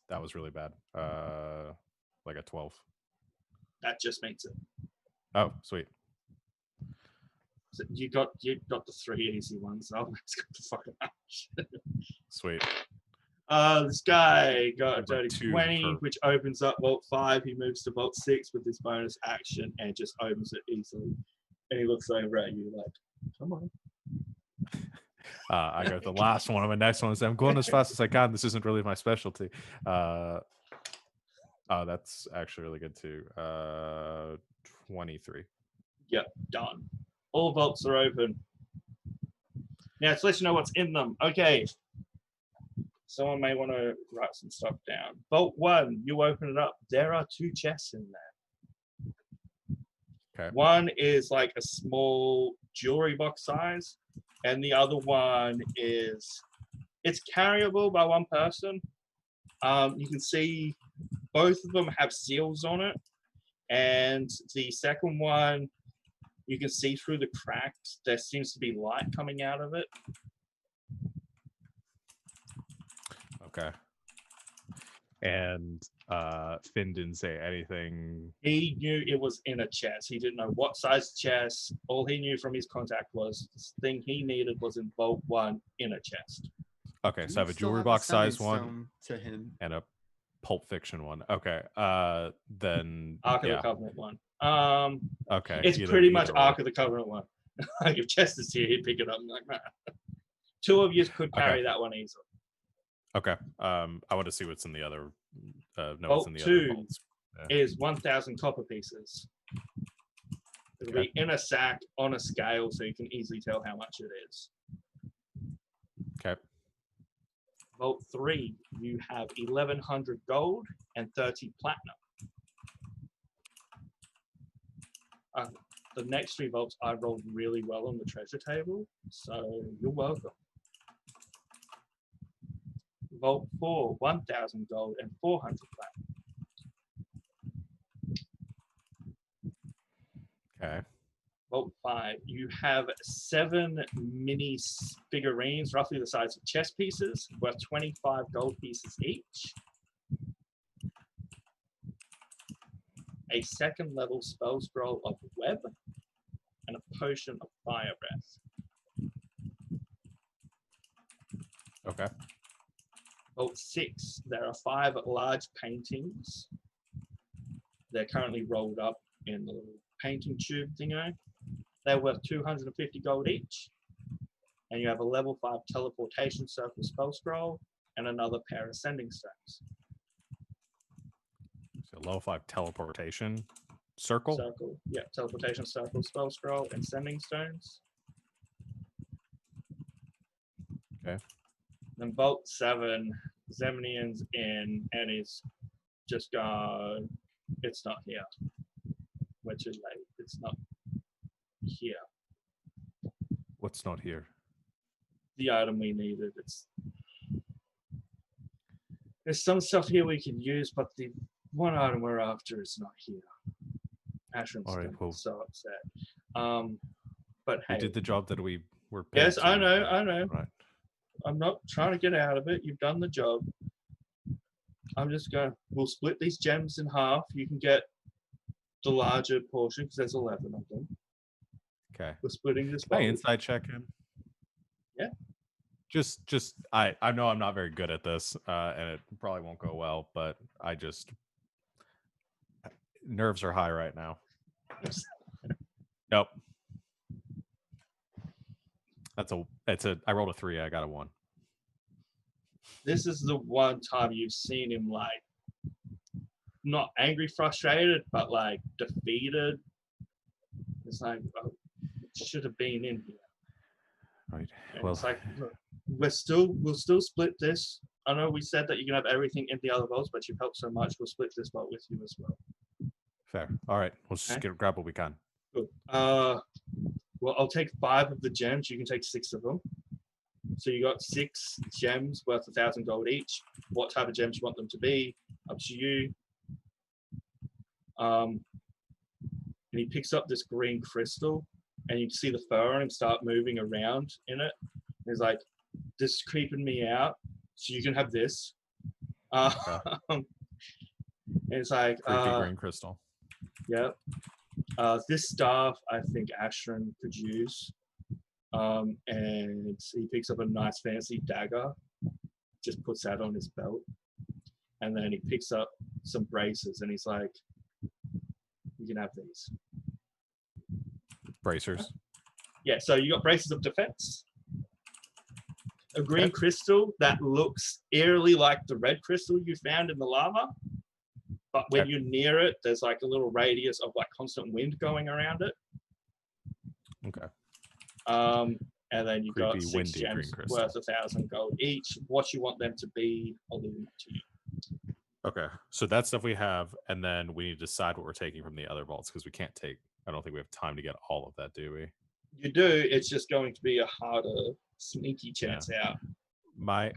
That was really bad. Like a 12. That just makes it. Oh, sweet. So you got the 3 easy ones. Oh, let's go the fucking action. Sweet. This guy got a dirty 20, which opens up Vault 5. He moves to Vault 6 with his bonus action and just opens it easily. And he looks over at you like, come on. I got the last one on my next one and say, I'm going as fast as I can. This isn't really my specialty. Oh, that's actually really good too. 23. Yep, done. All vaults are open. Now let's let you know what's in them. Okay. Someone may want to write some stuff down. Vault 1, you open it up. There are 2 chests in there. Okay. One is like a small jewelry box size, and the other one it's carryable by 1 person. You can see both of them have seals on it, and the second one, you can see through the cracks. There seems to be light coming out of it. Okay. And Finn didn't say anything. He knew it was in a chest. He didn't know what size chest. All he knew from his contact was the thing he needed was in Vault 1 in a chest. Okay, so I have a jewelry box size one to him. and a Pulp Fiction one. Okay. Then Ark of the yeah. Covenant one. Okay. It's Either pretty much or. Ark of the Covenant one. Like if Chester's here, he'd pick it up and like, man. Two of you could carry that one easily. Okay. I want to see what's in the other. What's Vault in the 2 other vaults. is 1,000 copper pieces. It'll be in a sack on a scale, so you can easily tell how much it is. Okay. Vault 3, you have 1,100 gold and 30 platinum. The next 3 vaults I rolled really well on the treasure table, so you're welcome. Vault 4, 1,000 gold and 400 platinum. Okay. Vault 5, you have 7 mini figurines, roughly the size of chess pieces, worth 25 gold pieces each. A 2nd level spell scroll of web, and a potion of fire breath. Okay. Vault 6, there are 5 large paintings. They're currently rolled up in the little painting tube thingo. They're worth 250 gold each. And you have a level 5 teleportation circle spell scroll and another pair of sending stones. So level 5 teleportation circle. Yeah, teleportation circle spell scroll and sending stones. Okay. Then Vault 7, Zemnian's in, and he's just gone. It's not here. We're too late. It's not here. What's not here? The item we needed. There's some stuff here we can use, but the one item we're after is not here. Ashram's so upset. But hey, we did the job that we were paid. Yes, I know. Right. I'm not trying to get out of it. You've done the job. We'll split these gems in half. You can get the larger portion because there's 11 of them. Okay. We're splitting this. Can I inside check him? Yeah. Just I know I'm not very good at this, and it probably won't go well, but nerves are high right now. Nope. I rolled a 3. I got a 1. This is the one time you've seen him like not angry, frustrated, but like defeated. It's like, oh, it should have been in here. Right. And Well, it's like, look, we'll still split this. I know we said that you can have everything in the other vaults, but you've helped so much. We'll split this vault with you as well. fair. All right. We'll just grab what we can. Good. Well, I'll take 5 of the gems. You can take 6 of them. So you got 6 gems worth 1,000 gold each. What type of gems you want them to be? Up to you. And he picks up this green crystal, and you can see the fur on him start moving around in it. He's like, "This is creeping me out. So you can have this." Okay. And it's like, creepy green crystal. Yeah. This staff, I think Ashran could use. And he picks up a nice fancy dagger, just puts that on his belt. And then he picks up some braces and he's like, "You can have these." Bracers. Yeah, so you got braces of defense. A green crystal that looks eerily like the red crystal you found in the lava. But when you're near it, there's like a little radius of like constant wind going around it. Okay. And then you got 6 windy gems green crystal. worth 1,000 gold each. What you want them to be, I'll leave them to you. Okay. So that stuff we have, and then we need to decide what we're taking from the other vaults because we can't take. I don't think we have time to get all of that, do we? You do. It's just going to be a harder, sneaky chance out. My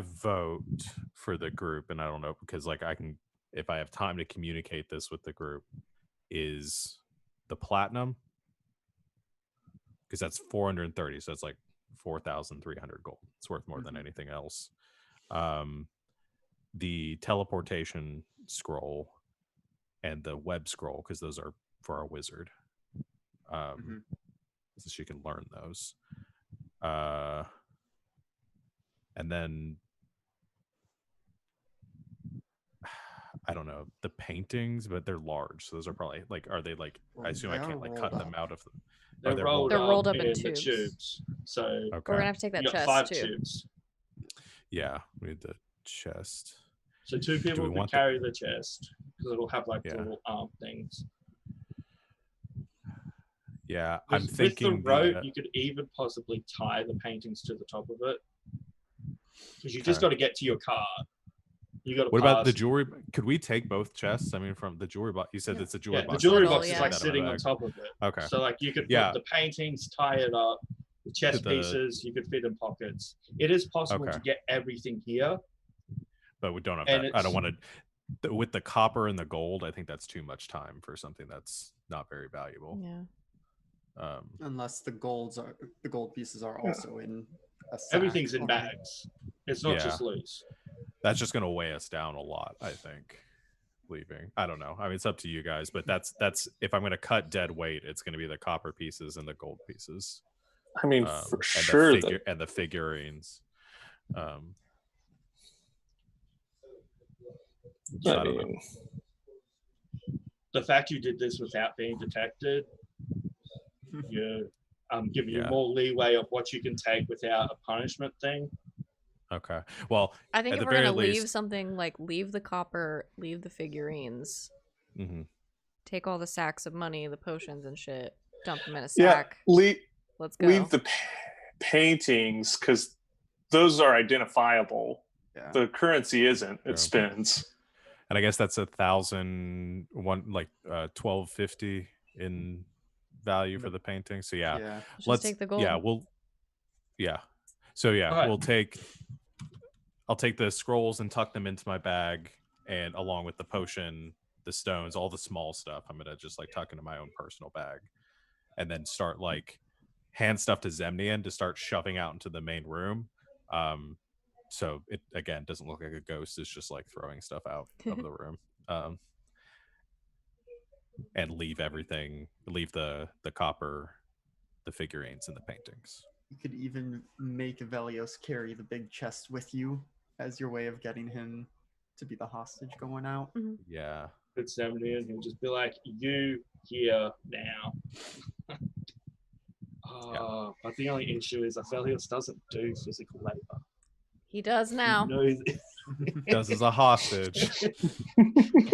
vote for the group, and I don't know because like I can, if I have time to communicate this with the group, is the platinum because that's 430, so it's like 4,300 gold. It's worth more than anything else. The teleportation scroll and the web scroll because those are for our wizard, so she can learn those. And then I don't know, the paintings, but they're large. So those are probably like, are they like? I Well, assume they I are can't like cut rolled them up. out of. They're They're rolled, They're rolled up in the tubes. tubes. So We're Okay. gonna have to take that you got chest 5 too. tubes. Yeah, we need the chest. So 2 Do people we can want carry the chest because it'll have like Yeah. little arm things. Yeah, I'm With the thinking rope, you could even possibly tie the paintings to the top of it because you just Okay. got to get to your car. You got to. What about the jewelry? Could we take both chests? I mean, from the jewelry box. You said Yeah. it's a jewelry Yeah, box. the jewelry Little, box is yeah. like That in my sitting on bag. top of it. Okay. So like you could Yeah. put the paintings, tie it up, the chest the- pieces, you could fit in pockets. It is possible Okay. to get everything here. But we don't have And that. I don't it's- want to. With the copper and the gold, I think that's too much time for something that's not very valuable. Yeah. Unless the gold pieces are also in a sack. Everything's in already. bags. It's not Yeah. just loose. That's just going to weigh us down a lot, I think. Leaving, I don't know. I mean, it's up to you guys, but that's if I'm going to cut dead weight, it's going to be the copper pieces and the gold pieces. I mean, for sure. And the figurines. I I don't know. mean, The fact you did this without being detected, you're giving you Yeah. more leeway of what you can take without a punishment thing. Okay. Well, I think at if the we're gonna very leave least- something like leave the copper, leave the figurines, mhm. take all the sacks of money, the potions and shit, dump them in a yeah, sack. Let's go. leave the paintings because those are identifiable. Yeah. The currency isn't. Sure. It spins. And I guess that's 1,001, like 1,250 in value for the painting. So yeah, Yeah. Let's take the gold. Yeah, So yeah, Alright. I'll take the scrolls and tuck them into my bag, and along with the potion, the stones, all the small stuff, I'm gonna just like tuck into my own personal bag, and then start like hand stuff to Zemnian to start shoving out into the main room. So it again doesn't look like a ghost; it's just like throwing stuff out of the room, and leave the copper, the figurines, and the paintings. You could even make Velios carry the big chest with you as your way of getting him to be the hostage going out. Yeah. Put 70 in, he'll just be like, you here now. But the only issue is Aphelios doesn't do physical labor. He does now. Does as a hostage.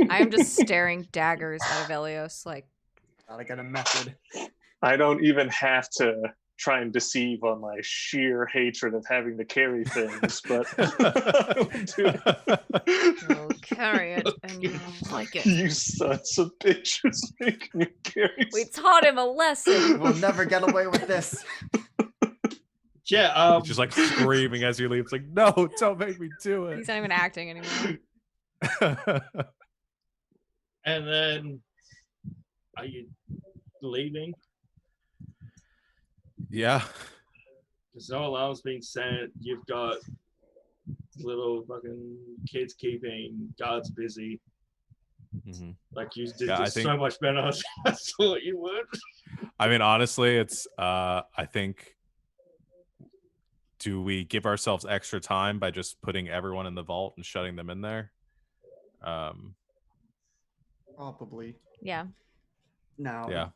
I am just staring daggers at Aphelios like Gotta get a method. I don't even have to try and deceive on my sheer hatred of having to carry things, but I'll carry it and you'll like it. You sons of bitches making me carry. We taught him a lesson. We'll never get away with this. Yeah, just like screaming as you leave. It's like, no, don't make me do it. He's not even acting anymore. and then are you leaving? Yeah. There's no alarms being sent. You've got little fucking kids keeping guards busy. Mhm. Like you did Yeah, I this think- so much better than I thought you would. I mean, honestly, it's I think, do we give ourselves extra time by just putting everyone in the vault and shutting them in there? Probably. Yeah. Now. Yeah.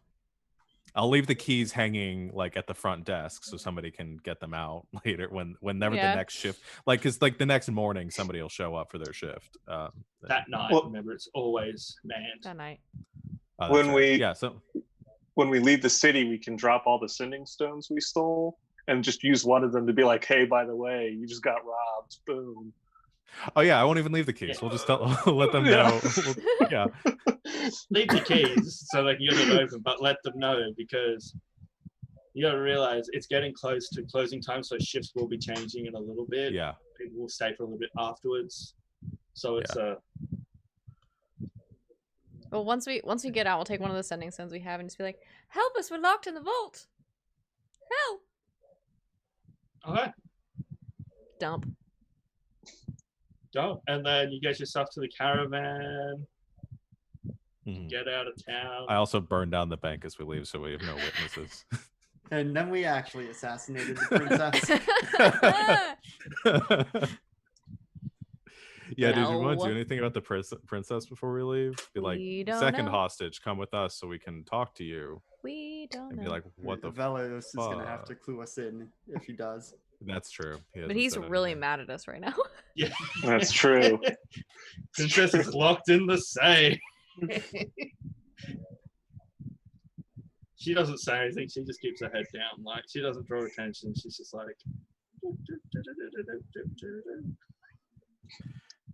I'll leave the keys hanging like at the front desk so somebody can get them out later whenever Yeah. the next shift, like, because like the next morning somebody will show up for their shift. That night, Well- remember, it's always manned. That night. That's When right. we- yeah, so When we leave the city, we can drop all the sending stones we stole and just use one of them to be like, "Hey, by the way, you just got robbed." Boom. oh yeah, I won't even leave the keys. We'll just let them Yeah. know. Yeah. Leave the keys so they can get it open, but let them know because you gotta realize it's getting close to closing time, so shifts will be changing in a little bit. Yeah. People will stay for a little bit afterwards. So it's Well, once we get out, we'll take one of the sending stones we have and just be like, "Help us! We're locked in the vault. Help!" okay. Dump. Go. And then you get yourself to the caravan, Mhm. get out of town. I also burned down the bank as we leave, so we have no witnesses. And then we actually assassinated the princess. Yeah, did you want to do No. anything about the princess before we leave? Be like, We don't second know. hostage, come with us so we can talk to you. We don't And be know. like, what the Velos is gonna have fuck? to clue us in if he does. That's true. He But hasn't he's said really anything. mad at us right now. Yeah. That's true. Princess is locked in the safe. She doesn't say anything. She just keeps her head down. Like, she doesn't draw attention. She's just like.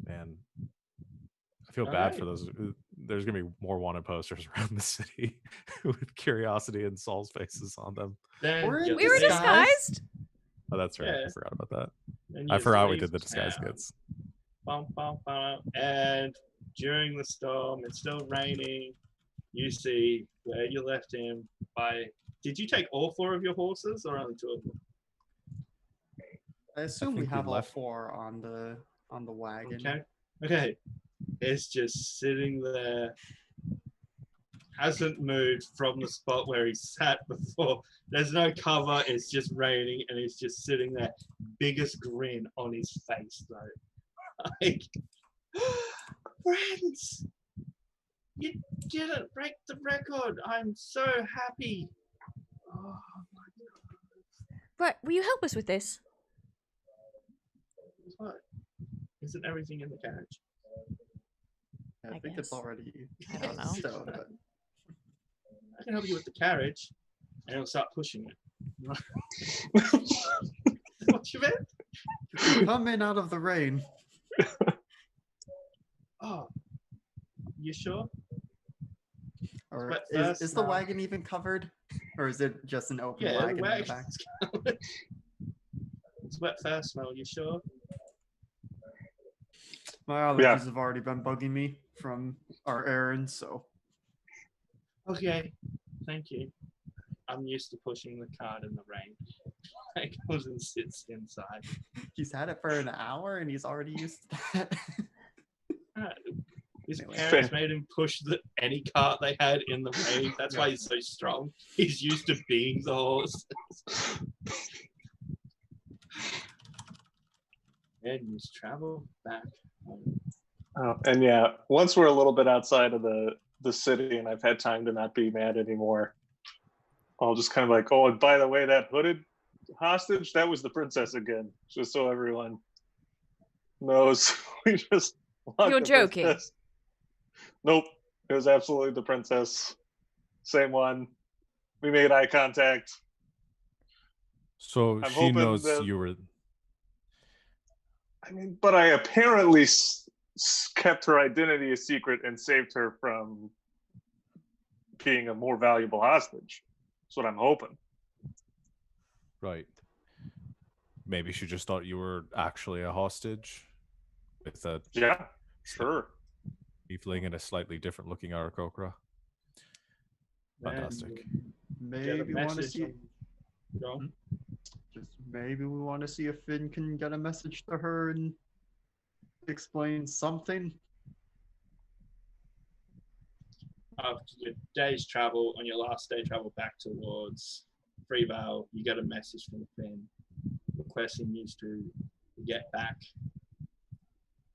Man, I feel bad Alright. for those. There's gonna be more wanted posters around the city with Curiosity and Saul's faces on them. Then We're in you We were leave, disguised. Oh, that's right. Yeah. I forgot about that. and I you forgot we leave did the disguise town. kits. Bum, bum, bum. And during the storm, it's still raining. You see where you left him by. Did you take all 4 of your horses or only 2 of them? I assume we think we have all left- 4 on the wagon. Okay. Okay. It's just sitting there. Hasn't moved from the spot where he sat before. There's no cover. It's just raining, and he's just sitting there, biggest grin on his face, though. Like, friends, you didn't break the record. I'm so happy. Oh, Right, will you help us with this? what? Isn't everything in the carriage? I I think guess. it's already I don't know. stowed, but I can help you with the carriage, and he'll start pushing it. What you meant? come in out of the rain. Oh, you sure? Or Wet is first the now. wagon even covered? Or is it just an open Yeah, wagon in the wagon's back? covered. It's wet first smell. You sure? My allergies have already been bugging me from our errands, so Okay, thank you. I'm used to pushing the cart in the rain. I goes and sits inside. he's had it for an hour and he's already used to that. His Anyway. parents made him push any cart they had in the rain. That's why he's so strong. He's used to being the horse. And he's travel back home. And yeah, once we're a little bit outside of the city and I've had time to not be mad anymore, I'll just kind of like, oh, and by the way, that hooded hostage, that was the princess again, just so everyone knows. We just locked You're the joking. princess. Nope, it was absolutely the princess. Same one. We made eye contact. So I'm she hoping knows that- you were. I mean, but I apparently kept her identity a secret and saved her from being a more valuable hostage. That's what I'm hoping. Right. Maybe she just thought you were actually a hostage with a Yeah, sure. tiefling and a slightly different looking Aarakocra. Fantastic. Get a Maybe want to message see. on- Go on. Just maybe we want to see if Finn can get a message to her and explain something. After your day's travel, on your last day travel back towards Freevale, you get a message from Finn requesting you to get back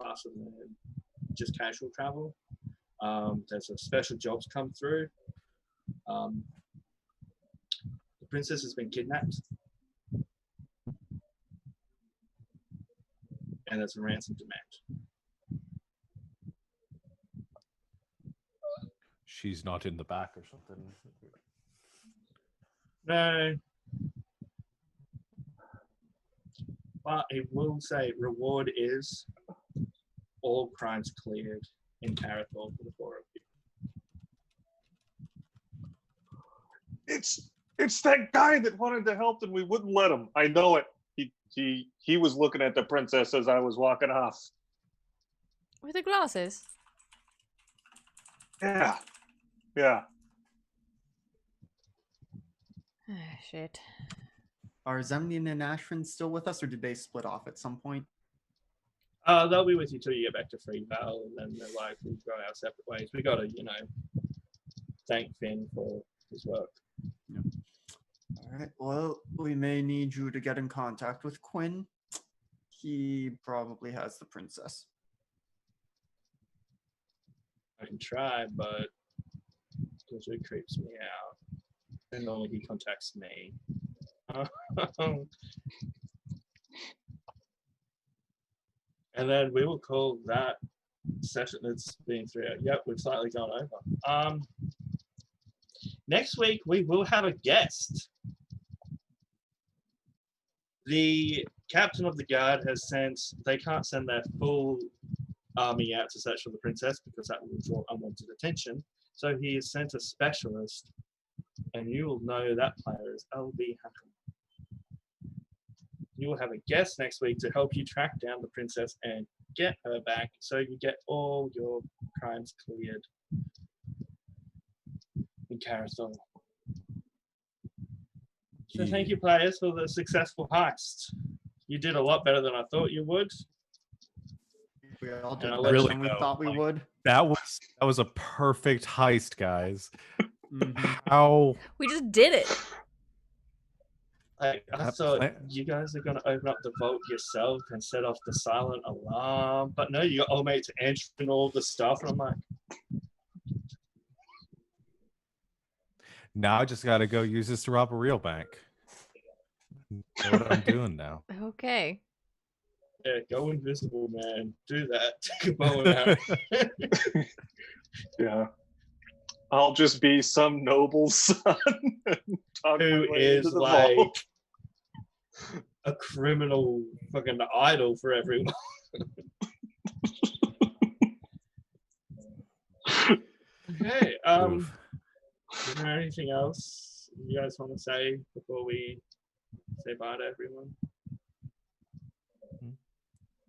faster than just casual travel. There's a special jobs come through. The princess has been kidnapped. And there's a ransom demand. She's not in the back or something. No. But it will say reward is all crimes cleared in Carathor for the 4 of you. It's that guy that wanted to help and we wouldn't let him. I know it. He was looking at the princess as I was walking off. With the glasses? Yeah. Yeah. Ah, shit. Are Zemnian and Ashrin still with us, or did they split off at some point? They'll be with you till you get back to Freevale, and then they're likely to go our separate ways. We gotta, thank Finn for his work. All right. Well, we may need you to get in contact with Quinn. He probably has the princess. I can try, but it creeps me out. And normally he contacts me. And then we will call that session. It's been 3 hours. Yep, we've slightly gone over. Next week we will have a guest. The captain of the guard has sent. They can't send their full army out to search for the princess because that will draw unwanted attention. So he has sent a specialist, and you will know that player is LB Hackam. You will have a guest next week to help you track down the princess and get her back so you get all your crimes cleared in Carousel. So thank you, players, for the successful heist. You did a lot better than I thought you would. We all did And I'll better let than you we know, thought we would. That was a perfect heist, guys. Mhm. How We just did it. I That thought plan- you guys are going to open up the vault yourself and set off the silent alarm. But no, you got old mate to enter and all the stuff. And I'm like, now I just got to go use this to rob a real bank. Know what I'm doing now. Okay. yeah, go invisible, man. Do that. Take a bow and arrow. Yeah. I'll just be some noble's son and talk my Who way into is the like vault. a criminal fucking idol for everyone. Okay. Oof. Is there anything else you guys want to say before we say bye to everyone?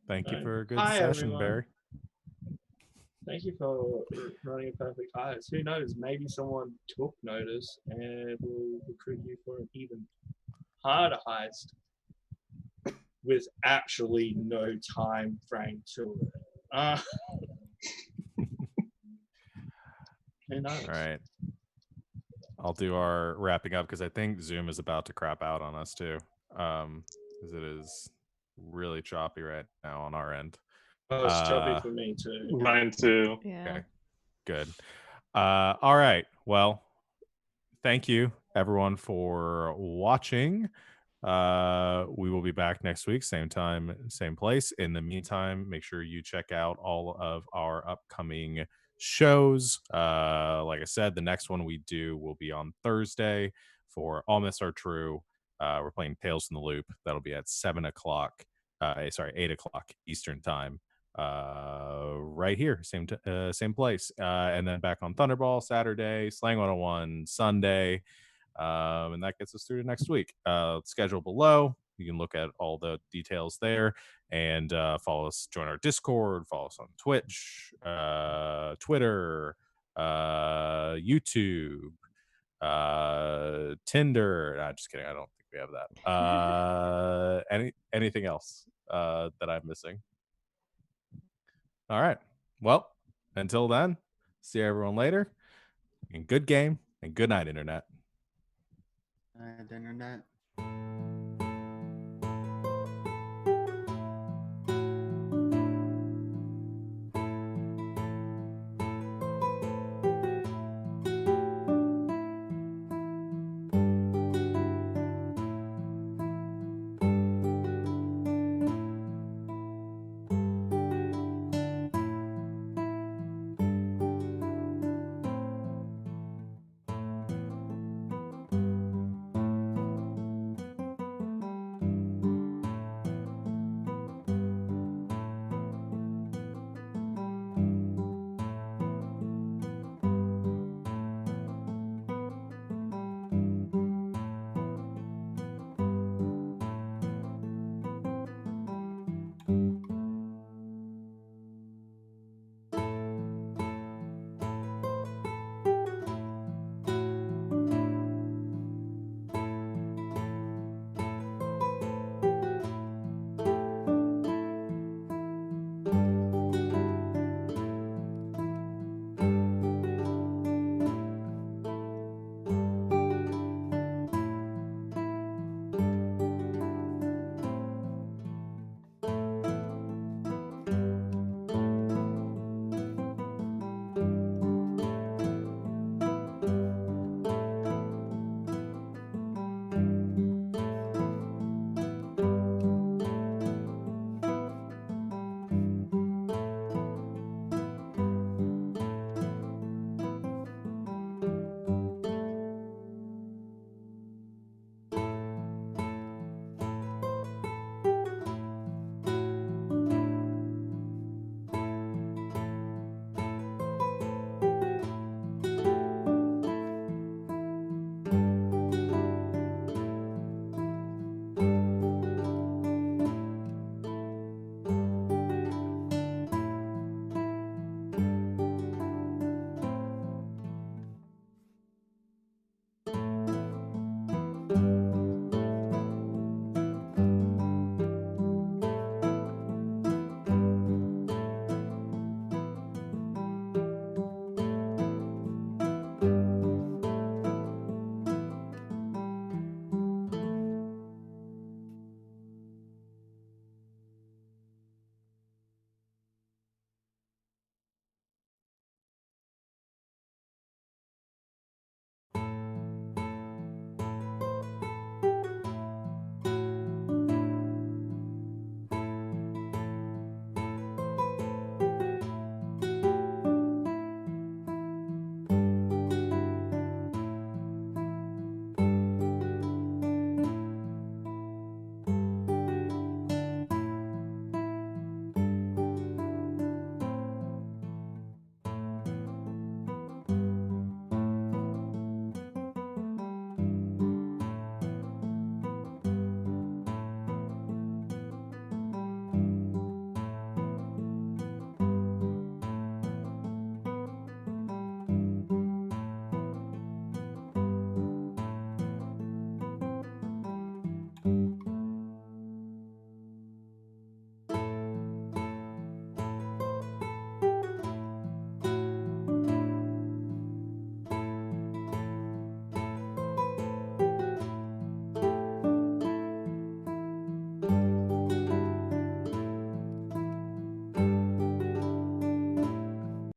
Thank you Right. for a good Hi, session, everyone. Barry. Thank you for running a perfect heist. Who knows? Maybe someone took notice and will recruit you for an even harder heist with actually no time frame to it. Who knows? All right. I'll do our wrapping up because I think Zoom is about to crap out on us too. Because it is really choppy right now on our end. Oh, it's choppy for me too. Mine too. Yeah. Okay. Good. All right. Well, thank you everyone for watching. We will be back next week, same time, same place. In the meantime, make sure you check out all of our upcoming shows. Like I said, the next one we do will be on Thursday for All Myths Are True. We're playing Tales from the Loop. That'll be at 8 o'clock Eastern time. Right here, same place. And then back on Thunderball Saturday, Slang 101 Sunday. And that gets us through to next week. Schedule below. You can look at all the details there and follow us, join our Discord, follow us on Twitch, Twitter, YouTube, Tinder. Nah, just kidding. I don't think we have that. Anything else that I'm missing? All right. Well, until then, see everyone later. And good game and good night, Internet. Internet.